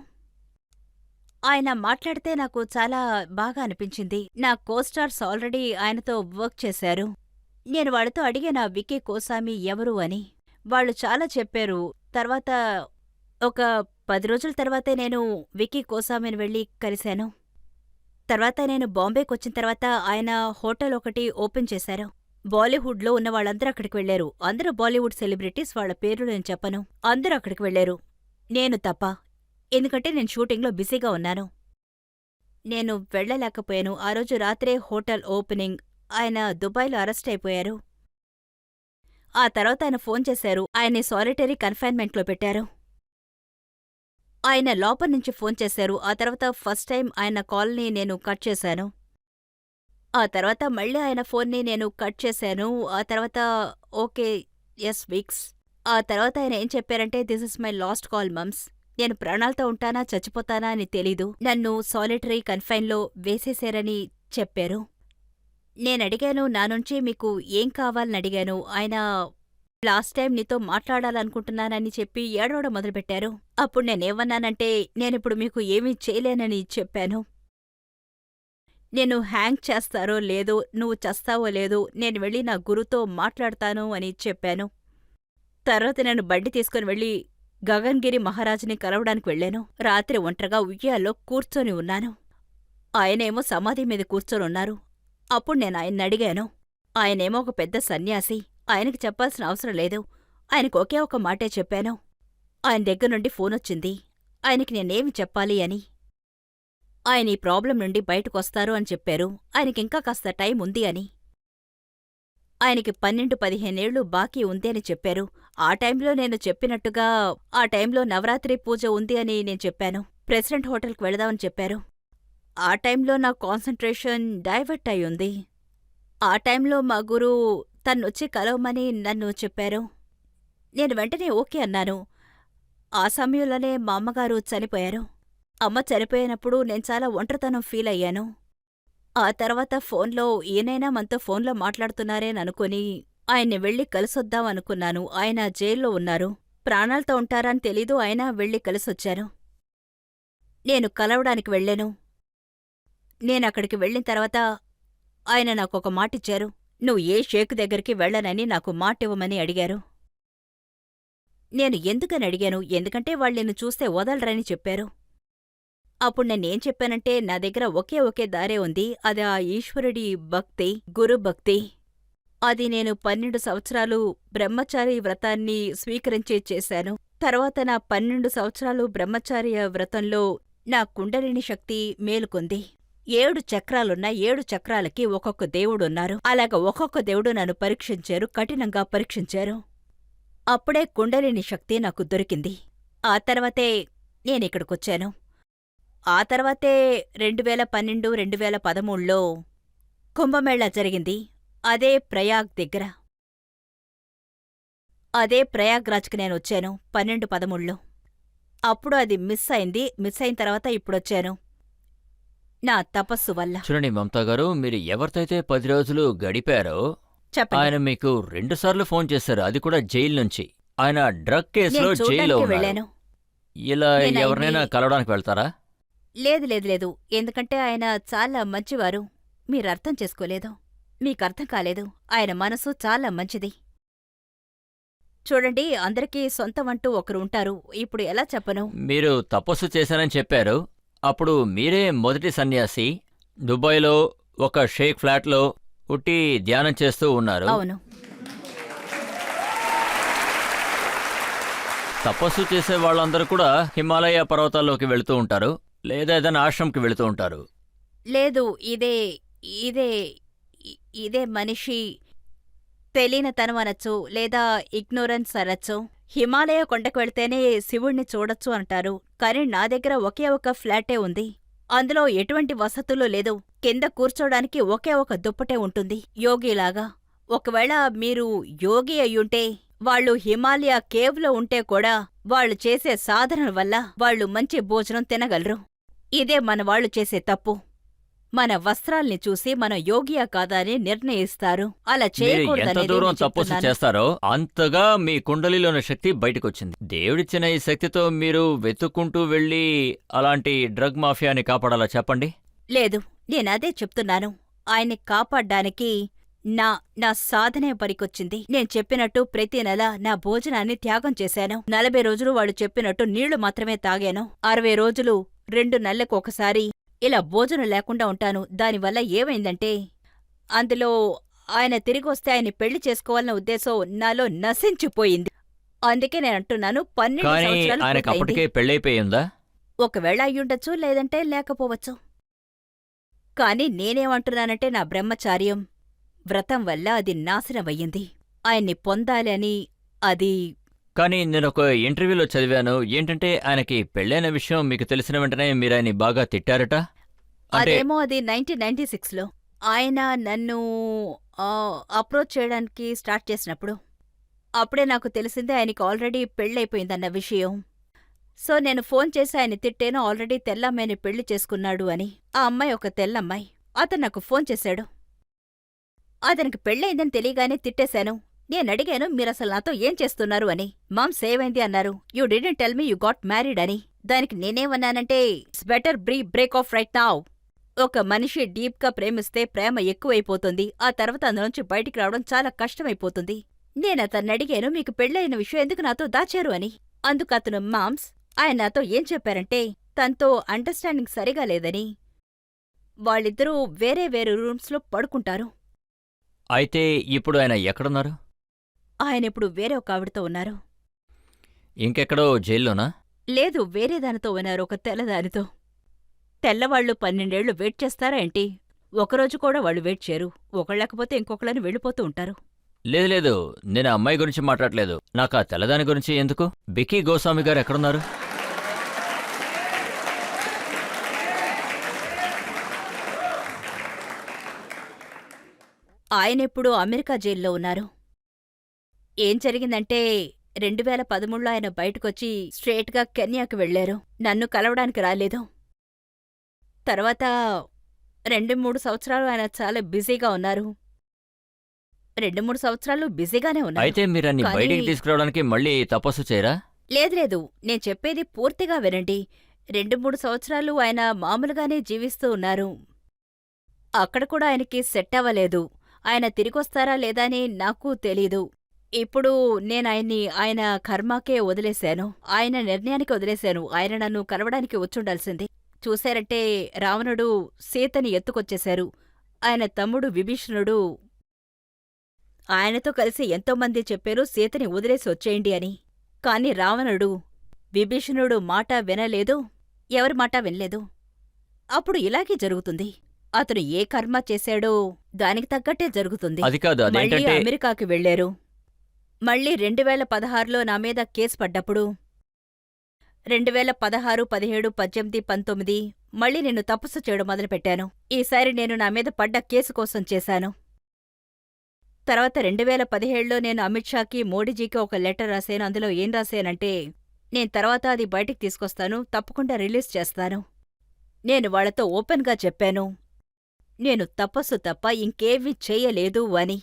S4: ఆయన మాట్లాడితే నాకు చాలా బాగా అనిపించింది. నా కోస్టార్స్ ఆల్రెడీ ఆయనతో వర్క్ చేశారు. నేను వాళ్ళతో అడిగాను విక్కీ గోస్వామి ఎవరు అని. వాళ్ళు చాలా చెప్పారు. తర్వాత ఒక 10 రోజుల తర్వాతే నేను విక్కీ గోస్వామిని వెళ్ళి కలిశాను. తర్వాత నేను బాంబేకొచ్చిన తర్వాత ఆయన హోటల్ ఒకటి ఓపెన్ చేశారు. బాలీవుడ్లో ఉన్న వాళ్ళందరూ అక్కడికి వెళ్లారు. అందరూ బాలీవుడ్ సెలబ్రిటీస్, వాళ్ళ పేర్లు నేను చెప్పను. అందరూ అక్కడికి వెళ్లారు, నేను తప్ప. ఎందుకంటే నేను షూటింగ్లో బిజీగా ఉన్నాను. నేను వెళ్ళలేకపోయాను. ఆ రోజు రాత్రే హోటల్ ఓపెనింగ్. ఆయన దుబాయ్లో అరెస్ట్ అయిపోయారు. ఆ తర్వాత ఆయన ఫోన్ చేశారు. ఆయన్ని సాలిటరీ కన్ఫైన్మెంట్లో పెట్టారు. ఆయన లోపల నుంచి ఫోన్ చేశారు. ఆ తర్వాత ఫస్ట్ టైం ఆయన కాల్ని నేను కట్ చేశాను. ఆ తర్వాత మళ్ళీ ఆయన ఫోన్ని నేను కట్ చేశాను. ఆ తర్వాత ఓకే, ఎస్ వీక్స్. ఆ తర్వాత ఆయన ఏం చెప్పారంటే, this is my last call mumps. నేను ప్రాణాలతో ఉంటానా చచ్చిపోతానా అని తెలీదు. నన్ను సాలిటరీ కన్ఫైన్లో వేసేశారని చెప్పారు. నేనడిగాను, నా నుంచి మీకు ఏం కావాలని అడిగాను. ఆయన లాస్ట్ టైం నీతో మాట్లాడాలనుకుంటున్నానని చెప్పి ఏడవడం మొదలుపెట్టారు. అప్పుడు నేనేమన్నానంటే, నేనిప్పుడు మీకు ఏమీ చేయలేనని చెప్పాను. నేను హ్యాంగ్ చేస్తారో లేదో, నువ్వు చస్తావో లేదో, నేను వెళ్ళి నా గురుతో మాట్లాడతాను అని చెప్పాను. తర్వాత నేను బండి తీసుకుని వెళ్ళి గగన్గిరి మహారాజుని కలవడానికి వెళ్ళాను. రాత్రి ఒంటరిగా ఉయ్యాల్లో కూర్చొని ఉన్నాను. ఆయనేమో సమాధి మీద కూర్చొనున్నారు. అప్పుడు నేను ఆయన్ని అడిగాను. ఆయనేమో ఒక పెద్ద సన్యాసి, ఆయనకి చెప్పాల్సిన అవసరం లేదు. ఆయనకు ఒకే ఒక మాటే చెప్పాను. ఆయన దగ్గర నుండి ఫోనొచ్చింది, ఆయనకి నేనేమి చెప్పాలి అని. ఆయన ఈ ప్రాబ్లం నుండి బయటకొస్తారు అని చెప్పారు. ఆయనకింకా కాస్త టైం ఉంది అని. ఆయనకి 12-15 ఏళ్లు బాకీ ఉంది అని చెప్పారు. ఆ టైంలో నేను చెప్పినట్టుగా ఆ టైంలో నవరాత్రి పూజ ఉంది అని నేను చెప్పాను. ప్రెసిడెంట్ హోటల్కి వెళదామని చెప్పారు. ఆ టైంలో నా కాన్సంట్రేషన్ డైవర్ట్ అయ్యుంది. ఆ టైంలో మా గురు తన్నొచ్చి కలవమని నన్ను చెప్పారు. నేను వెంటనే ఓకే అన్నాను. ఆ సమయంలోనే మా అమ్మగారు చనిపోయారు. అమ్మ చనిపోయినప్పుడు నేను చాలా ఒంటరితనం ఫీల్ అయ్యాను. ఆ తర్వాత ఫోన్లో ఈయనైనా మనతో ఫోన్లో మాట్లాడుతున్నారేననుకుని ఆయన్ని వెళ్ళి కలిసొద్దాం అనుకున్నాను. ఆయన జైల్లో ఉన్నారు. ప్రాణాలతో ఉంటారని తెలీదు, అయినా వెళ్ళి కలిసొచ్చాను. నేను కలవడానికి వెళ్ళాను. నేనక్కడికి వెళ్ళిన తర్వాత ఆయన నాకొక మాటిచ్చారు. నువ్వు ఏ షేక్ దగ్గరికి వెళ్ళనని నాకు మాటివ్వమని అడిగారు. నేను ఎందుకని అడిగాను, ఎందుకంటే వాళ్ళు నిన్ను చూస్తే వదలరని చెప్పారు. అప్పుడు నేనేం చెప్పానంటే, నా దగ్గర ఒకే దారే ఉంది, అది ఆ ఈశ్వరుడి భక్తి, గురు భక్తి. అది నేను 12 సంవత్సరాలు బ్రహ్మచారి వ్రతాన్ని స్వీకరించి చేశాను. తర్వాత నా 12 సంవత్సరాలు బ్రహ్మచార్య వ్రతంలో నా కుండలిని శక్తి మేలుకుంది. 7 చక్రాలున్న 7 చక్రాలకి ఒక్కొక్క దేవుడున్నారు. అలాగ ఒక్కొక్క దేవుడు నన్ను పరీక్షించారు, కఠినంగా పరీక్షించారు. అప్పుడే కుండలిని శక్తి నాకు దొరికింది. ఆ తర్వాతే నేనిక్కడికొచ్చాను. ఆ తర్వాతే 2012-2013లో కుంభమేళా జరిగింది. అదే ప్రయాగ్ దగ్గర. అదే ప్రయాగ్రాజ్కి నేనొచ్చాను 12-13లో. అప్పుడు అది మిస్ అయింది. మిస్ అయిన తర్వాత ఇప్పుడొచ్చాను నా తపస్సు వల్ల.
S2: చూడండి మమతా గారు, మీరు ఎవరితో అయితే 10 రోజులు గడిపారో
S4: చెప్పండి.
S2: ఆయన మీకు 2 సార్లు ఫోన్ చేశారు, అది కూడా జైలు నుంచి. ఆయన డ్రగ్ కేసులో
S4: నేను
S2: జైల్లో
S4: చూడ్డానికి
S2: ఉన్నారు.
S4: వెళ్ళాను.
S2: ఇలా
S4: నేను
S2: ఎవరినైనా
S4: ఆయన్ని-
S2: కలవడానికి వెళ్తారా?
S4: లేదు లేదు లేదు, ఎందుకంటే ఆయన చాలా మంచివారు. మీరర్థం చేసుకోలేదు. మీకర్థం కాలేదు. ఆయన మనసు చాలా మంచిది. చూడండి, అందరికీ సొంతమంటూ ఒకరు ఉంటారు. ఇప్పుడు ఎలా చెప్పను?
S2: మీరు తపస్సు చేశారని చెప్పారు. అప్పుడు మీరే మొదటి సన్యాసి దుబాయ్లో ఒక షేక్ ఫ్లాట్లో ఉట్టి ధ్యానం చేస్తూ ఉన్నారు.
S4: అవును.
S2: తపస్సు చేసే వాళ్ళందరూ కూడా హిమాలయ పర్వతాల్లోకి వెళుతూ ఉంటారు, లేదా ఏదైనా ఆశ్రమంకి వెళుతూ ఉంటారు.
S4: లేదు, ఇదే ఇదే ఇదే మనిషి తెలియనితనం అనొచ్చు, లేదా ఇగ్నోరెన్స్ అనొచ్చు. హిమాలయ కొండకు వెళ్తేనే శివుణ్ణి చూడొచ్చు అంటారు, కానీ నా దగ్గర ఒకే ఒక ఫ్లాటే ఉంది. అందులో ఎటువంటి వసతులు లేదు. కింద కూర్చోడానికి ఒకే ఒక దుప్పటే ఉంటుంది, యోగిలాగా. ఒకవేళ మీరు యోగి అయ్యుంటే వాళ్ళు హిమాలయ కేవ్లో ఉంటే కూడా వాళ్ళు చేసే సాధన వల్ల వాళ్ళు మంచి భోజనం తినగలరు. ఇదే మన వాళ్ళు చేసే తప్పు. మన వస్త్రాల్ని చూసి మన యోగియా కాదా అని నిర్ణయిస్తారు. అలా
S2: మీరు ఎంత
S4: చేయకూడదనేది
S2: దూరం
S4: నేను
S2: తపస్సు
S4: చెప్తున్నాను.
S2: చేస్తారో అంతగా మీ కుండలిలోని శక్తి బయటకొచ్చింది. దేవుడిచ్చిన ఈ శక్తితో మీరు వెతుక్కుంటూ వెళ్ళి అలాంటి డ్రగ్ మాఫియాని కాపాడాలా చెప్పండి?
S4: లేదు, నేనదే చెప్తున్నాను. ఆయన్ని కాపాడ్డానికి నా నా సాధనే పనికొచ్చింది. నేను చెప్పినట్టు ప్రతి నెల నా భోజనాన్ని త్యాగం చేశాను. 40 రోజులు వాళ్ళు చెప్పినట్టు నీళ్లు మాత్రమే తాగాను. 60 రోజులు 2 నెలలకు ఒకసారి ఇలా భోజనం లేకుండా ఉంటాను. దానివల్ల ఏమైందంటే, అందులో ఆయన తిరిగొస్తే ఆయన్ని పెళ్లి చేసుకోవాలన్న ఉద్దేశం నాలో నశించిపోయింది. అందుకే నేనంటున్నాను 12
S2: కానీ
S4: సంవత్సరాలు
S2: ఆయనకు
S4: పూర్తయింది.
S2: అప్పటికే పెళ్ళైపోయిందా?
S4: ఒకవేళ అయ్యుండొచ్చు, లేదంటే లేకపోవచ్చు. కాని నేనేమంటున్నానంటే నా బ్రహ్మచార్యం వ్రతం వల్ల అది నాశనమయ్యింది. ఆయన్ని పొందాలి అని అది
S2: కానీ నేను ఒక ఇంటర్వ్యూలో చదివాను, ఏంటంటే ఆయనకి పెళ్ళైన విషయం మీకు తెలిసిన వెంటనే మీరు ఆయన్ని బాగా తిట్టారట. అంటే
S4: అదేమో అది 1996లో ఆయన నన్ను అప్రోచ్ చేయడానికి స్టార్ట్ చేసినప్పుడు. అప్పుడే నాకు తెలిసిందే ఆయనకి ఆల్రెడీ పెళ్ళైపోయిందన్న విషయం. సో నేను ఫోన్ చేసి ఆయన తిట్టాను, ఆల్రెడీ తెల్లమ్మాయిని పెళ్లి చేసుకున్నాడు అని. ఆ అమ్మాయి ఒక తెల్లమ్మాయి. అతను నాకు ఫోన్ చేశాడు. అతనికి పెళ్ళయిందని తెలియగానే తిట్టేశాను. నేనడిగాను, మీరసలు నాతో ఏం చేస్తున్నారు అని. మామ్ సేవైంది అన్నారు. You didn't tell me you got married అని. దానికి నేనేమన్నానంటే, it's better break off right now. ఒక మనిషి డీప్గా ప్రేమిస్తే ప్రేమ ఎక్కువైపోతుంది. ఆ తర్వాత అందులోంచి బయటికి రావడం చాలా కష్టమైపోతుంది. నేనతన్నడిగాను, మీకు పెళ్ళయిన విషయం ఎందుకు నాతో దాచారు అని. అందుకతను, మామ్స్, ఆయన నాతో ఏం చెప్పారంటే, తనతో అండర్స్టాండింగ్ సరిగా లేదని. వాళ్ళిద్దరూ వేరే వేరే రూమ్స్లో పడుకుంటారు.
S2: అయితే ఇప్పుడు ఆయన ఎక్కడున్నారు?
S4: ఆయనిప్పుడు వేరే ఒక ఆవిడతో ఉన్నారు.
S2: ఇంకెక్కడో జైల్లోనా?
S4: లేదు, వేరే దానితో ఉన్నారు, ఒక తెల్లదానితో. తెల్లవాళ్లు 12 ఏళ్లు వెయిట్ చేస్తారా ఏంటి? ఒకరోజు కూడా వాళ్ళు వెయిట్ చేయరు. ఒకళ్ళకపోతే ఇంకొకళ్ళని వెళ్ళిపోతూ ఉంటారు.
S2: లేదు లేదు, నేను ఆ అమ్మాయి గురించి మాట్లాడలేదు. నాకు ఆ తెల్లదాని గురించి ఎందుకు? బిక్కీ గోస్వామి గారు ఎక్కడున్నారు?
S4: ఆయనెప్పుడు అమెరికా జైల్లో ఉన్నారు. ఏం జరిగిందంటే, 2013లో ఆయన బయటకొచ్చి స్ట్రేట్గా కెన్యాకి వెళ్లారు. నన్ను కలవడానికి రాలేదు. తర్వాత 2-3 సంవత్సరాలు ఆయన చాలా బిజీగా ఉన్నారు. 2-3 సంవత్సరాలు బిజీగానే ఉన్నారు.
S2: అయితే మీరన్ని
S4: కానీ-
S2: బయటికి తీసుకురావడానికి మళ్ళీ తపస్సు చేయరా?
S4: లేదు లేదు, నేను చెప్పేది పూర్తిగా వినండి. 2-3 సంవత్సరాలు ఆయన మామూలుగానే జీవిస్తూ ఉన్నారు. అక్కడ కూడా ఆయనకి సెట్ అవ్వలేదు. ఆయన తిరిగొస్తారా లేదా అని నాకు తెలీదు. ఇప్పుడు నేనాయన్ని ఆయన కర్మాకే వదిలేశాను. ఆయన నిర్ణయానికి వదిలేశాను. ఆయన నన్ను కలవడానికి వచ్చుండాల్సింది. చూశారంటే రావణుడు సీతని ఎత్తుకొచ్చేశారు. ఆయన తమ్ముడు విభీషణుడు ఆయనతో కలిసి ఎంతోమంది చెప్పారు సీతని వదిలేసి వచ్చేయండి అని. కాని రావణుడు విభీషణుడు మాట వినలేదు, ఎవరి మాట వినలేదు. అప్పుడు ఇలాగే జరుగుతుంది. అతను ఏ కర్మ చేశాడో దానికి తగ్గట్టే జరుగుతుంది.
S2: అది కాదు,
S4: మళ్ళీ
S2: అదేంటంటే
S4: అమెరికాకి వెళ్లారు. మళ్ళీ 2016లో నా మీద కేసు పడ్డప్పుడు 2016, 17, 18, 19 మళ్ళీ నేను తపస్సు చేయడం మొదలుపెట్టాను. ఈసారి నేను నా మీద పడ్డ కేసు కోసం చేశాను. తర్వాత 2017లో నేను అమిత్ షాకి, మోడీజీకి ఒక లెటర్ రాశాను. అందులో ఏం రాశానంటే, నేను తర్వాత అది బయటికి తీసుకొస్తాను, తప్పకుండా రిలీజ్ చేస్తాను. నేను వాళ్లతో ఓపెన్గా చెప్పాను, నేను తపస్సు తప్ప ఇంకేమీ చెయ్యలేదు అని.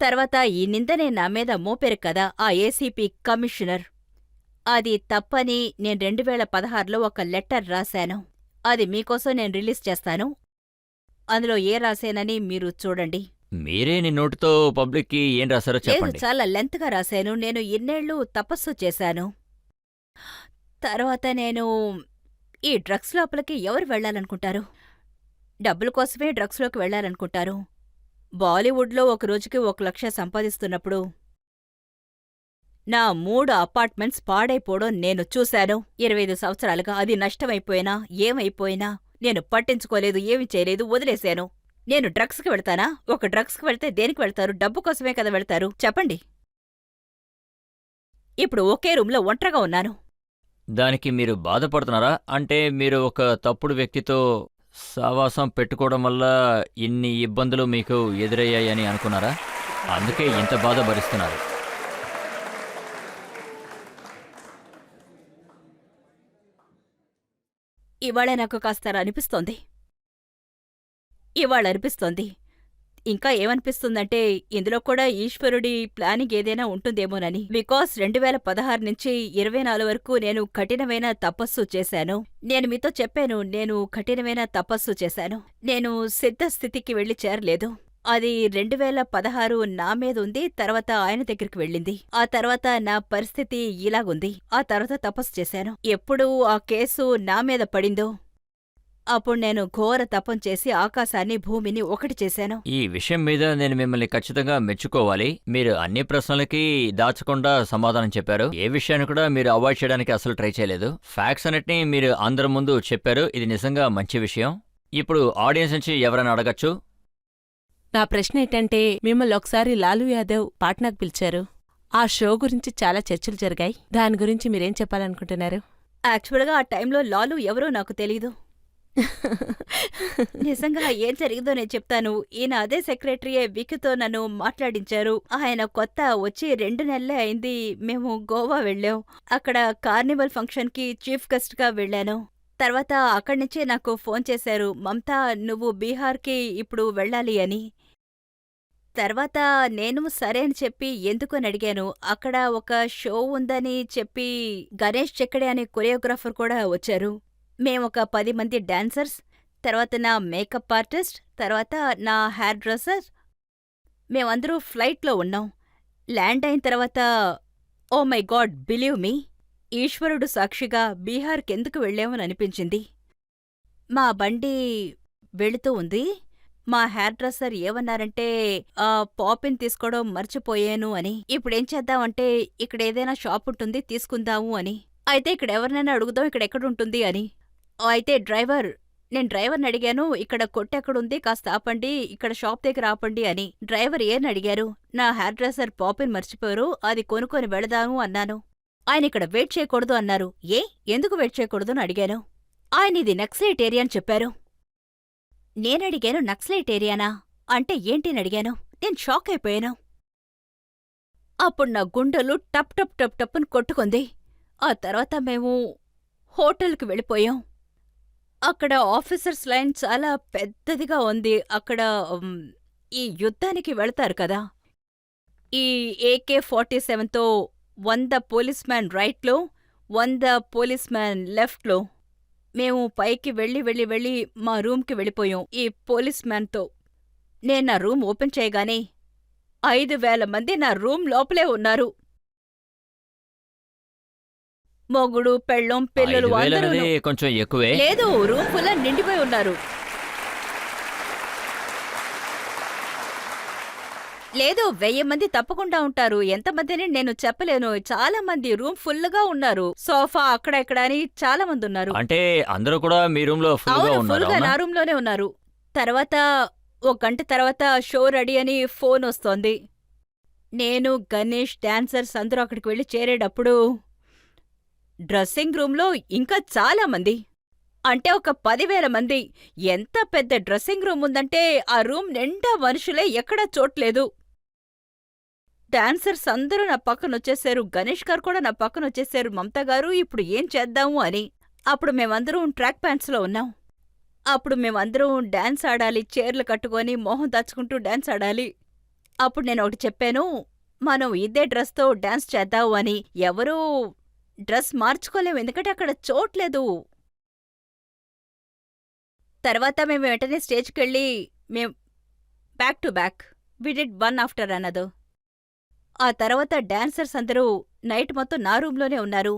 S4: తర్వాత ఈ నిందనే నా మీద మోపెరు కదా ఆ ఏసీపీ కమిషనర్. అది తప్పని నేను 2016లో ఒక లెటర్ రాశాను. అది మీకోసం నేను రిలీజ్ చేస్తాను. అందులో ఏ రాశానని మీరు చూడండి.
S2: మీరే నీ నోటితో పబ్లిక్కి ఏం రాశారో
S4: లేదు,
S2: చెప్పండి.
S4: చాలా లెంత్గా రాశాను. నేను ఇన్నేళ్లు తపస్సు చేశాను. తర్వాత నేను ఈ డ్రగ్స్ లోపలికి ఎవరు వెళ్ళాలనుకుంటారు? డబ్బుల కోసమే డ్రగ్స్లోకి వెళ్ళాలనుకుంటారు. బాలీవుడ్లో ఒక రోజుకి 1,00,000 సంపాదిస్తున్నప్పుడు నా 3 అపార్ట్మెంట్స్ పాడైపోవడం నేను చూశాను. 25 సంవత్సరాలుగా అది నష్టమైపోయినా ఏమైపోయినా నేను పట్టించుకోలేదు, ఏమి చేయలేదు, వదిలేశాను. నేను డ్రగ్స్కి వెళ్తానా? ఒక డ్రగ్స్కి వెళ్తే దేనికి వెళ్తారు? డబ్బు కోసమే కదా వెళ్తారు, చెప్పండి. ఇప్పుడు ఒకే రూంలో ఒంటరిగా ఉన్నాను.
S2: దానికి మీరు బాధపడుతున్నారా? అంటే మీరు ఒక తప్పుడు వ్యక్తితో సావాసం పెట్టుకోవడం వల్ల ఇన్ని ఇబ్బందులు మీకు ఎదురయ్యాయని అనుకున్నారా? అందుకే ఇంత బాధ భరిస్తున్నారు.
S4: ఇవాళ నాకు కాస్త అనిపిస్తోంది. ఇంకా ఏమనిపిస్తుందంటే ఇందులో కూడా ఈశ్వరుడి ప్లానింగ్ ఏదైనా ఉంటుందేమోనని. బికాస్ 2016 నుంచి 24 వరకు నేను కఠినమైన తపస్సు చేశాను. నేను మీతో చెప్పాను, నేను కఠినమైన తపస్సు చేశాను. నేను సిద్ధస్థితికి వెళ్లి చేరలేదు. అది 2016 నా మీద ఉంది, తర్వాత ఆయన దగ్గరికి వెళ్ళింది. ఆ తర్వాత నా పరిస్థితి ఇలాగుంది. ఆ తర్వాత తపస్సు చేశాను. ఎప్పుడు ఆ కేసు నా మీద పడిందో అప్పుడు నేను ఘోర తపం చేసి ఆకాశాన్ని భూమిని ఒకటి చేశాను.
S2: ఈ విషయం మీద నేను మిమ్మల్ని ఖచ్చితంగా మెచ్చుకోవాలి. మీరు అన్ని ప్రశ్నలకి దాచకుండా సమాధానం చెప్పారు. ఏ విషయాన్ని కూడా మీరు అవాయిడ్ చేయడానికి అసలు ట్రై చేయలేదు. ఫ్యాక్ట్స్ అన్నిటినీ మీరు అందరి ముందు చెప్పారు. ఇది నిజంగా మంచి విషయం. ఇప్పుడు ఆడియన్స్ నుంచి ఎవరైనా అడగచ్చు.
S5: నా ప్రశ్న ఏంటంటే, మిమ్మల్ని ఒకసారి లాలూ యాదవ్ పాట్నాకు పిలిచారు. ఆ షో గురించి చాలా చర్చలు జరిగాయి. దాని గురించి మీరేం చెప్పాలనుకుంటున్నారు?
S4: యాక్చువల్గా ఆ టైంలో లాలు ఎవరో నాకు తెలీదు. నిజంగా ఏం జరిగిందో నేను చెప్తాను. ఈయన అదే సెక్రటరీయే వికీతో నన్ను మాట్లాడించారు. ఆయన కొత్త వచ్చి 2 నెలలే అయింది. మేము గోవా వెళ్ళాం. అక్కడ కార్నివల్ ఫంక్షన్కి చీఫ్ గెస్ట్గా వెళ్ళాను. తర్వాత అక్కడి నుంచే నాకు ఫోన్ చేశారు, మమతా నువ్వు బీహార్కి ఇప్పుడు వెళ్ళాలి అని. తర్వాత నేను సరే అని చెప్పి ఎందుకని అడిగాను. అక్కడ ఒక షో ఉందని చెప్పి గణేష్ చెక్కడే అనే కొరియోగ్రాఫర్ కూడా వచ్చారు. మేమొక 10 మంది డాన్సర్స్, తర్వాత నా మేకప్ ఆర్టిస్ట్, తర్వాత నా హెయిర్ డ్రెస్సర్, మేమందరూ ఫ్లైట్లో ఉన్నాం. ల్యాండ్ అయిన తర్వాత oh my god, believe me, ఈశ్వరుడు సాక్షిగా బీహార్కెందుకు వెళ్ళామని అనిపించింది. మా బండి వెళుతూ ఉంది. మా హెయిర్ డ్రెస్సర్ ఏమన్నారంటే పాపిన్ తీసుకోవడం మర్చిపోయాను అని. ఇప్పుడేం చేద్దామంటే ఇక్కడేదైనా షాప్ ఉంటుంది తీసుకుందాము అని. అయితే ఇక్కడెవరినైనా అడుగుదాం ఇక్కడెక్కడుంటుంది అని. అయితే నేను డ్రైవర్ని అడిగాను, ఇక్కడ కొట్టెక్కడుంది కాస్త ఆపండి, ఇక్కడ షాప్ దగ్గర ఆపండి అని. డ్రైవర్ ఏని అడిగారు, నా హెయిర్ డ్రెస్సర్ పాపిన్ మర్చిపోయారు, అది కొనుక్కొని వెళదాము అన్నాను. ఆయన ఇక్కడ వెయిట్ చేయకూడదు అన్నారు. ఎందుకు వెయిట్ చేయకూడదు అని అడిగాను. ఆయన ఇది నక్సలైట్ ఏరియా అని చెప్పారు. నేనడిగాను, నక్సలైట్ ఏరియానా అంటే ఏంటిని అడిగాను. నేను షాక్ అయిపోయాను. అప్పుడు నా గుండెలు టప్ టప్ టప్ టప్ అని కొట్టుకుంది. ఆ తర్వాత మేము హోటల్కి వెళ్ళిపోయాం. అక్కడ ఆఫీసర్స్ లైన్ చాలా పెద్దదిగా ఉంది. అక్కడ ఈ యుద్ధానికి వెళతారు కదా, ఈ AK-47తో 100 పోలీస్మ్యాన్ రైట్లో, 100 పోలీస్మ్యాన్ లెఫ్ట్లో. మేము పైకి వెళ్ళి మా రూమ్కి వెళ్ళిపోయాం ఈ పోలీస్మ్యాన్తో. నేను నా రూమ్ ఓపెన్ చేయగానే 5,000 మంది నా రూమ్ లోపలే ఉన్నారు. మొగుడు, పెళ్ళం, పిల్లలు
S2: 5,000
S4: అందరూ.
S2: అనేది కొంచెం ఎక్కువే.
S4: లేదు, రూమ్ ఫుల్ నిండిపోయి ఉన్నారు. లేదు, 1000 మంది తప్పకుండా ఉంటారు. ఎంతమందిని నేను చెప్పలేను. చాలా మంది, రూమ్ ఫుల్గా ఉన్నారు. సోఫా అక్కడ ఇక్కడ అని చాలా మంది ఉన్నారు.
S2: అంటే అందరూ కూడా మీ రూమ్ లో ఫుల్ గా
S4: అవును,
S2: ఉన్నారు.
S4: ఫుల్గా
S2: అవునా?
S4: నా రూమ్లోనే ఉన్నారు. తర్వాత 1 గంట తర్వాత షో రెడీ అని ఫోన్ వస్తోంది. నేను, గణేష్, డాన్సర్స్ అందరూ అక్కడికి వెళ్ళి చేరేటప్పుడు డ్రెస్సింగ్ రూంలో ఇంకా చాలా మంది, అంటే ఒక 10,000 మంది. ఎంత పెద్ద డ్రెస్సింగ్ రూమ్ ఉందంటే ఆ రూమ్ నిండా మనుషులే, ఎక్కడా చోట్లేదు. డాన్సర్స్ అందరూ నా పక్కనొచ్చేశారు. గణేష్ గారు కూడా నా పక్కనొచ్చేశారు. మమతా గారు ఇప్పుడు ఏం చేద్దాము అని. అప్పుడు మేమందరం ట్రాక్ ప్యాంట్స్లో ఉన్నాం. అప్పుడు మేమందరం డాన్స్ ఆడాలి, చీరలు కట్టుకొని మొహం దాచుకుంటూ డాన్స్ ఆడాలి. అప్పుడు నేను ఒకటి చెప్పాను, మనం ఇదే డ్రెస్తో డాన్స్ చేద్దాము అని. ఎవరూ డ్రెస్ మార్చుకోలేము, ఎందుకంటే అక్కడ చోట్లేదు. తర్వాత మేము వెంటనే స్టేజ్కెళ్ళి మేం back to back we did one after another. ఆ తర్వాత డాన్సర్స్ అందరూ నైట్ మొత్తం నా రూంలోనే ఉన్నారు.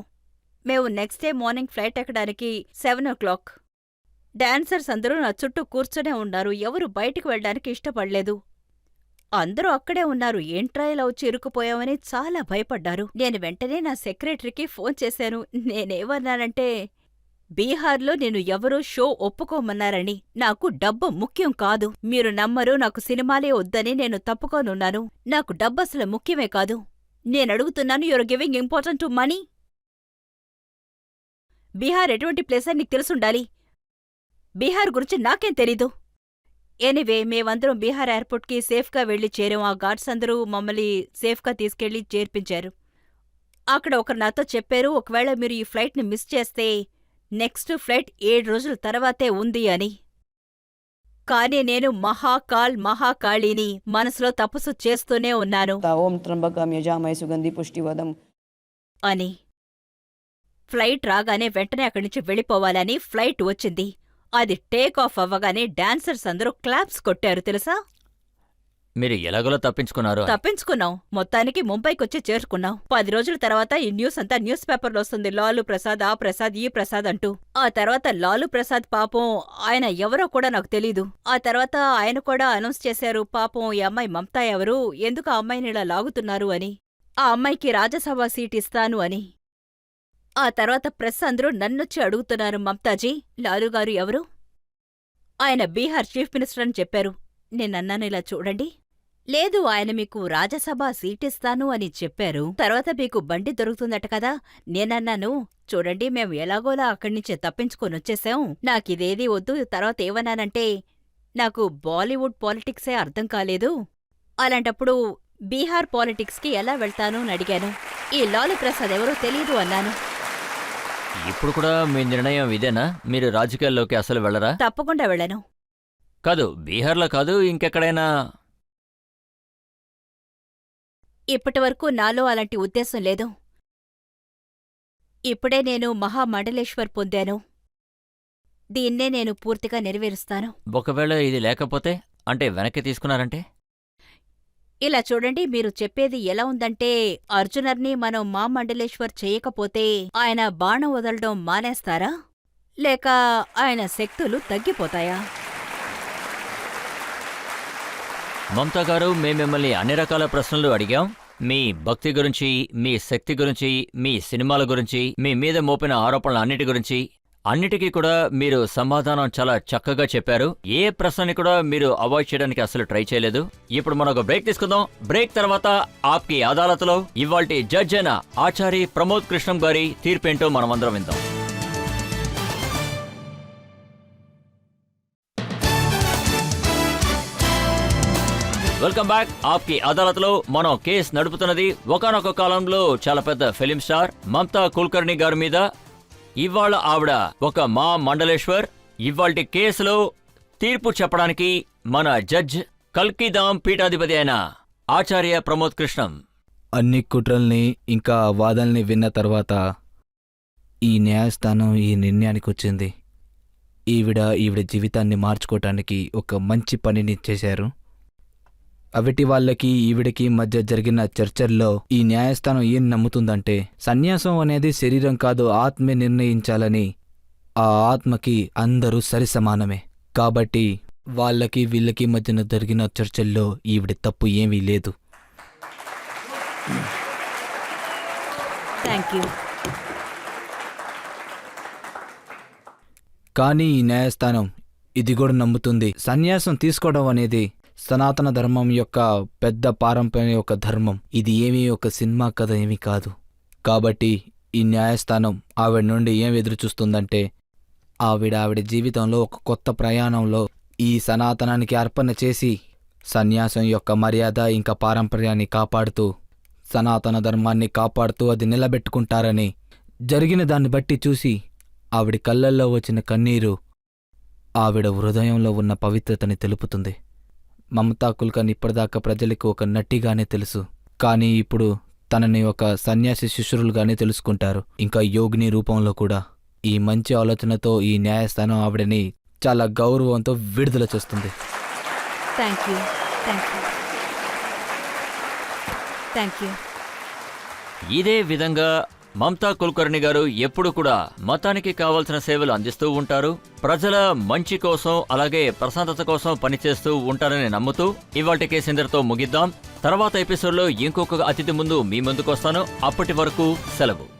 S4: మేము నెక్స్ట్ డే మార్నింగ్ ఫ్లైట్ ఎక్కడానికి 7:00. డాన్సర్స్ అందరూ నా చుట్టూ కూర్చొనే ఉన్నారు. ఎవరు బయటికి వెళ్ళడానికి ఇష్టపడలేదు. అందరూ అక్కడే ఉన్నారు. ఏంట్రా ఇలా వచ్చి ఇరుక్కుపోయామని చాలా భయపడ్డారు. నేను వెంటనే నా సెక్రటరీకి ఫోన్ చేశాను. నేనేమన్నానంటే, బీహార్లో నేను ఎవరూ షో ఒప్పుకోమన్నారని, నాకు డబ్బు ముఖ్యం కాదు. మీరు నమ్మరు, నాకు సినిమాలే వద్దని నేను తప్పుకోనున్నాను. నాకు డబ్బసలు ముఖ్యమే కాదు. నేనడుగుతున్నాను, you're giving important to money? Bihar ఎటువంటి ప్లేస్ అని నీకు తెలుసుండాలి. బీహార్ గురించి నాకేం తెలీదు. ఎనీవే, మేమందరం బీహార్ ఎయిర్పోర్ట్కి సేఫ్గా వెళ్లి చేరాం. ఆ గార్డ్స్ అందరూ మమ్మల్ని సేఫ్గా తీసుకెళ్లి చేర్పించారు. అక్కడ ఒకరు నాతో చెప్పారు, ఒకవేళ మీరు ఈ ఫ్లైట్ని మిస్ చేస్తే నెక్స్ట్ ఫ్లైట్ 7 రోజుల తర్వాతే ఉంది అని. కానీ నేను మహాకాళిని మనసులో తపస్సు చేస్తూనే ఉన్నాను
S3: ఓం త్రంబకం యజామయ సుగంధి పుష్టివదం
S4: అని. ఫ్లైట్ రాగానే వెంటనే అక్కడి నుంచి వెళ్ళిపోవాలని ఫ్లైట్ వచ్చింది. అది టేక్ ఆఫ్ అవ్వగానే డాన్సర్స్ అందరూ క్లాప్స్ కొట్టారు తెలుసా.
S2: మీరు ఎలాగోలా తప్పించుకున్నారు.
S4: తప్పించుకున్నాం. మొత్తానికి ముంబైకొచ్చి చేరుకున్నాం. 10 రోజుల తర్వాత ఈ న్యూస్ అంతా న్యూస్ పేపర్లో వస్తుంది. లాలూ ప్రసాద్, ఆ ప్రసాద్, ఈ ప్రసాద్ అంటూ. ఆ తర్వాత లాలూ ప్రసాద్ పాపం ఆయన ఎవరో కూడా నాకు తెలీదు. ఆ తర్వాత ఆయన కూడా అనౌన్స్ చేశారు, పాపం ఈ అమ్మాయి మమతా ఎవరు, ఎందుకు ఆ అమ్మాయిని ఇలా లాగుతున్నారు అని, ఆ అమ్మాయికి రాజ్యసభ సీట్ ఇస్తాను అని. ఆ తర్వాత ప్రెస్ అందరూ నన్నొచ్చి అడుగుతున్నారు, మమతాజీ, లాలూగారు ఎవరు? ఆయన బీహార్ చీఫ్ మినిస్టర్ అని చెప్పారు. నేనన్నాను, ఇలా చూడండి, లేదు, ఆయన మీకు రాజ్యసభ సీటిస్తాను అని చెప్పారు. తర్వాత మీకు బండి దొరుకుతుందట కదా. నేనన్నాను, చూడండి, మేము ఎలాగోలా అక్కడ్నుంచి తప్పించుకొనొచ్చేశాం, నాకిదేదీ వద్దు. తర్వాత ఏమన్నానంటే, నాకు బాలీవుడ్ పాలిటిక్సే అర్థం కాలేదు, అలాంటప్పుడు బీహార్ పాలిటిక్స్కి ఎలా వెళ్తాను అని అడిగాను. ఈ లాలూ ప్రసాద్ ఎవరో తెలీదు అన్నాను.
S2: ఇప్పుడు కూడా మీ నిర్ణయం ఇదేనా? మీరు రాజకీయాల్లోకి అసలు వెళ్ళరా?
S4: తప్పకుండా వెళ్ళను.
S2: కాదు, బీహార్లో కాదు, ఇంకెక్కడైనా?
S4: ఇప్పటివరకు నాలో అలాంటి ఉద్దేశం లేదు. ఇప్పుడే నేను మహామండలేశ్వర్ పొందాను. దీన్నే నేను పూర్తిగా నెరవేరుస్తాను.
S2: ఒకవేళ ఇది లేకపోతే, అంటే వెనక్కి తీసుకున్నారంటే?
S4: ఇలా చూడండి, మీరు చెప్పేది ఎలా ఉందంటే, అర్జునర్ని మనం మహామండలేశ్వర్ చేయకపోతే ఆయన బాణం వదలడం మానేస్తారా, లేక ఆయన శక్తులు తగ్గిపోతాయా?
S2: మమతా గారు, మేము మిమ్మల్ని అన్ని రకాల ప్రశ్నలు అడిగాం. మీ భక్తి గురించి, మీ శక్తి గురించి, మీ సినిమాల గురించి, మీ మీద మోపిన ఆరోపణల అన్నిటి గురించి, అన్నిటికీ కూడా మీరు సమాధానం చాలా చక్కగా చెప్పారు. ఏ ప్రశ్నని కూడా మీరు అవాయిడ్ చేయడానికి అసలు ట్రై చేయలేదు. ఇప్పుడు మనం ఒక బ్రేక్ తీసుకుందాం. బ్రేక్ తర్వాత ఆప్కి అదాలత్లో ఇవాల్టి జడ్జ్ అయిన ఆచారి ప్రమోద్ కృష్ణం గారి తీర్పేంటో మనమందరం విందాం. Welcome back. ఆప్కి అదాలత్లో మనం కేసు నడుపుతున్నది ఒకానొక కాలంలో చాలా పెద్ద ఫిలిం స్టార్ మమతా కుల్కర్ణి గారి మీద. ఇవాళ ఆవిడ ఒక మా మండలేశ్వర్. ఇవాల్టి కేసులో తీర్పు చెప్పడానికి మన జడ్జ్ కల్కిదాం పీఠాధిపతి అయిన ఆచార్య ప్రమోద్ కృష్ణం.
S8: అన్ని కుట్రల్ని ఇంకా వాదనల్ని విన్న తర్వాత ఈ న్యాయస్థానం ఈ నిర్ణయానికి వచ్చింది. ఈవిడ జీవితాన్ని మార్చుకోవటానికి ఒక మంచి పనిని చేశారు. అవిటి వాళ్ళకి ఈవిడికి మధ్య జరిగిన చర్చల్లో ఈ న్యాయస్థానం ఏం నమ్ముతుందంటే, సన్యాసం అనేది శరీరం కాదు, ఆత్మే నిర్ణయించాలని. ఆ ఆత్మకి అందరూ సరిసమానమే. కాబట్టి వాళ్ళకి వీళ్ళకి మధ్యన జరిగిన చర్చల్లో ఈవిడి తప్పు ఏమీ లేదు.
S4: థాంక్యూ.
S8: కానీ ఈ న్యాయస్థానం ఇది కూడా నమ్ముతుంది, సన్యాసం తీసుకోవడం అనేది సనాతన ధర్మం యొక్క పెద్ద పారంపర్య యొక్క ధర్మం. ఇది ఏమీ ఒక సినిమా కథ ఏమీ కాదు. కాబట్టి ఈ న్యాయస్థానం ఆవిడ నుండి ఏం ఎదురుచూస్తుందంటే, ఆవిడ జీవితంలో ఒక కొత్త ప్రయాణంలో ఈ సనాతనానికి అర్పణ చేసి సన్యాసం యొక్క మర్యాద ఇంకా పారంపర్యాన్ని కాపాడుతూ, సనాతన ధర్మాన్ని కాపాడుతూ అది నిలబెట్టుకుంటారని. జరిగిన దాన్ని బట్టి చూసి ఆవిడ కళ్ళల్లో వచ్చిన కన్నీరు ఆవిడ హృదయంలో ఉన్న పవిత్రతని తెలుపుతుంది. మమతా కుల్కర్ణి ఇప్పటిదాకా ప్రజలకు ఒక నటిగానే తెలుసు, కానీ ఇప్పుడు తనని ఒక సన్యాసి శిష్యులుగానే తెలుసుకుంటారు, ఇంకా యోగిని రూపంలో కూడా. ఈ మంచి ఆలోచనతో ఈ న్యాయస్థానం ఆవిడని చాలా గౌరవంతో విడుదల చేస్తుంది.
S4: Thank you. Thank you. Thank you.
S2: ఇదే విధంగా మమతా కుల్కర్ణి గారు ఎప్పుడు కూడా మతానికి కావాల్సిన సేవలు అందిస్తూ ఉంటారు. ప్రజల మంచి కోసం అలాగే ప్రశాంతత కోసం పనిచేస్తూ ఉంటారని నమ్ముతూ ఇవాల్టి కేసు ఇందరితో ముగిద్దాం. తర్వాత ఎపిసోడ్లో ఇంకొక అతిథి ముందు మీ ముందుకు వస్తాను. అప్పటి వరకు సెలవు.